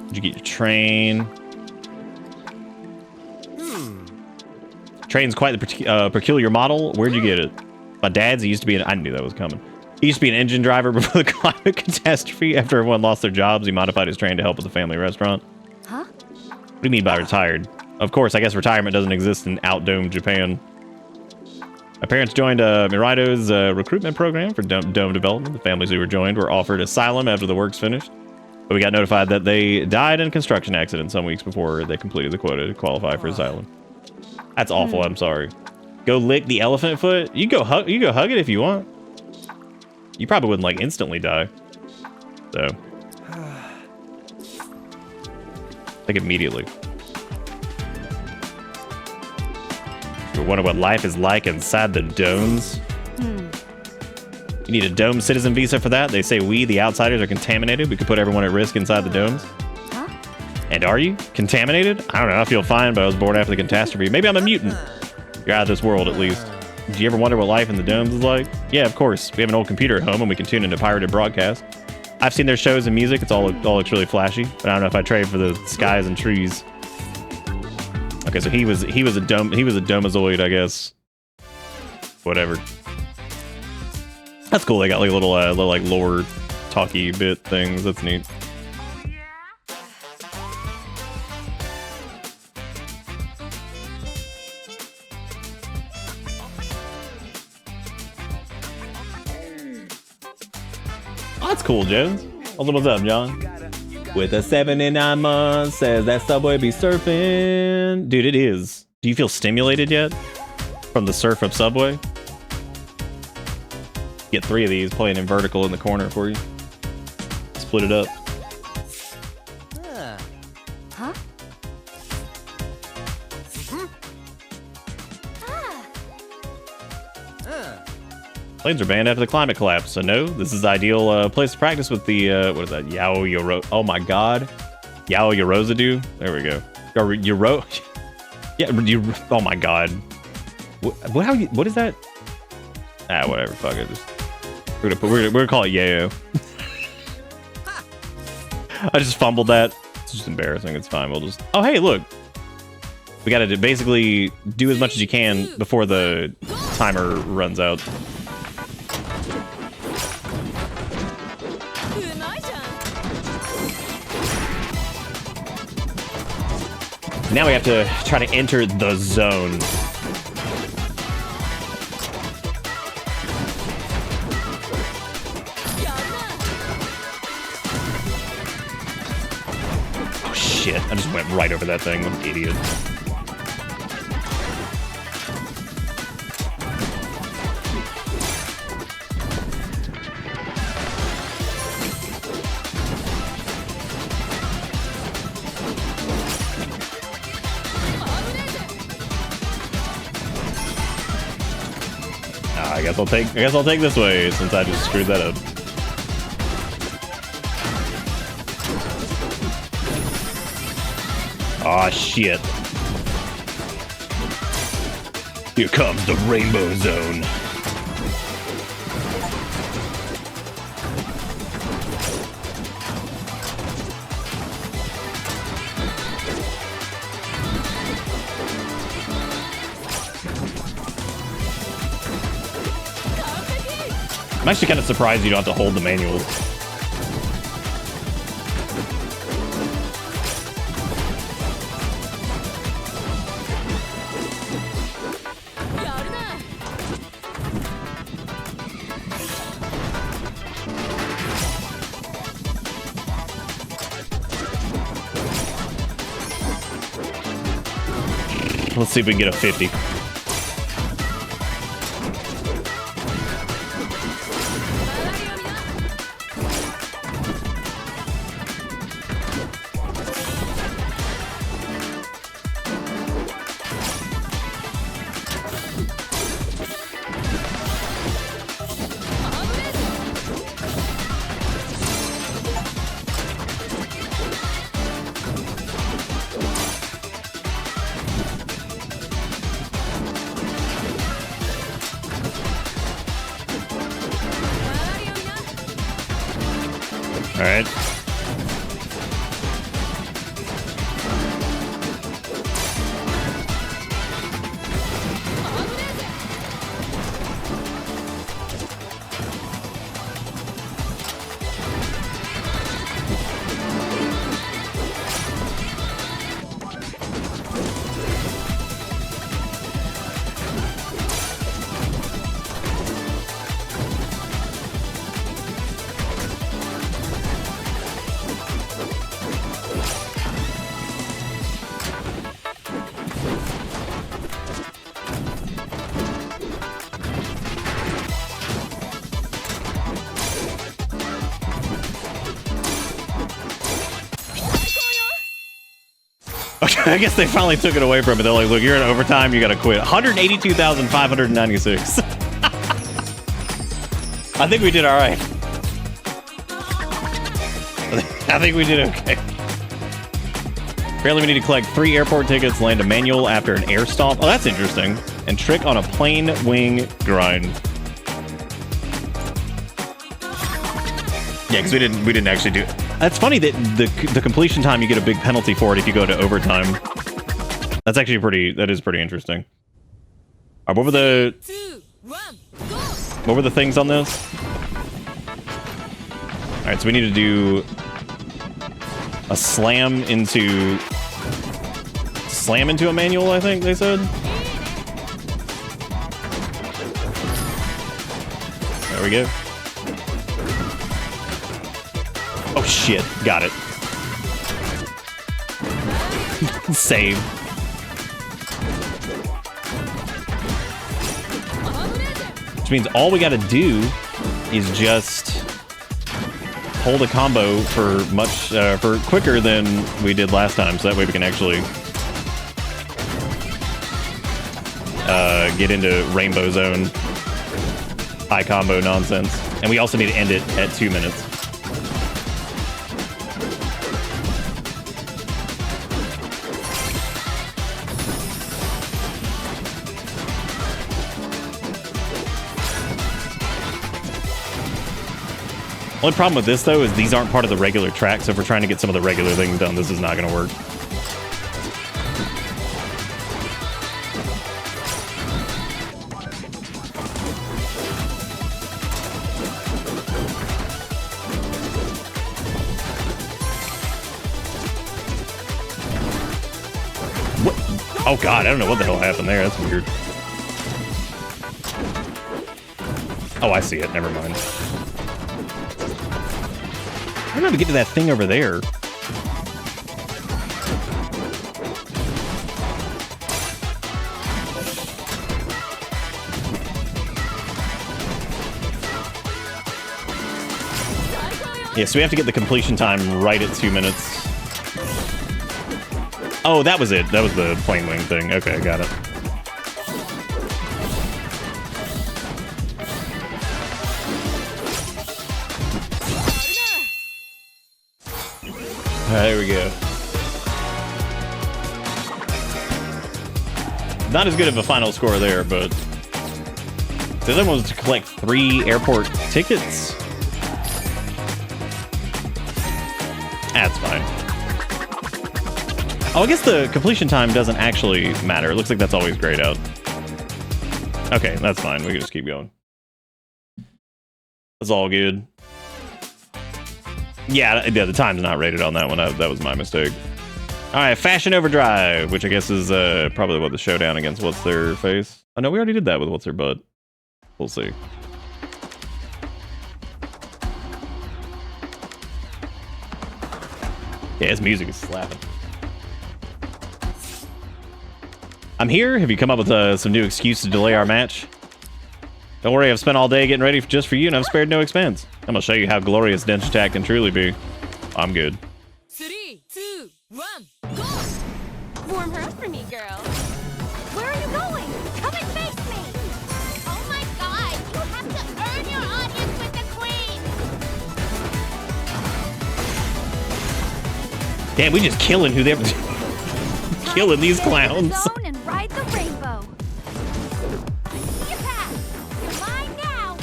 Did you get your train? Train's quite the peculiar model. Where'd you get it? My dad's. He used to be I knew that was coming. He used to be an engine driver before the climate catastrophe. After everyone lost their jobs, he modified his train to help with the family restaurant. Huh? What do you mean by retired? Of course, I guess retirement doesn't exist in outdomed Japan. My parents joined Miraido's recruitment program for dome development. The families who were joined were offered asylum after the work's finished. But we got notified that they died in a construction accident some weeks before they completed the quota to qualify for asylum. That's awful. I'm sorry. Go lick the elephant foot. You go hug it if you want. You probably wouldn't like instantly die. So, like immediately. You wonder what life is like inside the domes. You need a dome citizen visa for that. They say we, the outsiders, are contaminated. We could put everyone at risk inside the domes. Huh? And are you contaminated? I don't know. I feel fine, but I was born after the catastrophe. Maybe I'm a mutant. You're out of this world, at least. Do you ever wonder what life in the domes is like? Yeah, of course. We have an old computer at home, and we can tune into pirated broadcast. I've seen their shows and music. It all looks really flashy, but I don't know if I trade for the skies and trees. Okay, so he was a domazoid, I guess. Whatever. That's cool. They got like little like lore talky bit things. That's neat. Oh, that's cool, Jones. What's up, John? With a 79 months, says that Subway be surfing. Dude, it is. Do you feel stimulated yet from the surf of Subway? Get 3 of these, playing in vertical in the corner for you. Split it up. Huh? Planes are banned after the climate collapse, so no, this is ideal place to practice with the, what is that, Yao Yoro, oh my god. Yao Yorozadu? There we go. Or Yoro, yeah, oh my god. What is that? Ah, whatever, fuck it. We're gonna call it Yayo. I just fumbled that. It's just embarrassing, it's fine, we'll just, oh hey, look. We gotta basically do as much as you can before the timer runs out. Now we have to try to enter the zone. Oh shit, I just went right over that thing. I'm an idiot. I guess I'll take this way since I just screwed that up. Aw, shit. Here comes the Rainbow Zone. I'm actually kind of surprised you don't have to hold the manuals. Let's see if we can get a 50. I guess they finally took it away from it. They're like, look, you're in overtime. You got to quit. 182,596. I think we did all right. I think we did okay. Apparently we need to collect 3 airport tickets, land a manual after an air stomp. Oh, that's interesting. And trick on a plane wing grind. Yeah, because we didn't actually do it. That's funny that the completion time, you get a big penalty for it if you go to overtime. That is pretty interesting. All right, what were the things on this? All right, so we need to do a slam into a manual, I think they said. There we go. Oh shit, got it. Save. Which means all we gotta do is just hold a combo for for quicker than we did last time, so that way we can actually get into Rainbow Zone high combo nonsense. And we also need to end it at 2 minutes. Only problem with this, though, is these aren't part of the regular track, so if we're trying to get some of the regular things done, this is not going to work. What? Oh, God, I don't know what the hell happened there. That's weird. Oh, I see it. Never mind. I don't know how to get to that thing over there. Yeah, so we have to get the completion time right at 2 minutes. Oh, that was it. That was the plane wing thing. Okay, I got it. There we go. Not as good of a final score there, but the other one was to collect 3 airport tickets. That's fine. Oh, I guess the completion time doesn't actually matter. It looks like that's always grayed out. Okay, that's fine. We can just keep going. That's all good. Yeah, the time's not rated on that one. That was my mistake. All right, Fashion Overdrive, which I guess is probably what the showdown against What's Their Face. Oh, no, we already did that with What's Their Butt. We'll see. Yeah, his music is slapping. I'm here. Have you come up with some new excuse to delay our match? Don't worry, I've spent all day getting ready just for you, and I've spared no expense. I'm gonna show you how glorious Denshattack can truly be. I'm good. 3, 2, 1, go! Warm her up for me, girl. Where are you going? Come and face me! Oh my god, you have to earn your audience with the queen! Damn, we just killing who they're killing these clowns. Zone and ride the rainbow. You pass. You're mine now.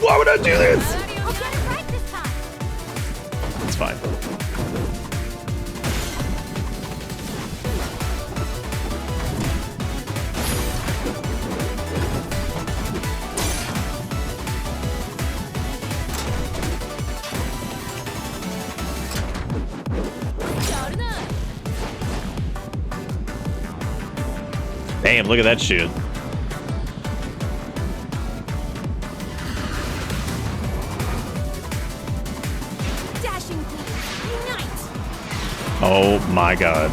Why would I do this? I'll get it right this time. It's fine. Damn, look at that shit. Dashing queen, unite. Oh my god.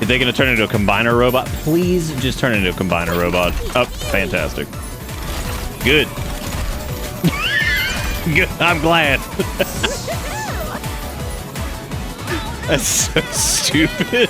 Are they gonna turn into a combiner robot? Please just turn into a combiner robot. Oh, fantastic. Good. Good. I'm glad. That's so stupid.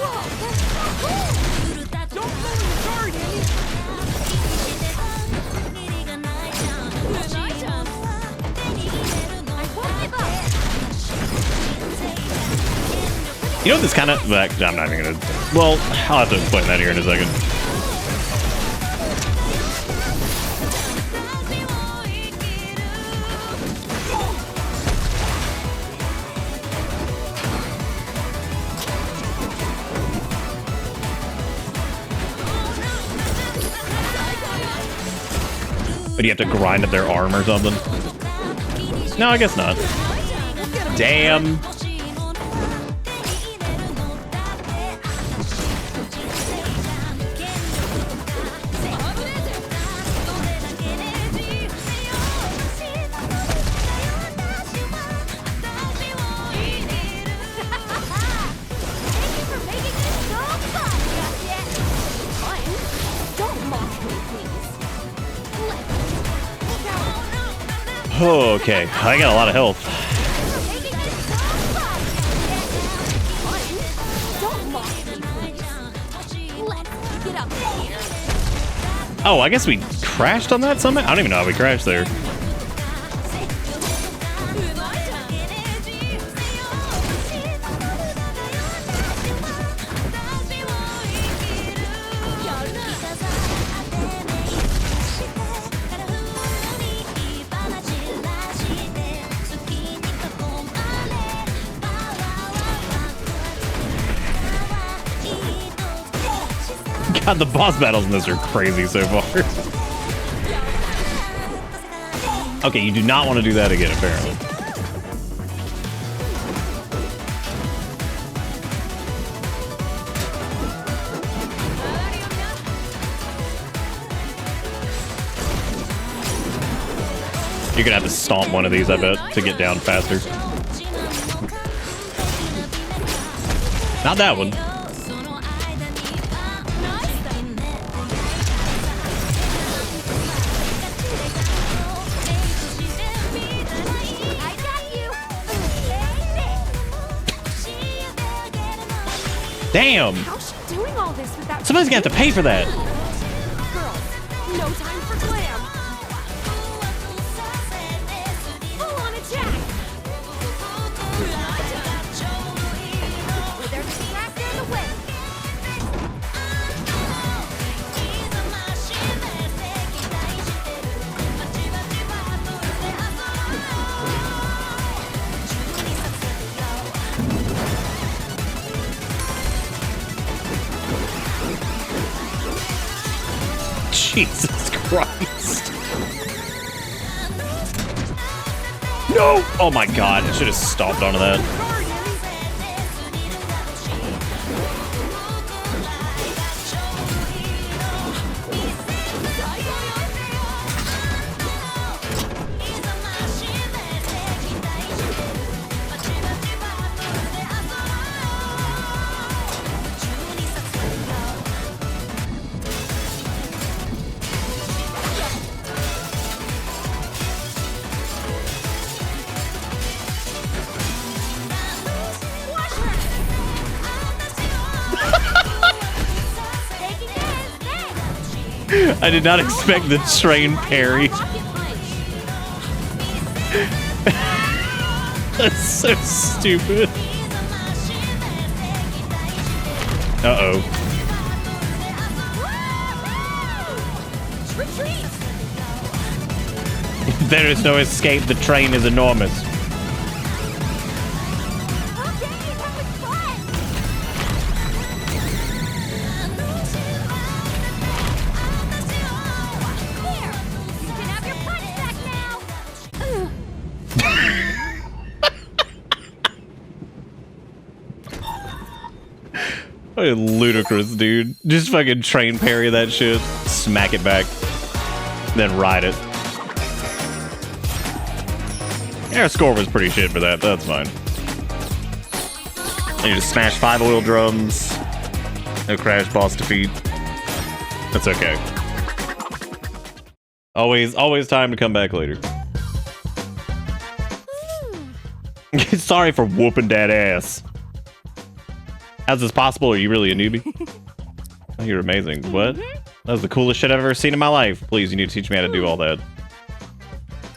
You know what this kind of... Like, I'm not even gonna... Well, I'll have to explain that here in a second. But you have to grind up their arm or something? No, I guess not. Damn. Oh, okay, I got a lot of health. Oh, I guess we crashed on that summit? I don't even know how we crashed there. God, the boss battles in this are crazy so far. Okay, you do not want to do that again, apparently. You're gonna have to stomp one of these, I bet, to get down faster. Not that one. Damn! How's she doing all this without... Somebody's gonna have to pay for that. Girls, no time for glam. Full on attack. With their distract and the whip. Jesus Christ. No! Oh my god, I should have stomped onto that. I did not expect the train parry. That's so stupid. Uh-oh. There is no escape. The train is enormous. Fucking ludicrous, dude. Just fucking train parry that shit, smack it back, then ride it. Our score was pretty shit for that, but that's fine. You just smash 5 oil drums, no crash boss defeat. That's okay. Always time to come back later. Sorry for whooping that ass. How's this possible? Are you really a newbie? Oh, you're amazing. What? That was the coolest shit I've ever seen in my life. Please, you need to teach me how to do all that.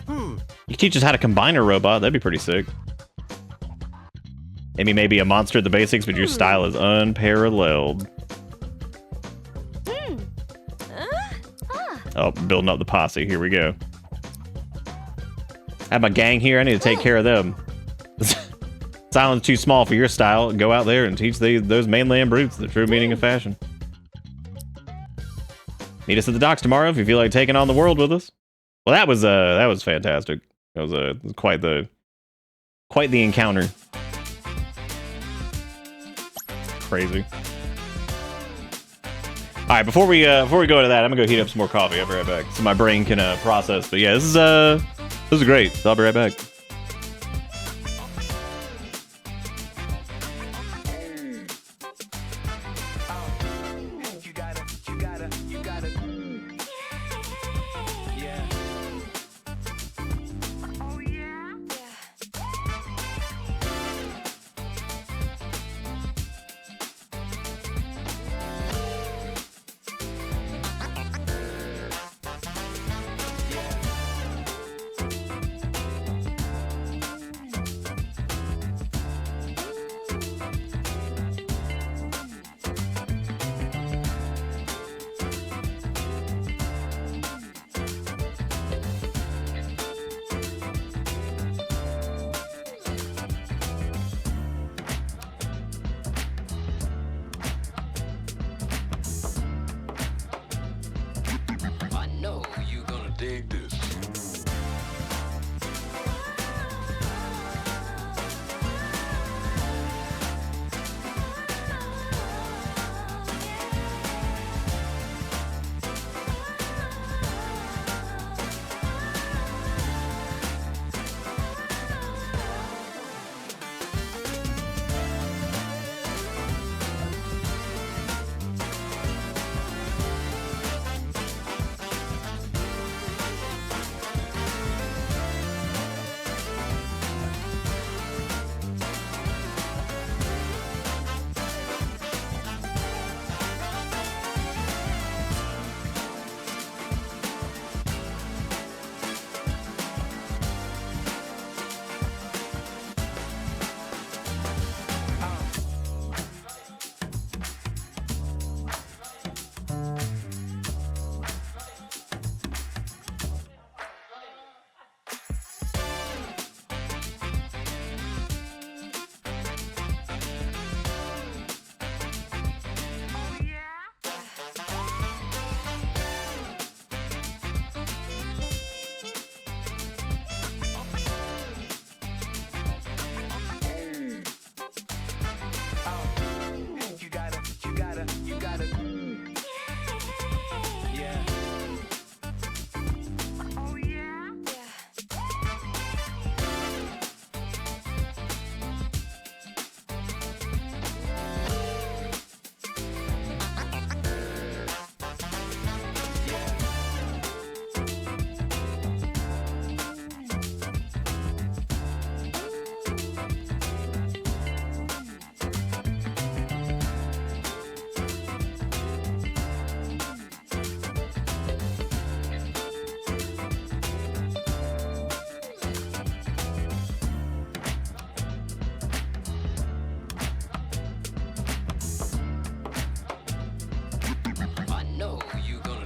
You teach us how to combine a robot. That'd be pretty sick. Maybe a monster at the basics, but your style is unparalleled. Oh, building up the posse. Here we go. I have my gang here. I need to take care of them. This island's too small for your style. Go out there and teach those mainland brutes the true meaning of fashion. Meet us at the docks tomorrow if you feel like taking on the world with us. Well, that was fantastic. That was quite the encounter. Crazy. All right, before we go into that, I'm gonna go heat up some more coffee. I'll be right back so my brain can process. But yeah, this is great. So I'll be right back.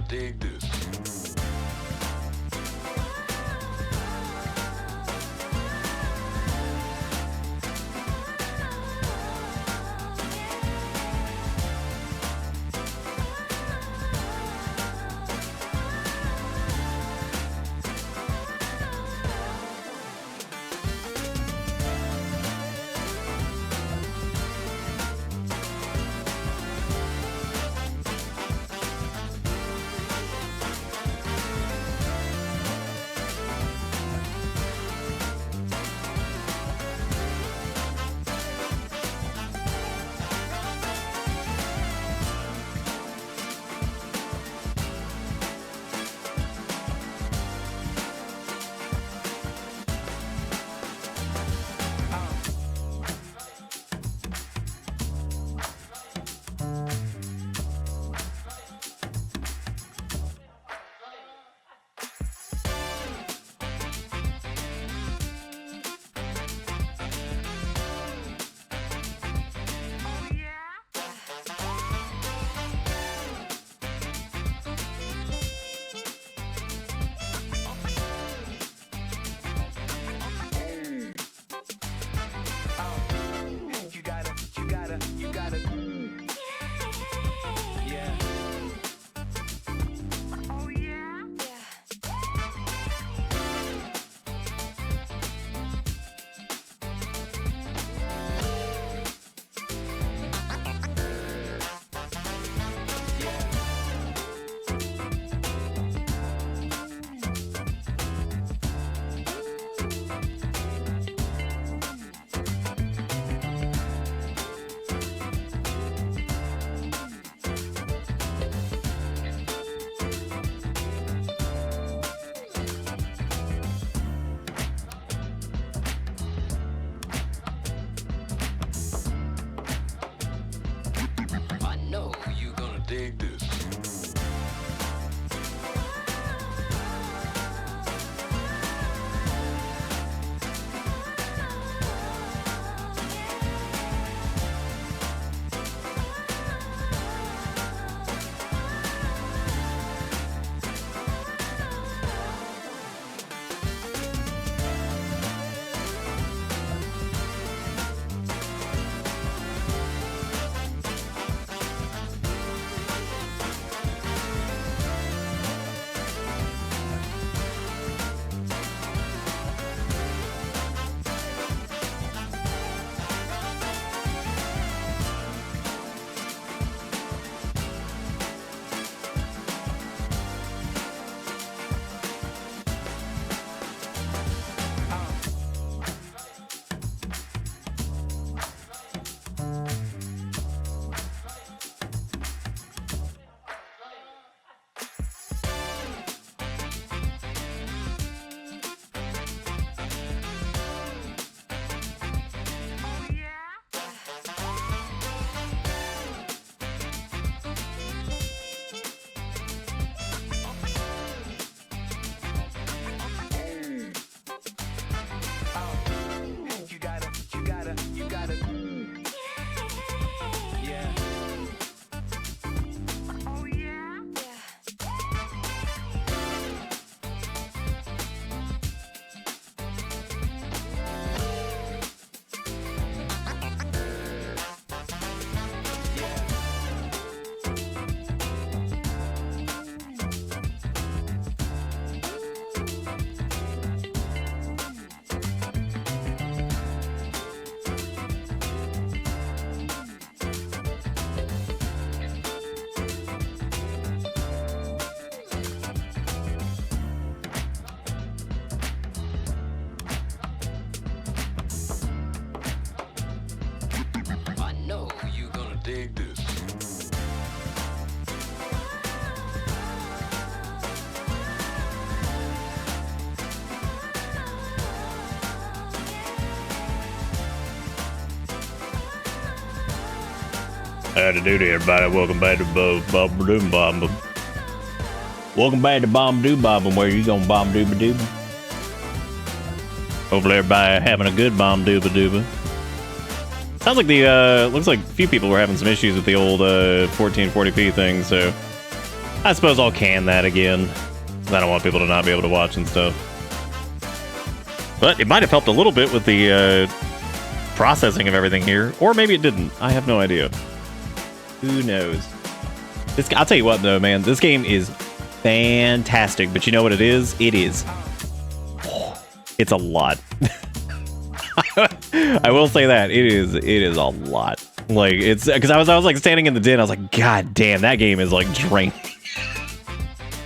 dig this. Howdy doody, everybody. Welcome back to Bomb Doom Bomb. Welcome back to Bomb Doom Bomb, where you gonna bomb dooba dooba. Hopefully everybody having a good bomb dooba dooba. Sounds like the, looks like a few people were having some issues with the old 1440p thing, so I suppose I'll can that again. I don't want people to not be able to watch and stuff. But it might have helped a little bit with the processing of everything here, or maybe it didn't. I have no idea. Who knows? This, I'll tell you what, though, man. This game is fantastic, but you know what it is? It is. It's a lot. I will say that it is a lot. Like, it's because I was like standing in the den. I was like, God damn, that game is like draining.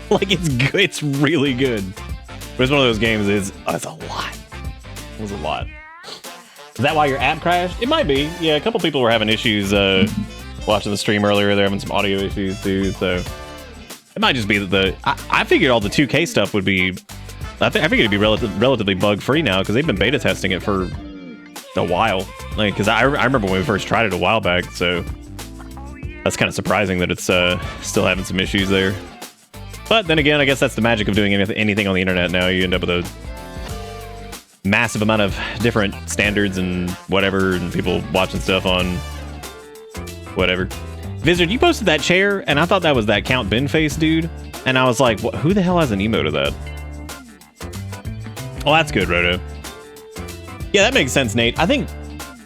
Like, it's good. It's really good. But it's one of those games. It's a lot. It was a lot. Is that why your app crashed? It might be. Yeah, a couple people were having issues watching the stream earlier. They're having some audio issues too. So it might just be that I figured all the 2K stuff would be. I figured it'd be relatively bug free now because they've been beta testing it for a while. Like, because I remember when we first tried it a while back. So that's kind of surprising that it's still having some issues there. But then again, I guess that's the magic of doing anything on the internet now. You end up with a massive amount of different standards and whatever, and people watching stuff on whatever. Vizard, you posted that chair, and I thought that was that Count Ben face dude. And I was like, who the hell has an emote of that? Oh, that's good, Roto. Yeah, that makes sense, Nate. I think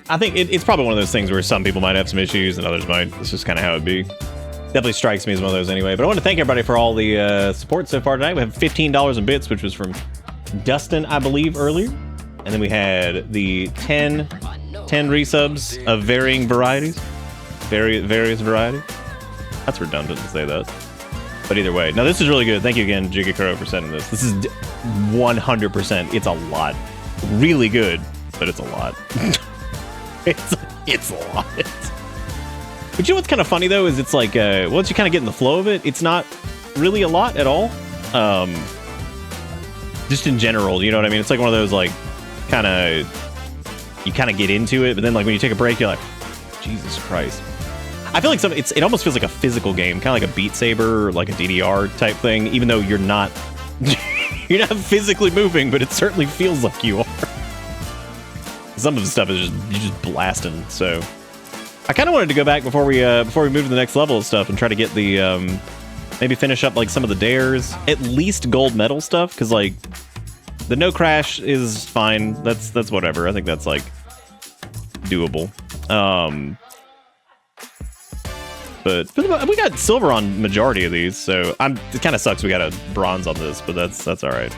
it's probably one of those things where some people might have some issues and others might. It's just kind of how it'd be. Definitely strikes me as one of those anyway. But I want to thank everybody for all the support so far tonight. We have $15 in bits, which was from Dustin, I believe, earlier. And then we had the 10 resubs of varying varieties. Various varieties. That's redundant to say that. But either way. No, this is really good. Thank you again, Jigakuro, for sending this. This is 100%. It's a lot. Really good, but it's a lot. it's a lot. But you know what's kind of funny, though, is it's like, once you kind of get in the flow of it, it's not really a lot at all. Just in general, you know what I mean? It's like one of those, like, you kind of get into it, but then, like, when you take a break, you're like, Jesus Christ. I feel like it almost feels like a physical game, kind of like a Beat Saber or like a DDR type thing, even though you're not, you're not physically moving, but it certainly feels like you are. Some of the stuff is you're just blasting, so. I kind of wanted to go back before we move to the next level of stuff and try to get the, maybe finish up like some of the dares, at least gold medal stuff, because like the no crash is fine. That's whatever. I think that's like doable. But we got silver on majority of these, so it kind of sucks we got a bronze on this, but that's all right.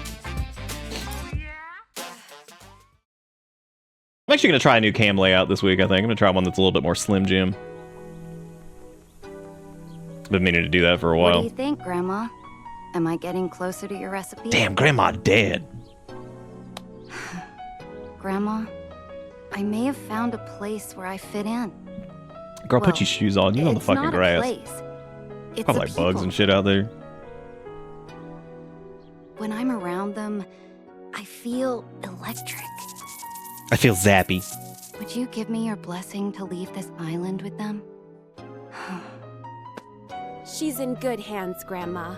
I'm actually going to try a new cam layout this week, I think. I'm going to try one that's a little bit more Slim Jim. I've been meaning to do that for a while. What do you think, Grandma? Am I getting closer to your recipe? Damn, Grandma dead. Grandma, I may have found a place where I fit in. Girl, put your shoes on. You're on the fucking grass. It's probably like bugs and shit out there. When I'm around them, I feel electric. I feel zappy. Would you give me your blessing to leave this island with them? She's in good hands, Grandma.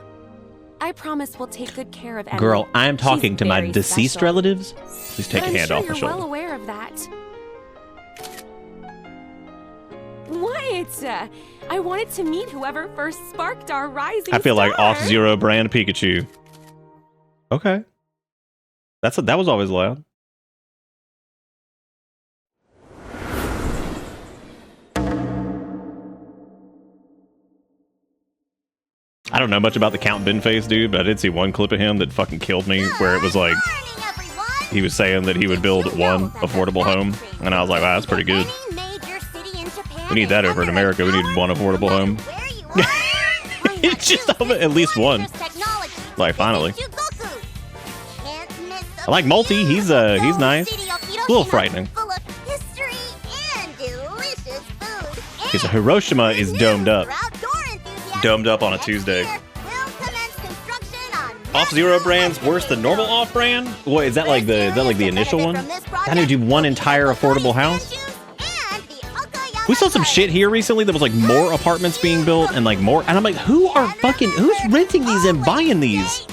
I promise we'll take good care of Emily. Girl, I'm talking She's to my very deceased special. relatives. Please take But a hand I'm off sure my you're shoulder. well aware of that. What? I wanted to meet whoever first sparked our rising I feel like star. Off-Zero brand Pikachu. Okay. That was always loud. I don't know much about the Count Ben face dude, but I did see one clip of him that fucking killed me, where it was like he was saying that he would build one affordable home, and I was like, wow, that's pretty good. We need that over in America. We need one affordable home. It's just at least one. Like, finally. I like Multi. He's nice. A little frightening. Okay, so Hiroshima is domed up. Domed up on a Tuesday. Off-Zero brand's worse than normal off-brand? What is that like the initial one? That would do one entire affordable house? We saw some shit here recently that was like more apartments being built and like more, and I'm like, who's renting these and buying these?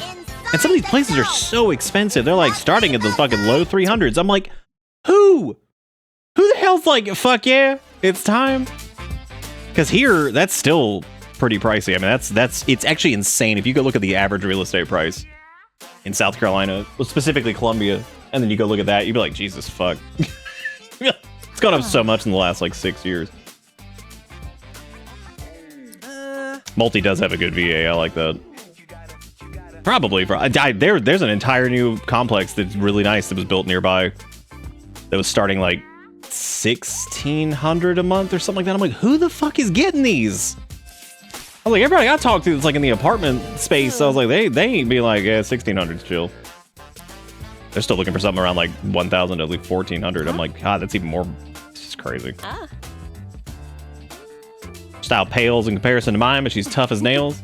And some of these places are so expensive. They're like starting at the fucking low 300s. I'm like, who the hell's like, fuck yeah, it's time? Because here, that's still pretty pricey. I mean, it's actually insane. If you go look at the average real estate price in South Carolina, well, specifically Columbia, and then you go look at that, you'd be like, Jesus fuck. It's gone up so much in the last like 6 years. Multi does have a good VA. I like that. Probably. There's an entire new complex that's really nice that was built nearby. That was starting like $1,600 a month or something like that. I'm like, who the fuck is getting these? I was like, everybody I talked to that's like in the apartment space, I was like, they ain't be like, yeah, 1,600's chill. They're still looking for something around like 1,000 to like 1,400. I'm like, God, that's even more. It's just crazy. Style pales in comparison to mine, but she's tough as nails.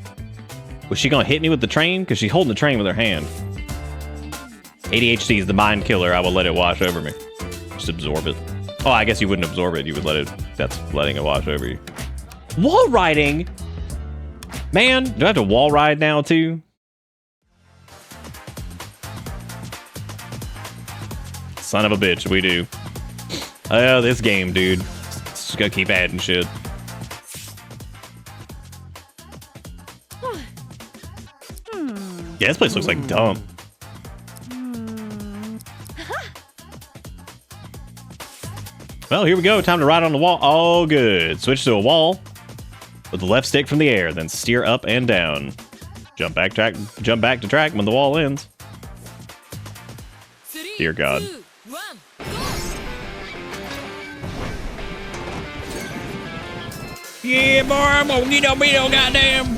Was she gonna hit me with the train? Because she's holding the train with her hand. ADHD is the mind killer. I will let it wash over me. Just absorb it. Oh, I guess you wouldn't absorb it. You would let it. That's letting it wash over you. Wall riding? Man, do I have to wall ride now too? Son of a bitch, we do. Oh, this game, dude. Just gotta keep adding shit. Yeah, this place looks like dump. Well, here we go. Time to ride on the wall. Oh, good. Switch to a wall with the left stick from the air, then steer up and down. Jump back to track when the wall ends. Dear God. Yeah, boy, I'm gonna get a bill, goddamn.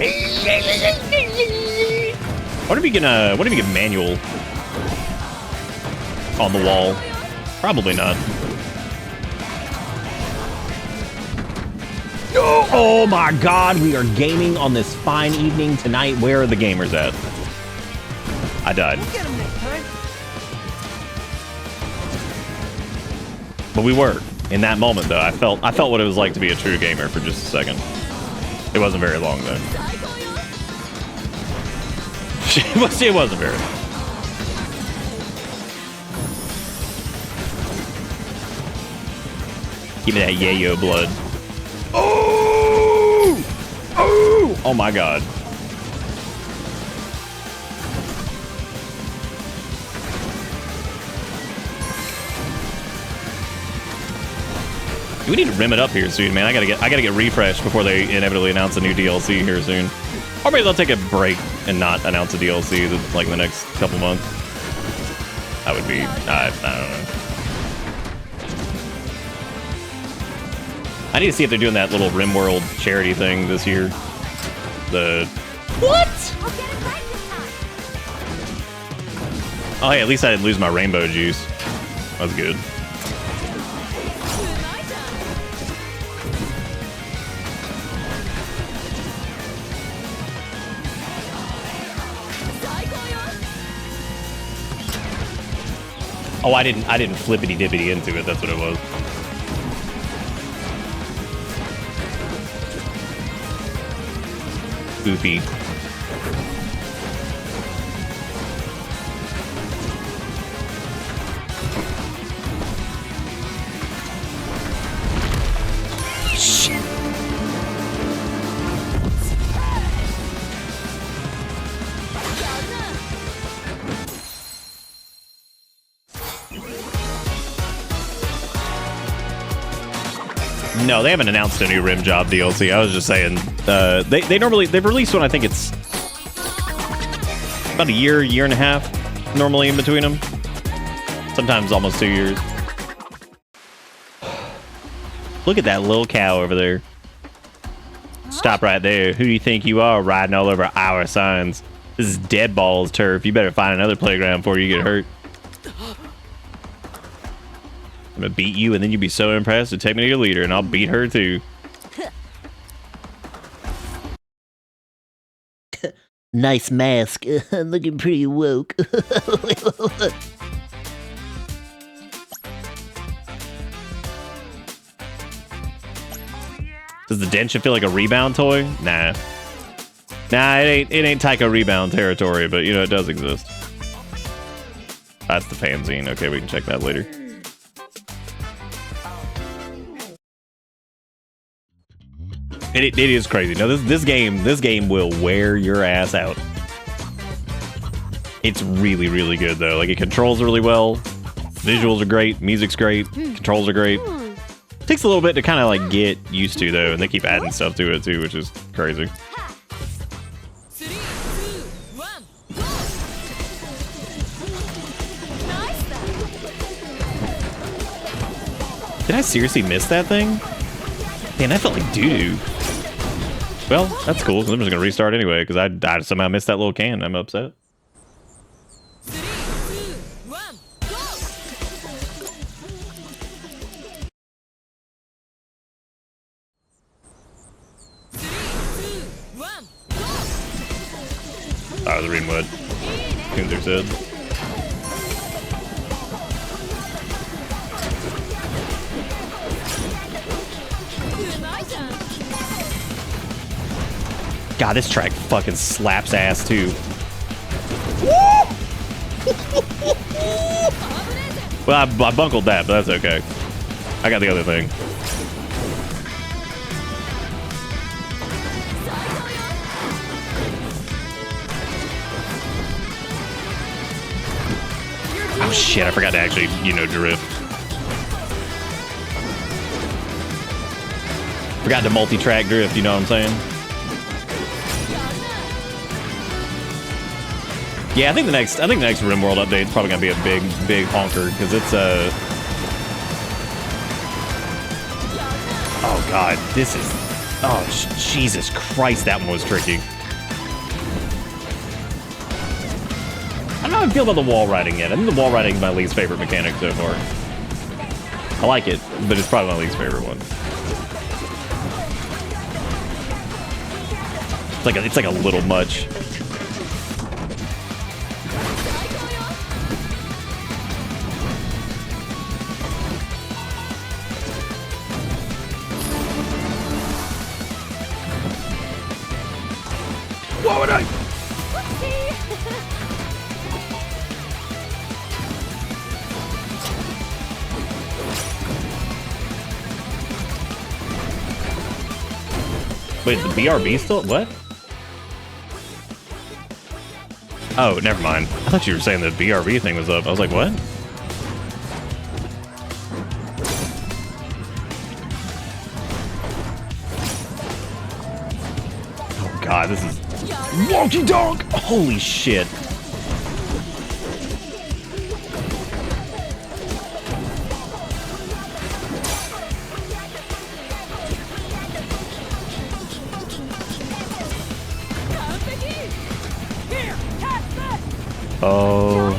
What if you get manual on the wall? Probably not. Oh my God, we are gaming on this fine evening tonight. Where are the gamers at? I died. We'll get 'em next time. But we were. In that moment, though, I felt what it was like to be a true gamer for just a second. It wasn't very long, though. It wasn't very long. Give me that yayo blood. Oh! Oh! Oh my God. We need to rim it up here soon, man. I gotta get refreshed before they inevitably announce a new DLC here soon. Or maybe they'll take a break and not announce a DLC like in the next couple months. That would be, I don't know. I need to see if they're doing that little RimWorld charity thing this year. What? Oh, hey, at least I didn't lose my rainbow juice. That was good. Oh, I didn't flippity dippity into it. That's what it was. Goofy. Shit. No, they haven't announced a new Rim Job DLC. I was just saying, they've released one. I think it's about a year and a half normally in between them. Sometimes almost 2 years. Look at that little cow over there. Stop right there. Who do you think you are riding all over our signs? This is dead balls turf. You better find another playground before you get hurt. I'm gonna beat you, and then you'll be so impressed to take me to your leader, and I'll beat her too. Nice mask. Looking pretty woke. Does the Densha feel like a rebound toy? Nah. Nah, it ain't Taiko rebound territory, but you know, it does exist. That's the fanzine. Okay, we can check that later. It is crazy. No, this game will wear your ass out. It's really, really good though. Like, it controls really well. Visuals are great. Music's great. Controls are great. Takes a little bit to kind of like get used to though, and they keep adding stuff to it too, which is crazy. 3, 2, 1, go! Did I seriously miss that thing? Man, that felt like doo-doo. Well, that's cool. I'm just gonna restart anyway because I somehow missed that little can. I'm upset. 3, 2, 1, go! I was reading what Gunther said. God, this track fucking slaps ass too. Well, I bunkled that, but that's okay. I got the other thing. Oh shit, I forgot to actually, you know, drift. Forgot to multi-track drift, you know what I'm saying? Yeah, I think the next RimWorld update is probably gonna be a big honker because it's oh god, this is, oh Jesus Christ, that one was tricky. I don't know how I feel about the wall riding yet. I think the wall riding is my least favorite mechanic so far. I like it, but it's probably my least favorite one. It's like a little much. Why would I? Wait, the BRB still? What? Oh, never mind. I thought you were saying the BRB thing was up. I was like, what? Oh god, this is wonky donk! Holy shit. Oh.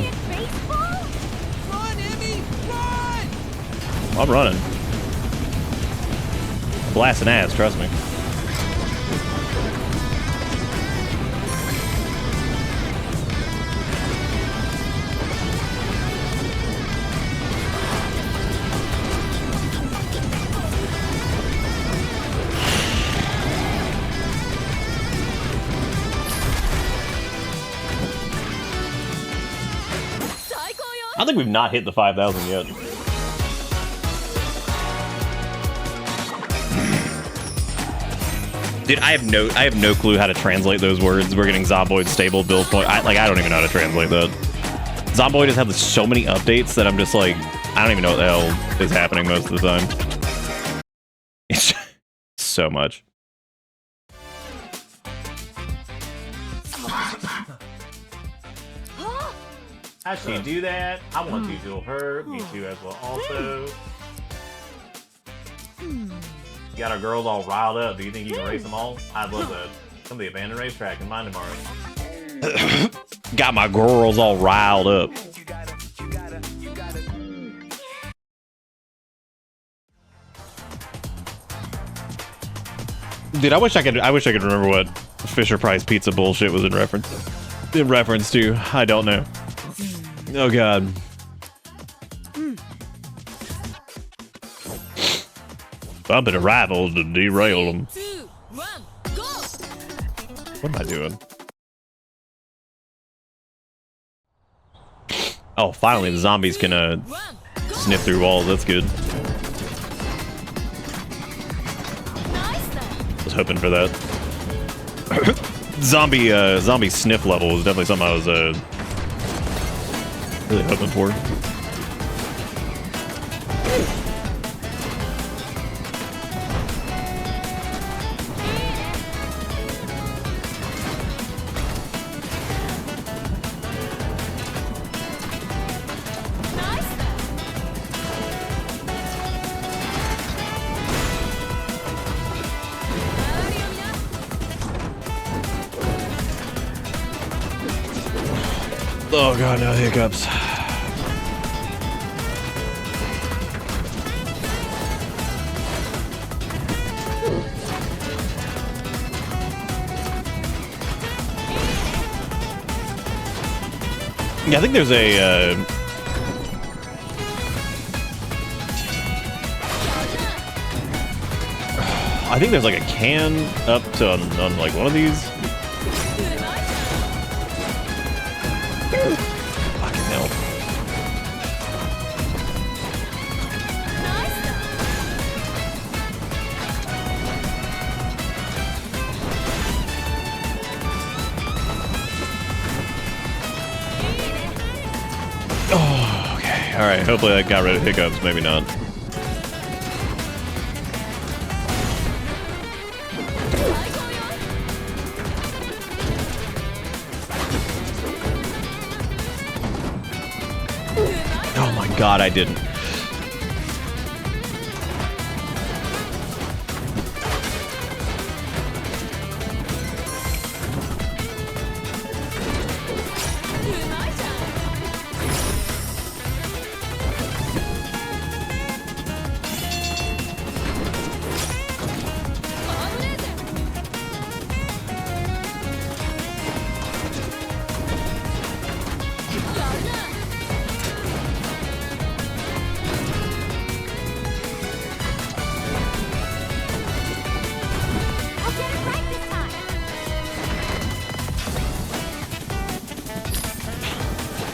I'm running. Blasting ass, trust me. I think we've not hit the 5,000 yet. Dude, I have no clue how to translate those words. We're getting Zomboid stable build point. I don't even know how to translate that. Zomboid has had so many updates that I'm just like, I don't even know what the hell is happening most of the time. It's so much. How'd she do that? I want to duel her. Me too as well also. You got our girls all riled up. Do you think you can race them all? I'd love that. Come to the abandoned racetrack in mine tomorrow. Got my girls all riled up. Dude, I wish I could remember what Fisher Price pizza bullshit was in reference to. I don't know. Oh god. Bumping a rival to derail them. 2 1 go. What am I doing? Oh, finally the zombies can sniff through walls. That's good. I was hoping for that. Zombie sniff level is definitely something I was really hoping for. Oh god, no hiccups. Yeah, I think there's a I think there's like a can up to on like one of these. Fucking hell. Oh, okay. Alright, hopefully that got rid of hiccups, maybe not. Oh my god, I didn't.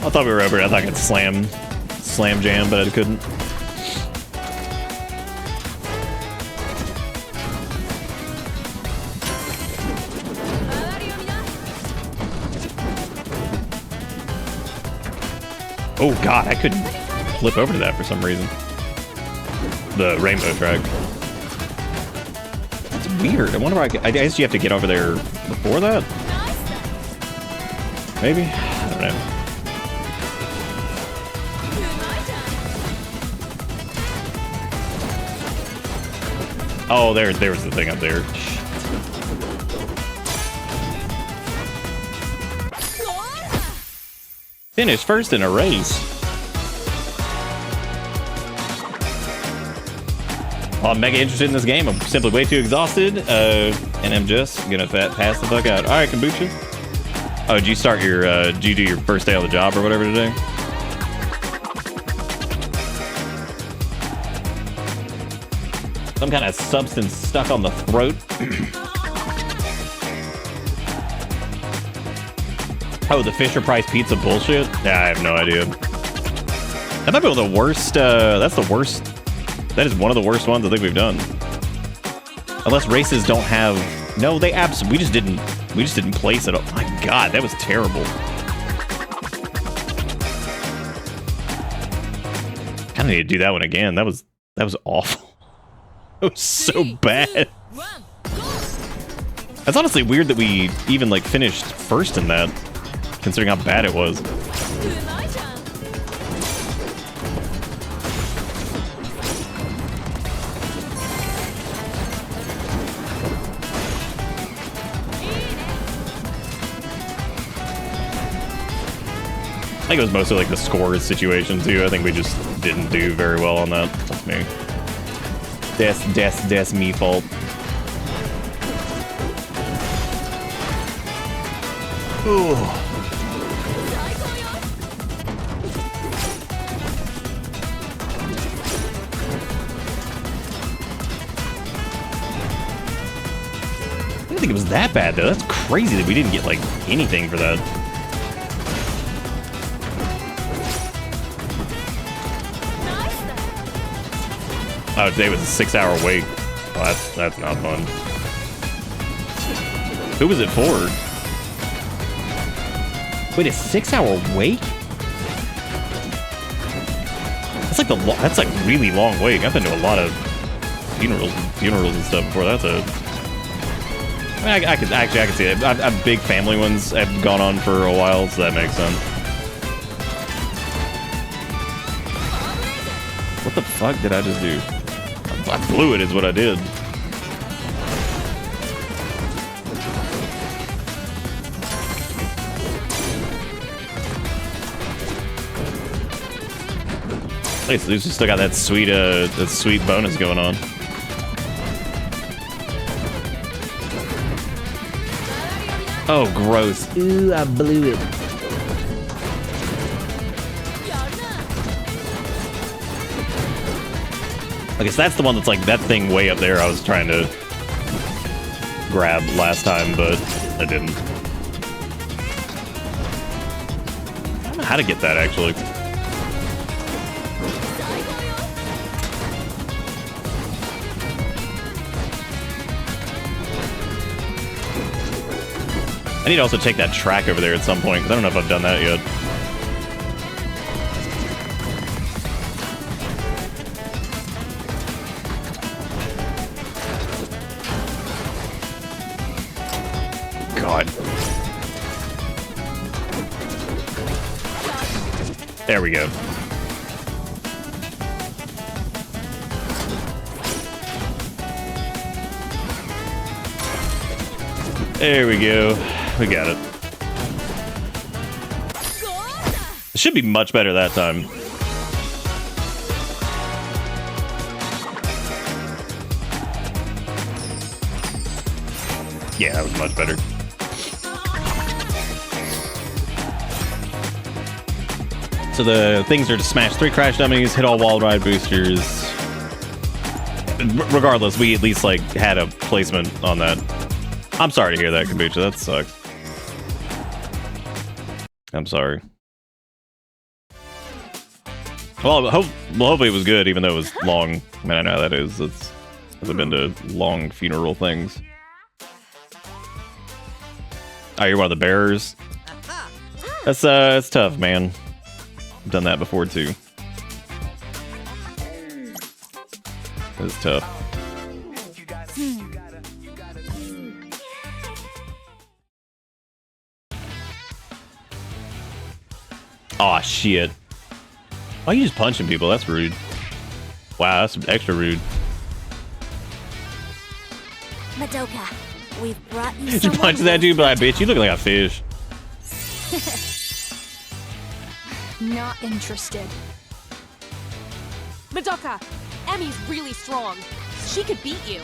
I thought we were over it. I thought I could slam jam, but I couldn't. Oh god, I couldn't flip over to that for some reason. The rainbow track. That's weird. I wonder if I guess you have to get over there before that? Maybe? I don't know. Oh, there was the thing up there. Finished first in a race. Well, I'm mega interested in this game. I'm simply way too exhausted, and I'm just gonna pass the fuck out. All right, kombucha. Oh, did you start your? Did you do your first day on the job or whatever today? Some kind of substance stuck on the throat. Oh, the Fisher Price pizza bullshit? Yeah, I have no idea. That might be the worst, that's the worst. That is one of the worst ones I think we've done. Unless races don't have, no, they absolutely, we just didn't place it. Oh my god, that was terrible. Kinda need to do that one again. That was awful. It was so bad. That's honestly weird that we even like finished first in that, considering how bad it was. I think it was mostly like the scores situation too. I think we just didn't do very well on that. That's me. That's me fault. Ooh. it was that bad though. That's crazy that we didn't get like anything for that. Oh, today was a 6-hour wait. Oh, that's not fun. Who was it for? Wait, a 6-hour wait? That's like really long wait. I've been to a lot of funerals and stuff before. I can see it. Big family ones have gone on for a while, so that makes sense. What the fuck did I just do? I blew it is what I did. At least Lucy still got that sweet bonus going on. Oh, gross. Ooh, I blew it. I guess that's the one that's like that thing way up there I was trying to grab last time, but I didn't. I don't know how to get that, actually. I need to also take that track over there at some point, because I don't know if I've done that yet. God. There we go. There we go. We got it. It should be much better that time. Yeah, that was much better. So the things are to smash 3 crash dummies, hit all wall ride boosters. Regardless, we at least like had a placement on that. I'm sorry to hear that, Kombucha. That sucks. I'm sorry. Well, hopefully it was good, even though it was long. I mean, I know how that is. I've been to long funeral things. Oh, you're one of the bearers? That's tough, man. I've done that before, too. It's tough. Aw, shit. Why are you just punching people? That's rude. Wow, that's extra rude. Madoka, we've brought you You punching that dude, but I bitch, you look like a fish. Not interested. Madoka, Emmy's really strong. She could beat you.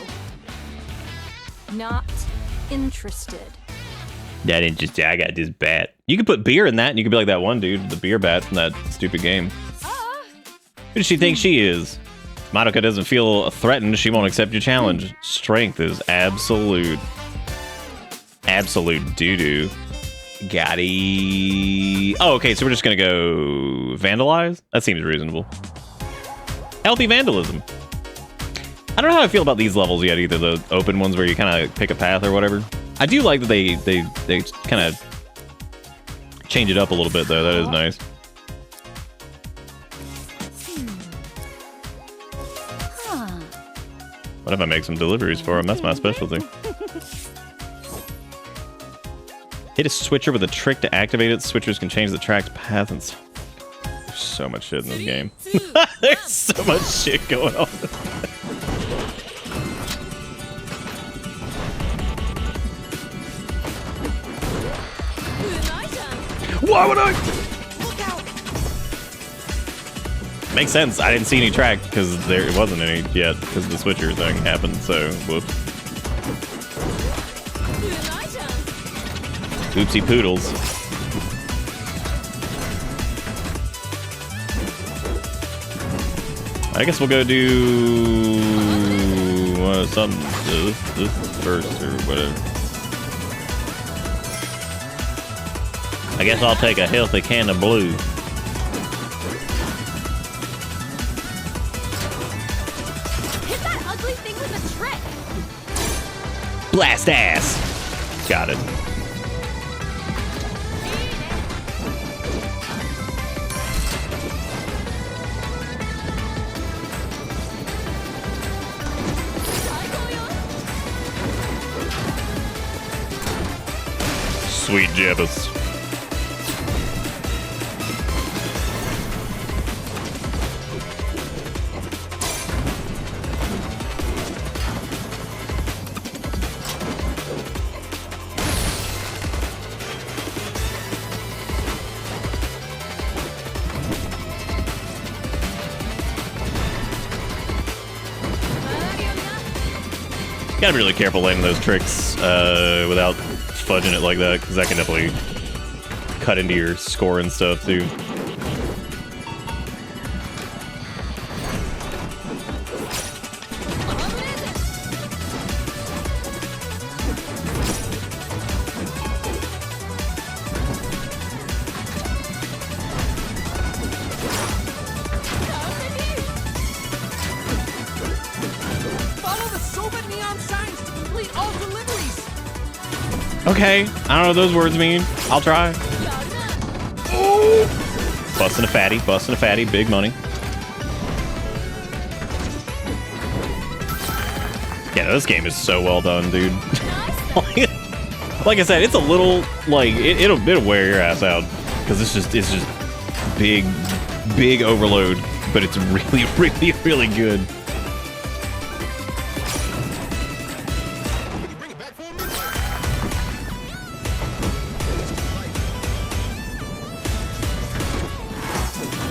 Not interested. That interesting. I got this bat. You could put beer in that, and you could be like that one dude, the beer bat from that stupid game. Who does she think she is? Madoka doesn't feel threatened. She won't accept your challenge. Strength is absolute. Absolute doo-doo. Gotti. Oh, okay, so we're just gonna go vandalize? That seems reasonable. Healthy vandalism. I don't know how I feel about these levels yet either, the open ones where you kind of pick a path or whatever. I do like that they kind of change it up a little bit, though. That is nice. What if I make some deliveries for them? That's my specialty. Hit a switcher with a trick to activate it. Switchers can change the track's path and... There's so much shit in this game. There's so much shit going on. Why would I? Makes sense. I didn't see any track because there wasn't any yet because the switcher thing happened. So whoops. Oopsie poodles. I guess we'll go do something this first or whatever. I guess I'll take a healthy can of blue. Hit that ugly thing with a trick. Blast ass. Got it. Sweet Jeebus. Gotta be really careful landing those tricks without fudging it like that, because that can definitely cut into your score and stuff too. Okay, I don't know what those words mean. I'll try. Ooh. Busting a fatty, big money. Yeah, no, this game is so well done, dude. Like I said, it's a little like it'll wear your ass out because it's just big overload, but it's really good.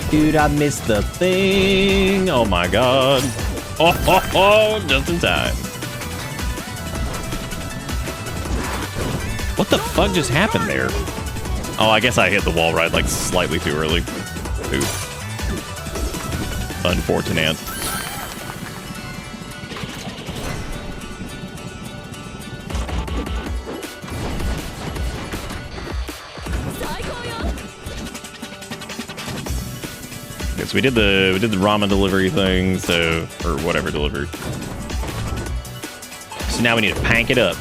Dude, I missed the thing. Oh my god. Oh, just in time. What the fuck just happened there? Oh, I guess I hit the wall ride like slightly too early. Oof. Unfortunate. So we did the ramen delivery thing, so or whatever delivery. So now we need to pank it up.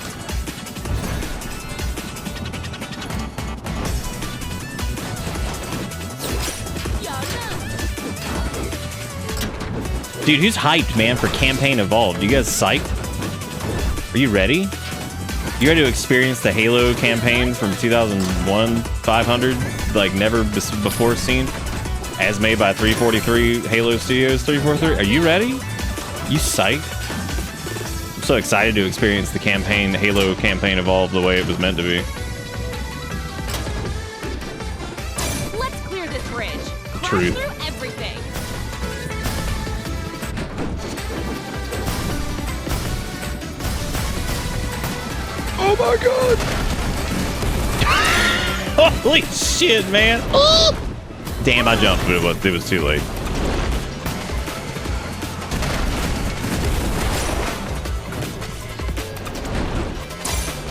Dude, who's hyped, man, for Campaign Evolved? You guys psyched? Are you ready? You ready to experience the Halo campaign from 2001 500 like never before seen? As made by 343 Halo Studios 343. Are you ready? You psyched? I'm so excited to experience the Halo campaign Evolved the way it was meant to be. Let's clear this bridge. Crash Truth. through everything. Oh my god! Holy shit, man! Oh! Damn, I jumped, but it was too late.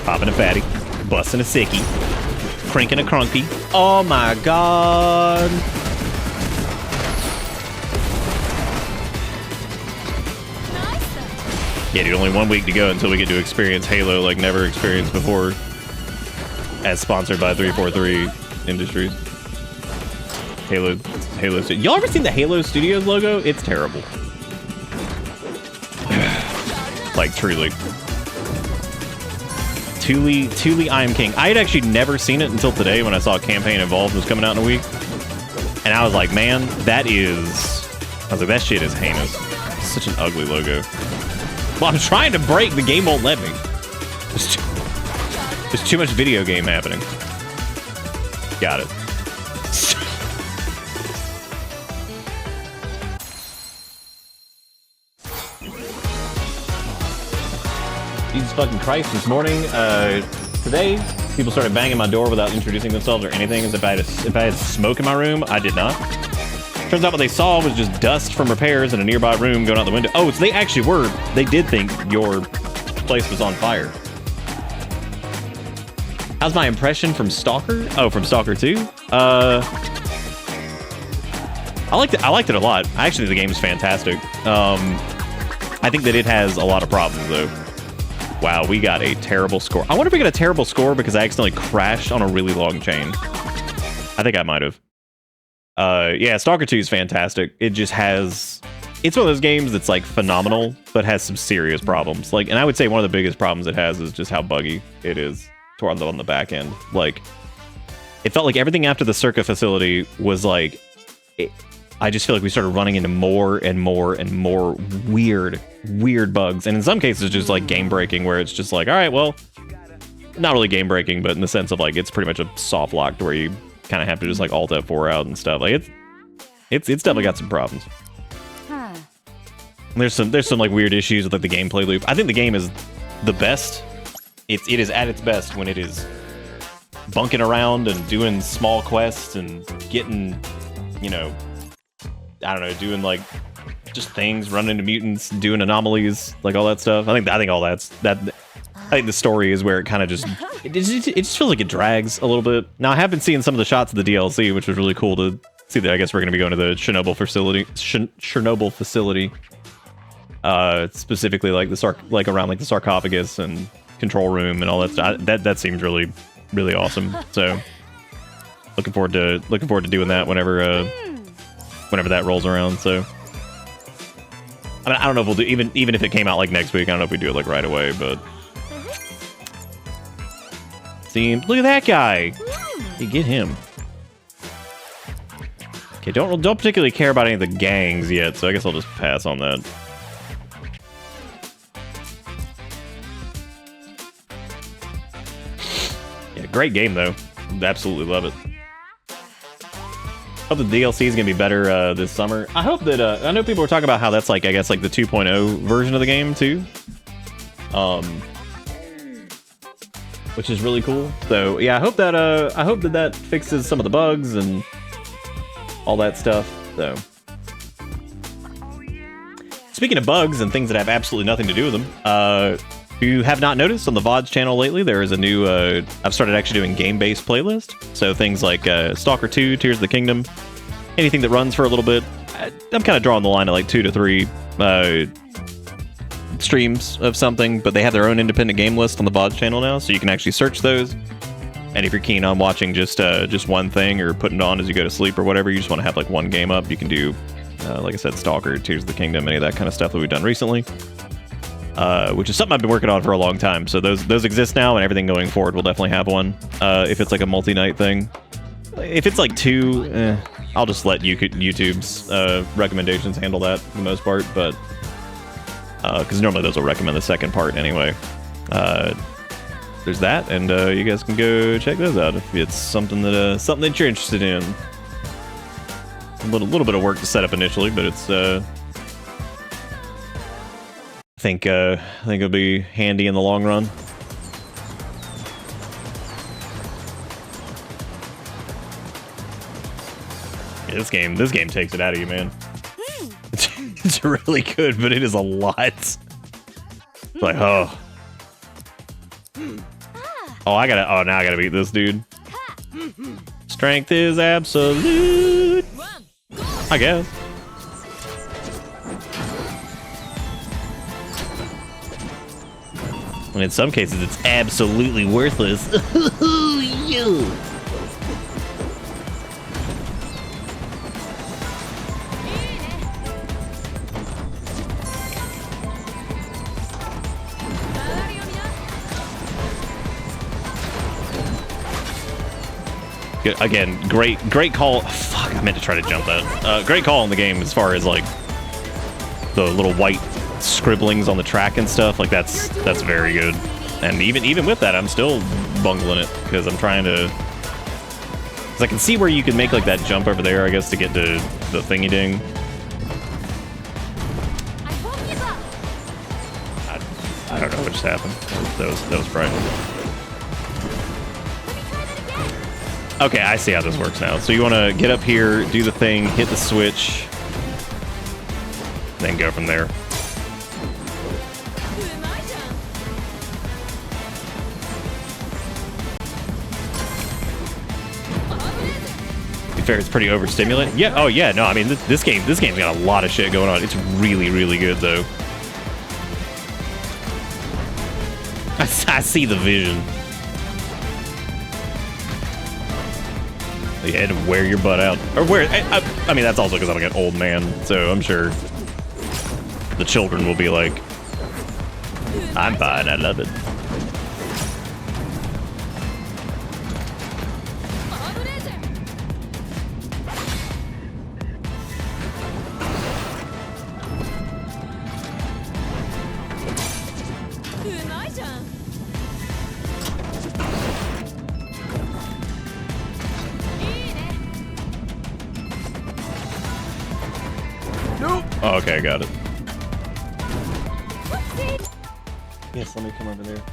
Popping a fatty, busting a sickie, cranking a crunky. Oh my god! Yeah, dude, only 1 week to go until we get to experience Halo like never experienced before. As sponsored by 343 Industries. Halo. Y'all ever seen the Halo Studios logo? It's terrible. Like, truly. Thule, I Am King. I had actually never seen it until today when I saw Campaign Evolved was coming out in a week. And I was like, man, that shit is heinous. It's such an ugly logo. Well, I'm trying to break, the game won't let me. There's too much video game happening. Got it. Jesus fucking Christ, this morning, today, people started banging my door without introducing themselves or anything. If I had smoke in my room, I did not. Turns out what they saw was just dust from repairs in a nearby room going out the window. Oh, so they did think your place was on fire. How's my impression from Stalker? Oh, from Stalker 2? I liked it a lot. I actually think the game's fantastic. I think that it has a lot of problems though. Wow, we got a terrible score. I wonder if we got a terrible score because I accidentally crashed on a really long chain. I think I might have. Yeah, Stalker 2 is fantastic. It just has... It's one of those games that's like phenomenal, but has some serious problems. Like, and I would say one of the biggest problems it has is just how buggy it is on the back end. Like, it felt like everything after the Circa facility was like... I just feel like we started running into more and more and more weird bugs. And in some cases, just like game breaking, where it's just like, all right, well, not really game breaking, but in the sense of like, it's pretty much a soft lock to where you kind of have to just like Alt F4 out and stuff. Like it's definitely got some problems. Huh. There's some like weird issues with like the gameplay loop. I think the game is the best. It is at its best when it is bunking around and doing small quests and getting, you know, I don't know, doing like just things, running into mutants, doing anomalies, like all that stuff. I think all that's that. I think the story is where it kind of just it just feels like it drags a little bit. Now I have been seeing some of the shots of the DLC, which was really cool to see. That I guess we're going to be going to the Chernobyl facility, specifically like the around like the sarcophagus and control room and all that stuff. That seems really awesome. So looking forward to doing that whenever that rolls around. So I mean, I don't know if we'll do even if it came out like next week. I don't know if we do it like right away, but see, look at that guy. You get him. Okay, don't particularly care about any of the gangs yet, so I guess I'll just pass on that. Yeah, great game though. Absolutely love it. Hope the DLC is gonna be better this summer. I hope that I know people were talking about how that's like, I guess, like the 2.0 version of the game too, which is really cool. So yeah, I hope that fixes some of the bugs and all that stuff. So speaking of bugs and things that have absolutely nothing to do with them, if you have not noticed on the VODs channel lately, there is a new, I've started actually doing game-based playlist. So things like Stalker 2, Tears of the Kingdom, anything that runs for a little bit. I'm kind of drawing the line at like 2 to 3 streams of something, but they have their own independent game list on the VODs channel now, so you can actually search those. And if you're keen on watching just one thing or putting it on as you go to sleep or whatever, you just want to have like one game up, you can do, like I said, Stalker, Tears of the Kingdom, any of that kind of stuff that we've done recently. Which is something I've been working on for a long time. So those exist now, and everything going forward will definitely have one. If it's like a multi-night thing. If it's like 2, I'll just let YouTube's recommendations handle that for the most part. But because normally those will recommend the second part anyway. There's that, and you guys can go check those out if it's something that you're interested in. A little bit of work to set up initially, but it's. I think it'll be handy in the long run. Yeah, this game takes it out of you, man. It's really good, but it is a lot. It's like, oh, now I gotta beat this dude. Strength is absolute, I guess. And in some cases, it's absolutely worthless. You. Again, great call. Fuck, I meant to try to jump that. Great call in the game as far as like the little white scribblings on the track and stuff. Like that's very good. And even with that, I'm still bungling it because I'm trying to. Because I can see where you can make like that jump over there, I guess, to get to the thingy ding. I don't know what just happened. That was frightening. Okay, I see how this works now. So you want to get up here, do the thing, hit the switch, then go from there. fair, it's pretty overstimulating. Yeah. Oh yeah. No, I mean this game's got a lot of shit going on. It's really, really good though. I see the vision. You had to wear your butt out, or wear. I mean, that's also because I'm like an old man, so I'm sure the children will be like, "I'm fine. I love it." Oh, okay, I got it. Yes, let me come over there.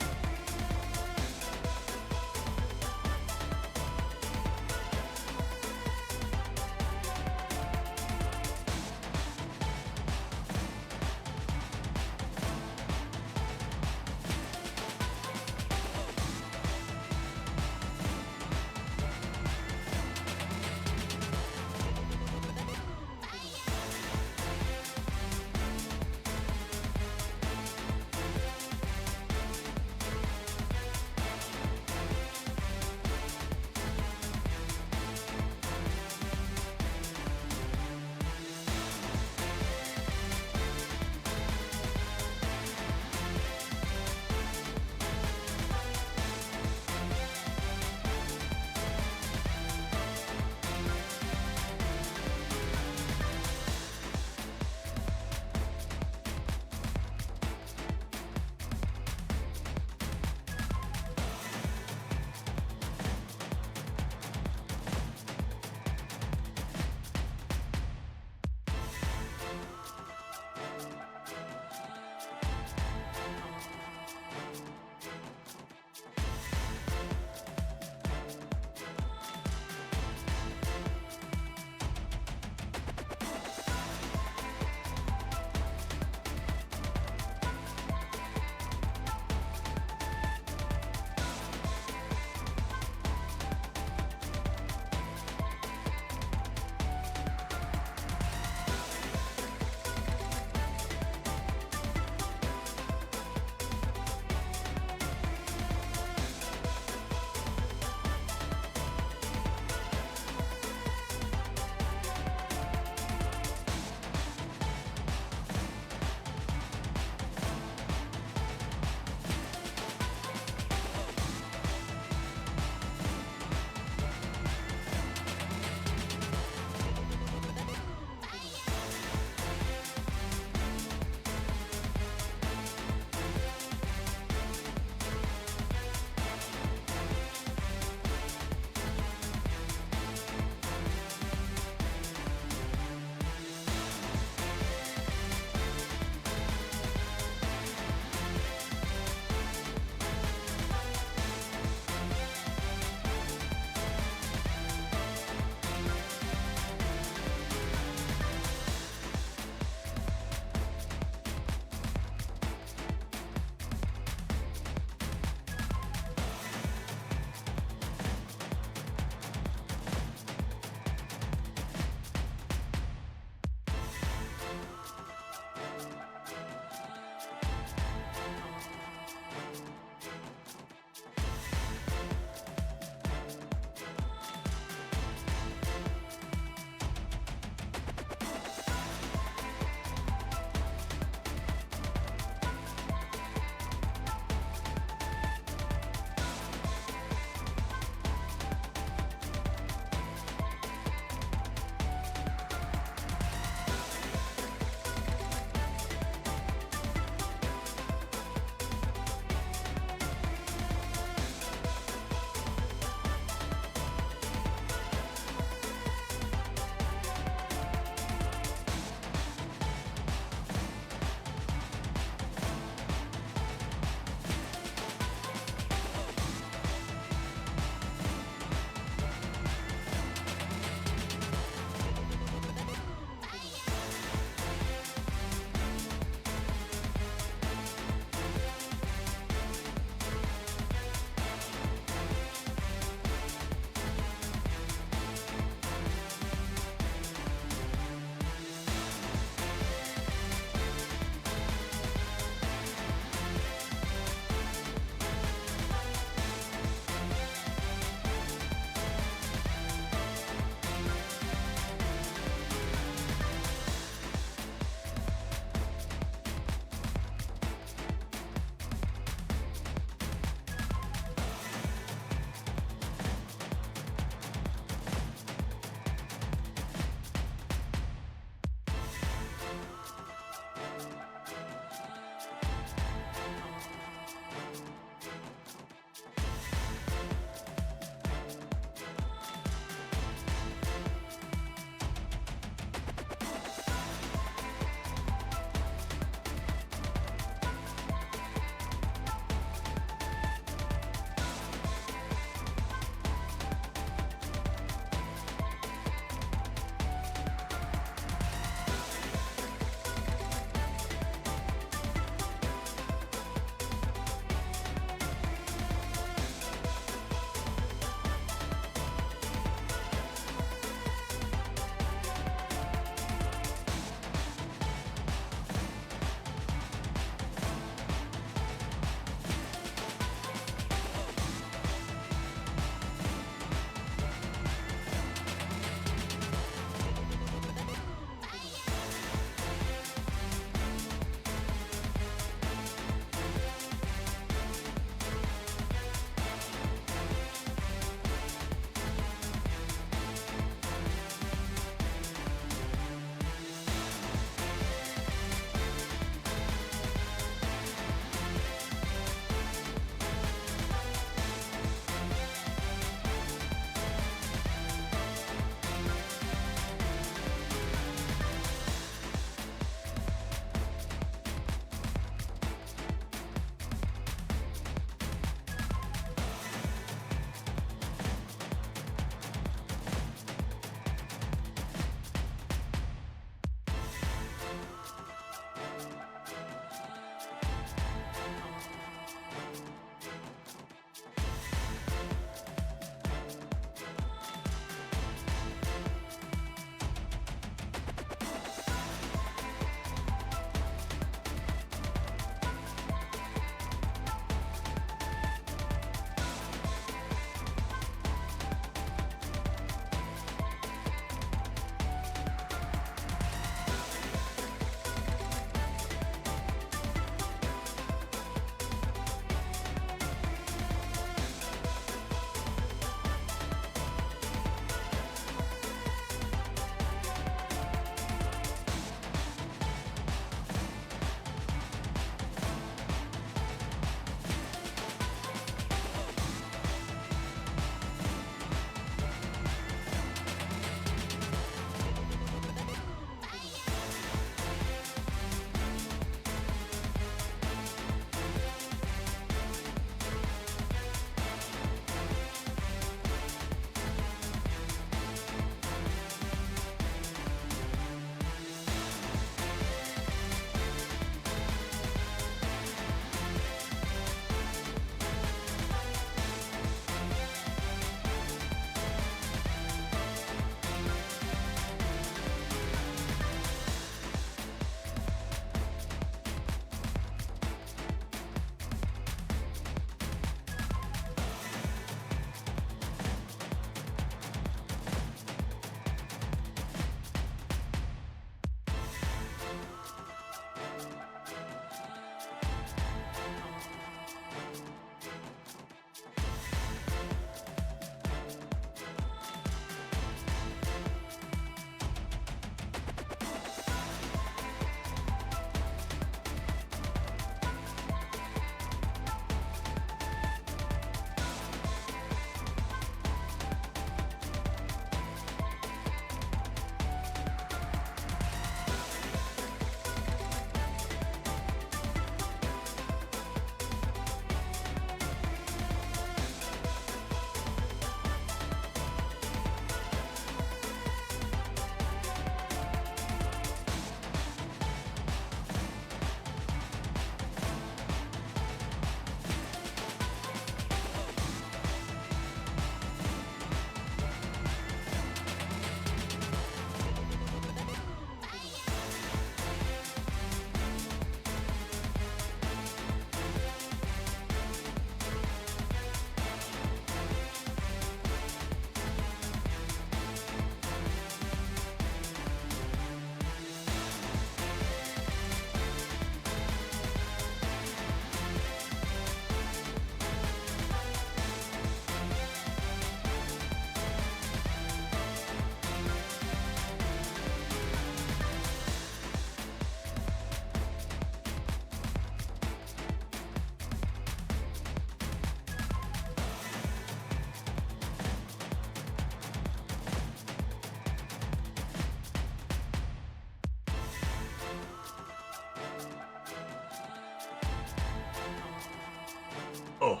Oh.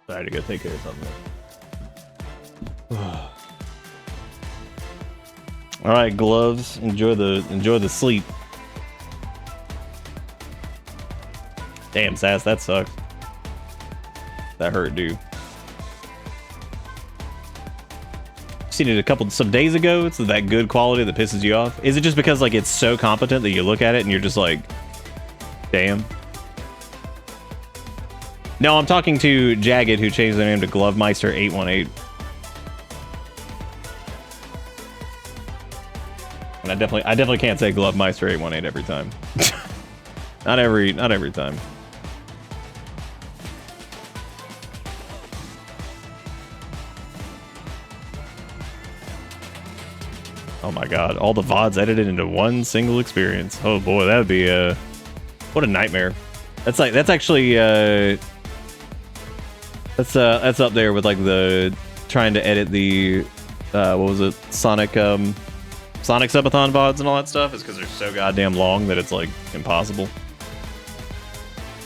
I had to go take care of something. All right, gloves. Enjoy the sleep. Damn, Sass, that sucks. That hurt, dude. Seen it some days ago. It's that good quality that pisses you off. Is it just because like it's so competent that you look at it and you're just like, damn? No, I'm talking to Jagged, who changed their name to Glovemeister818. And I definitely can't say Glovemeister818 every time. not every time. Oh my god, all the VODs edited into one single experience. Oh boy, that would be what a nightmare. That's actually that's up there with like the trying to edit the what was it, Sonic Subathon VODs and all that stuff, is because they're so goddamn long that it's like impossible.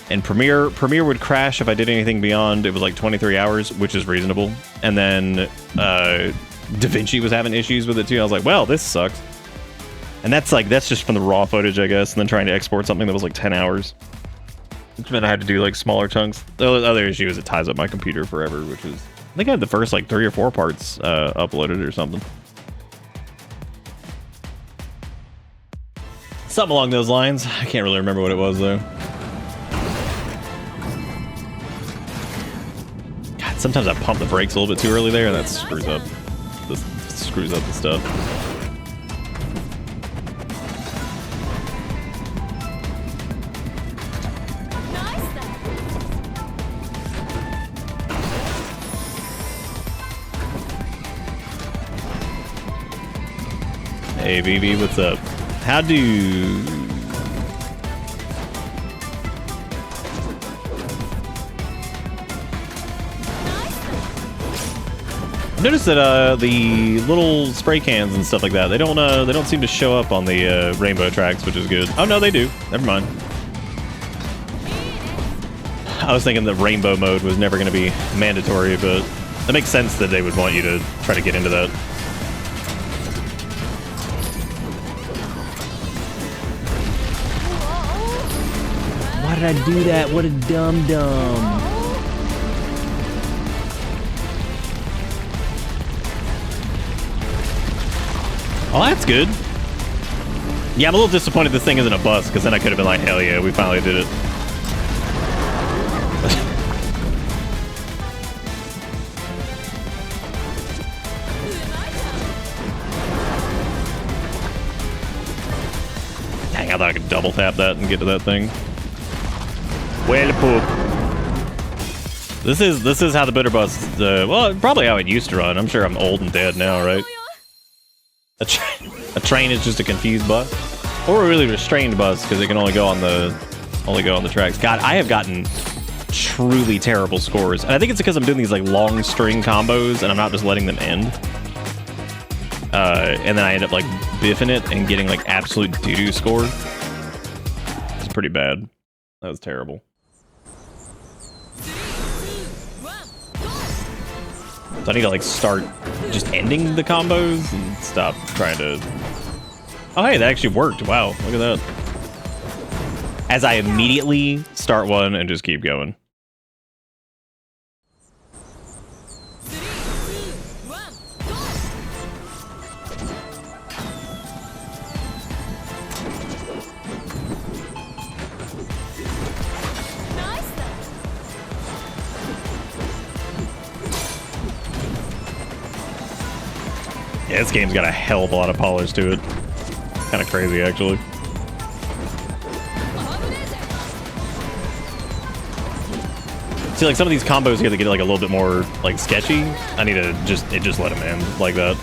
And Premiere would crash if I did anything beyond, it was like 23 hours, which is reasonable. And then DaVinci was having issues with it too. I was like, well, this sucks. And that's just from the raw footage, I guess, and then trying to export something that was like 10 hours. Which meant I had to do like smaller chunks. The other issue is it ties up my computer forever, which is, I think I had the first like 3 or 4 parts uploaded or something. Something along those lines. I can't really remember what it was though. God, sometimes I pump the brakes a little bit too early there, and that screws up the stuff. Hey, BB, what's up? How do... I've noticed that the little spray cans and stuff like that, they don't seem to show up on the rainbow tracks, which is good. Oh no, they do. Never mind. I was thinking the rainbow mode was never going to be mandatory, but it makes sense that they would want you to try to get into that. Why did I do that? What a dum-dum. Oh, that's good. Yeah, I'm a little disappointed this thing isn't a bus, because then I could have been like, hell yeah, we finally did it. Dang, I thought I could double tap that and get to that thing. Well, poop. This is how the bitter bus, well, probably how it used to run. I'm sure I'm old and dead now, right? A train is just a confused bus, or a really restrained bus because it can only go on the tracks. God, I have gotten truly terrible scores, and I think it's because I'm doing these like long string combos and I'm not just letting them end. And then I end up like biffing it and getting like absolute doo-doo score. It's pretty bad. That was terrible. So I need to like start just ending the combos and stop trying to... Oh hey, that actually worked. Wow, look at that. As I immediately start one and just keep going. Yeah, this game's got a hell of a lot of polish to it. Kind of crazy, actually. See, like some of these combos here that get like a little bit more like sketchy. I need to just let them end like that.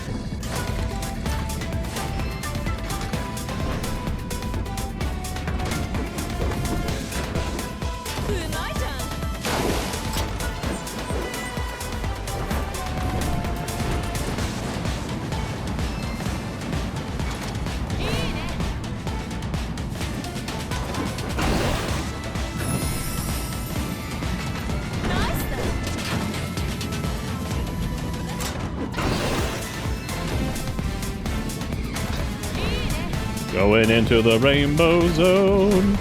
Going into the rainbow zone.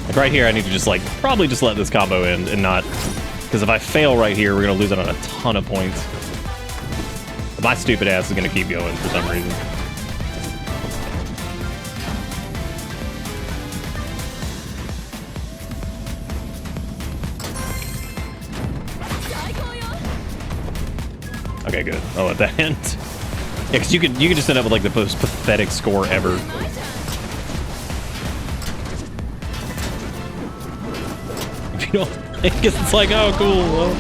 Like right here, I need to just like, probably just let this combo end and not, because if I fail right here, we're gonna lose it on a ton of points. My stupid ass is gonna keep going for some reason. Okay, good. I'll let that end. Yeah, because you could just end up with like the most pathetic score ever. If you don't, I guess it's like, oh, cool. Well,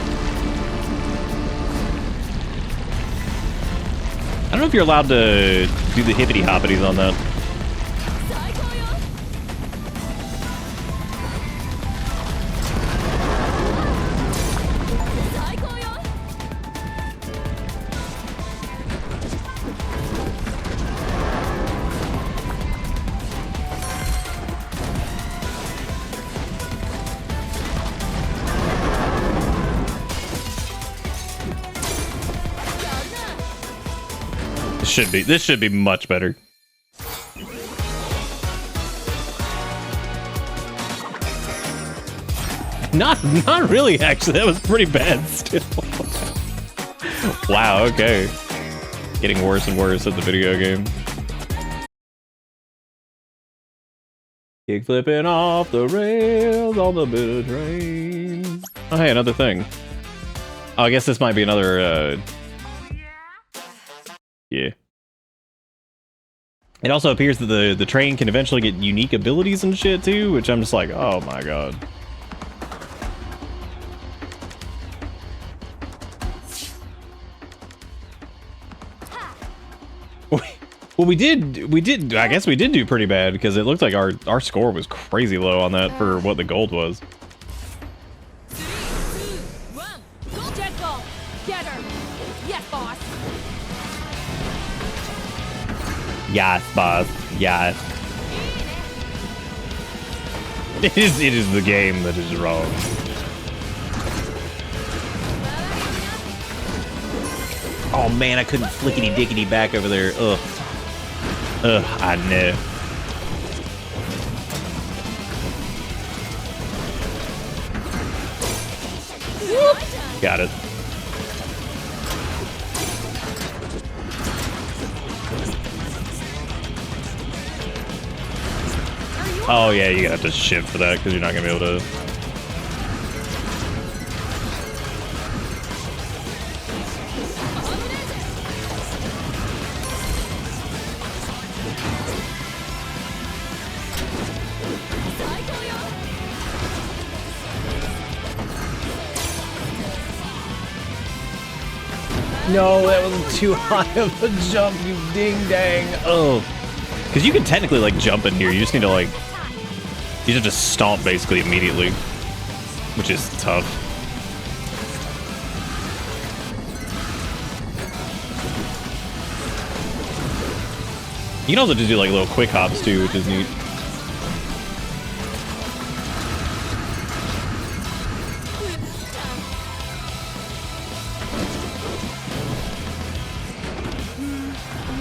I don't know if you're allowed to do the hippity hoppities on that. This should be much better. Not really, actually. That was pretty bad still. Wow, okay. Getting worse and worse at the video game. Kick flipping off the rails on the bitter train. Oh, hey, another thing. Oh, I guess this might be another, yeah. It also appears that the train can eventually get unique abilities and shit too, which I'm just like, oh my god. Well, we did, I guess we did do pretty bad because it looked like our score was crazy low on that for what the gold was. 3, 2, 1, go! Jet ball! Get her! Yes, boss! Yes, boss. Yes. It is the game that is wrong. Oh man, I couldn't flickety dickety back over there. Ugh. Ugh, I know. Got it. Oh yeah, you have to shift for that because you're not gonna be able to. No, that was too high of a jump, you ding dang. Oh. Because you can technically like jump in here, you just need to like, you have to stomp basically immediately, which is tough. You can also just do like little quick hops too, which is neat.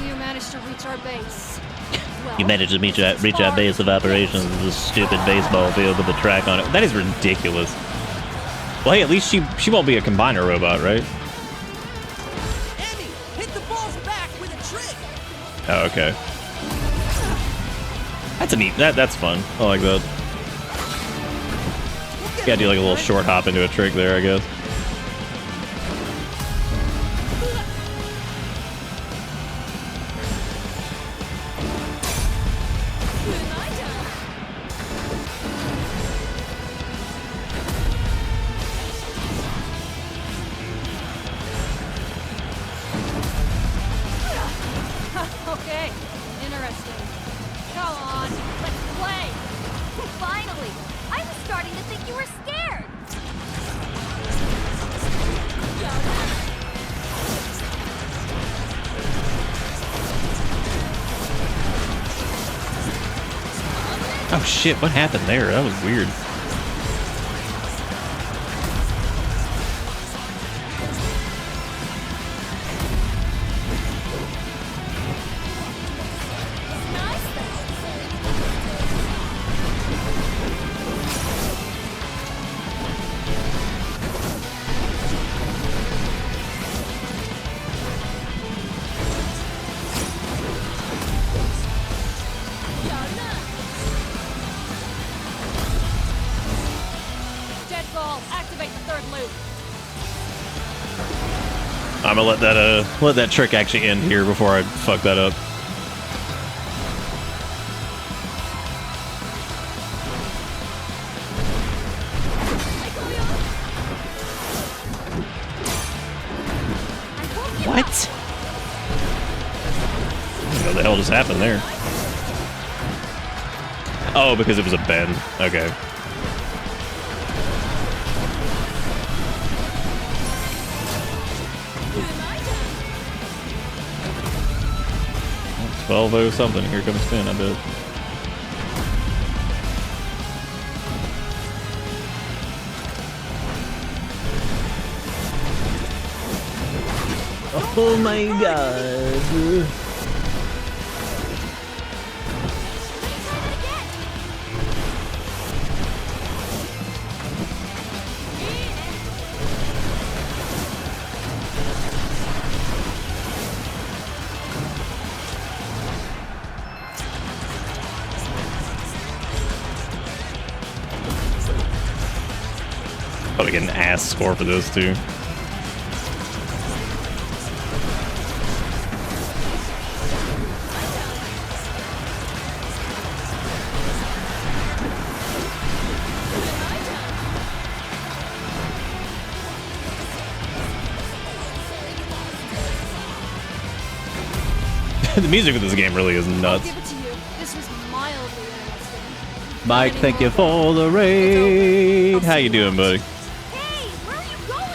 You managed to reach our base. You managed to reach our base of operations, this stupid baseball field with a track on it. That is ridiculous. Well, hey, at least she won't be a combiner robot, right? Andy, hit the ball's back with a trick. Oh, okay. That's a neat. That's fun. I like that. You gotta do like a little short hop into a trick there, I guess. Okay, interesting. Come on, let's play. Finally, I was starting to think you were scared. Oh shit, what happened there? That was weird. Forward loop. I'm gonna let that trick actually end here before I fuck that up. What? What the hell just happened there? Oh, because it was a bend. Okay. Well, 12-0 something. Here comes Finn, I bet. Oh my god. Probably get an ass score for those two. The music of this game really is nuts. Give it to you. This was mildly interesting. Mike, thank you for the raid. How you doing, buddy? Hey, where are you going?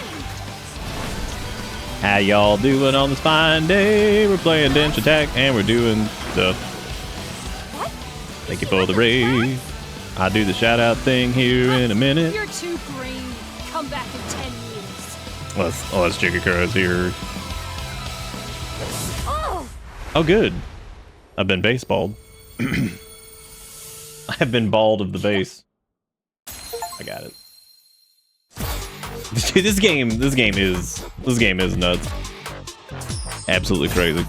How y'all doing on this fine day? We're playing Denshattack and we're doing stuff. What? Thank you for the raid. I'll do the shout out thing here in a minute. You're too green. Come back in 10 years. Let's Chikakura's here. Oh! Oh, good. I've been baseballed. I have been bald of the base. I got it. Dude, this game is nuts. Absolutely crazy.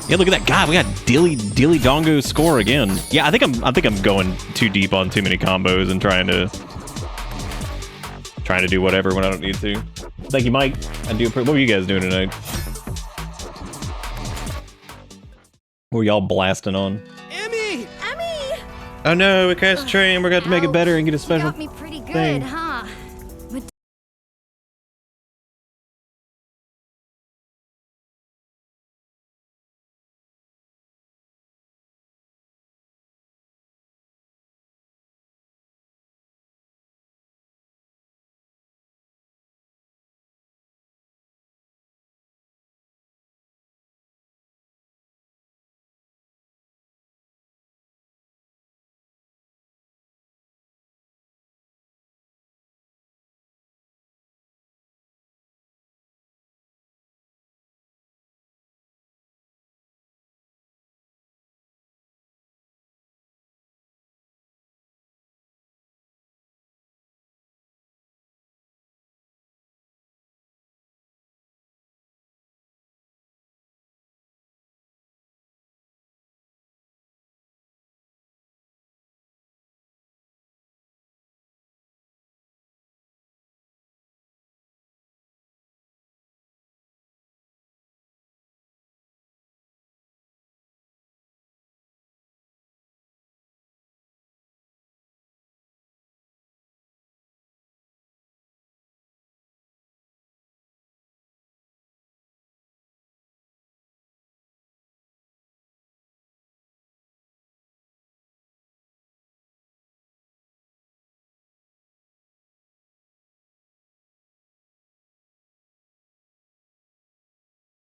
Yeah, look at that. God, we got Dilly Dongo score again. Yeah, I think I'm going too deep on too many combos and trying to do whatever when I don't need to. Thank you, Mike. What were you guys doing tonight? What were y'all blasting on? Emmy! Emmy! Oh no, we crashed the train. We're going to make it better and get a special Got me pretty good, thing. huh?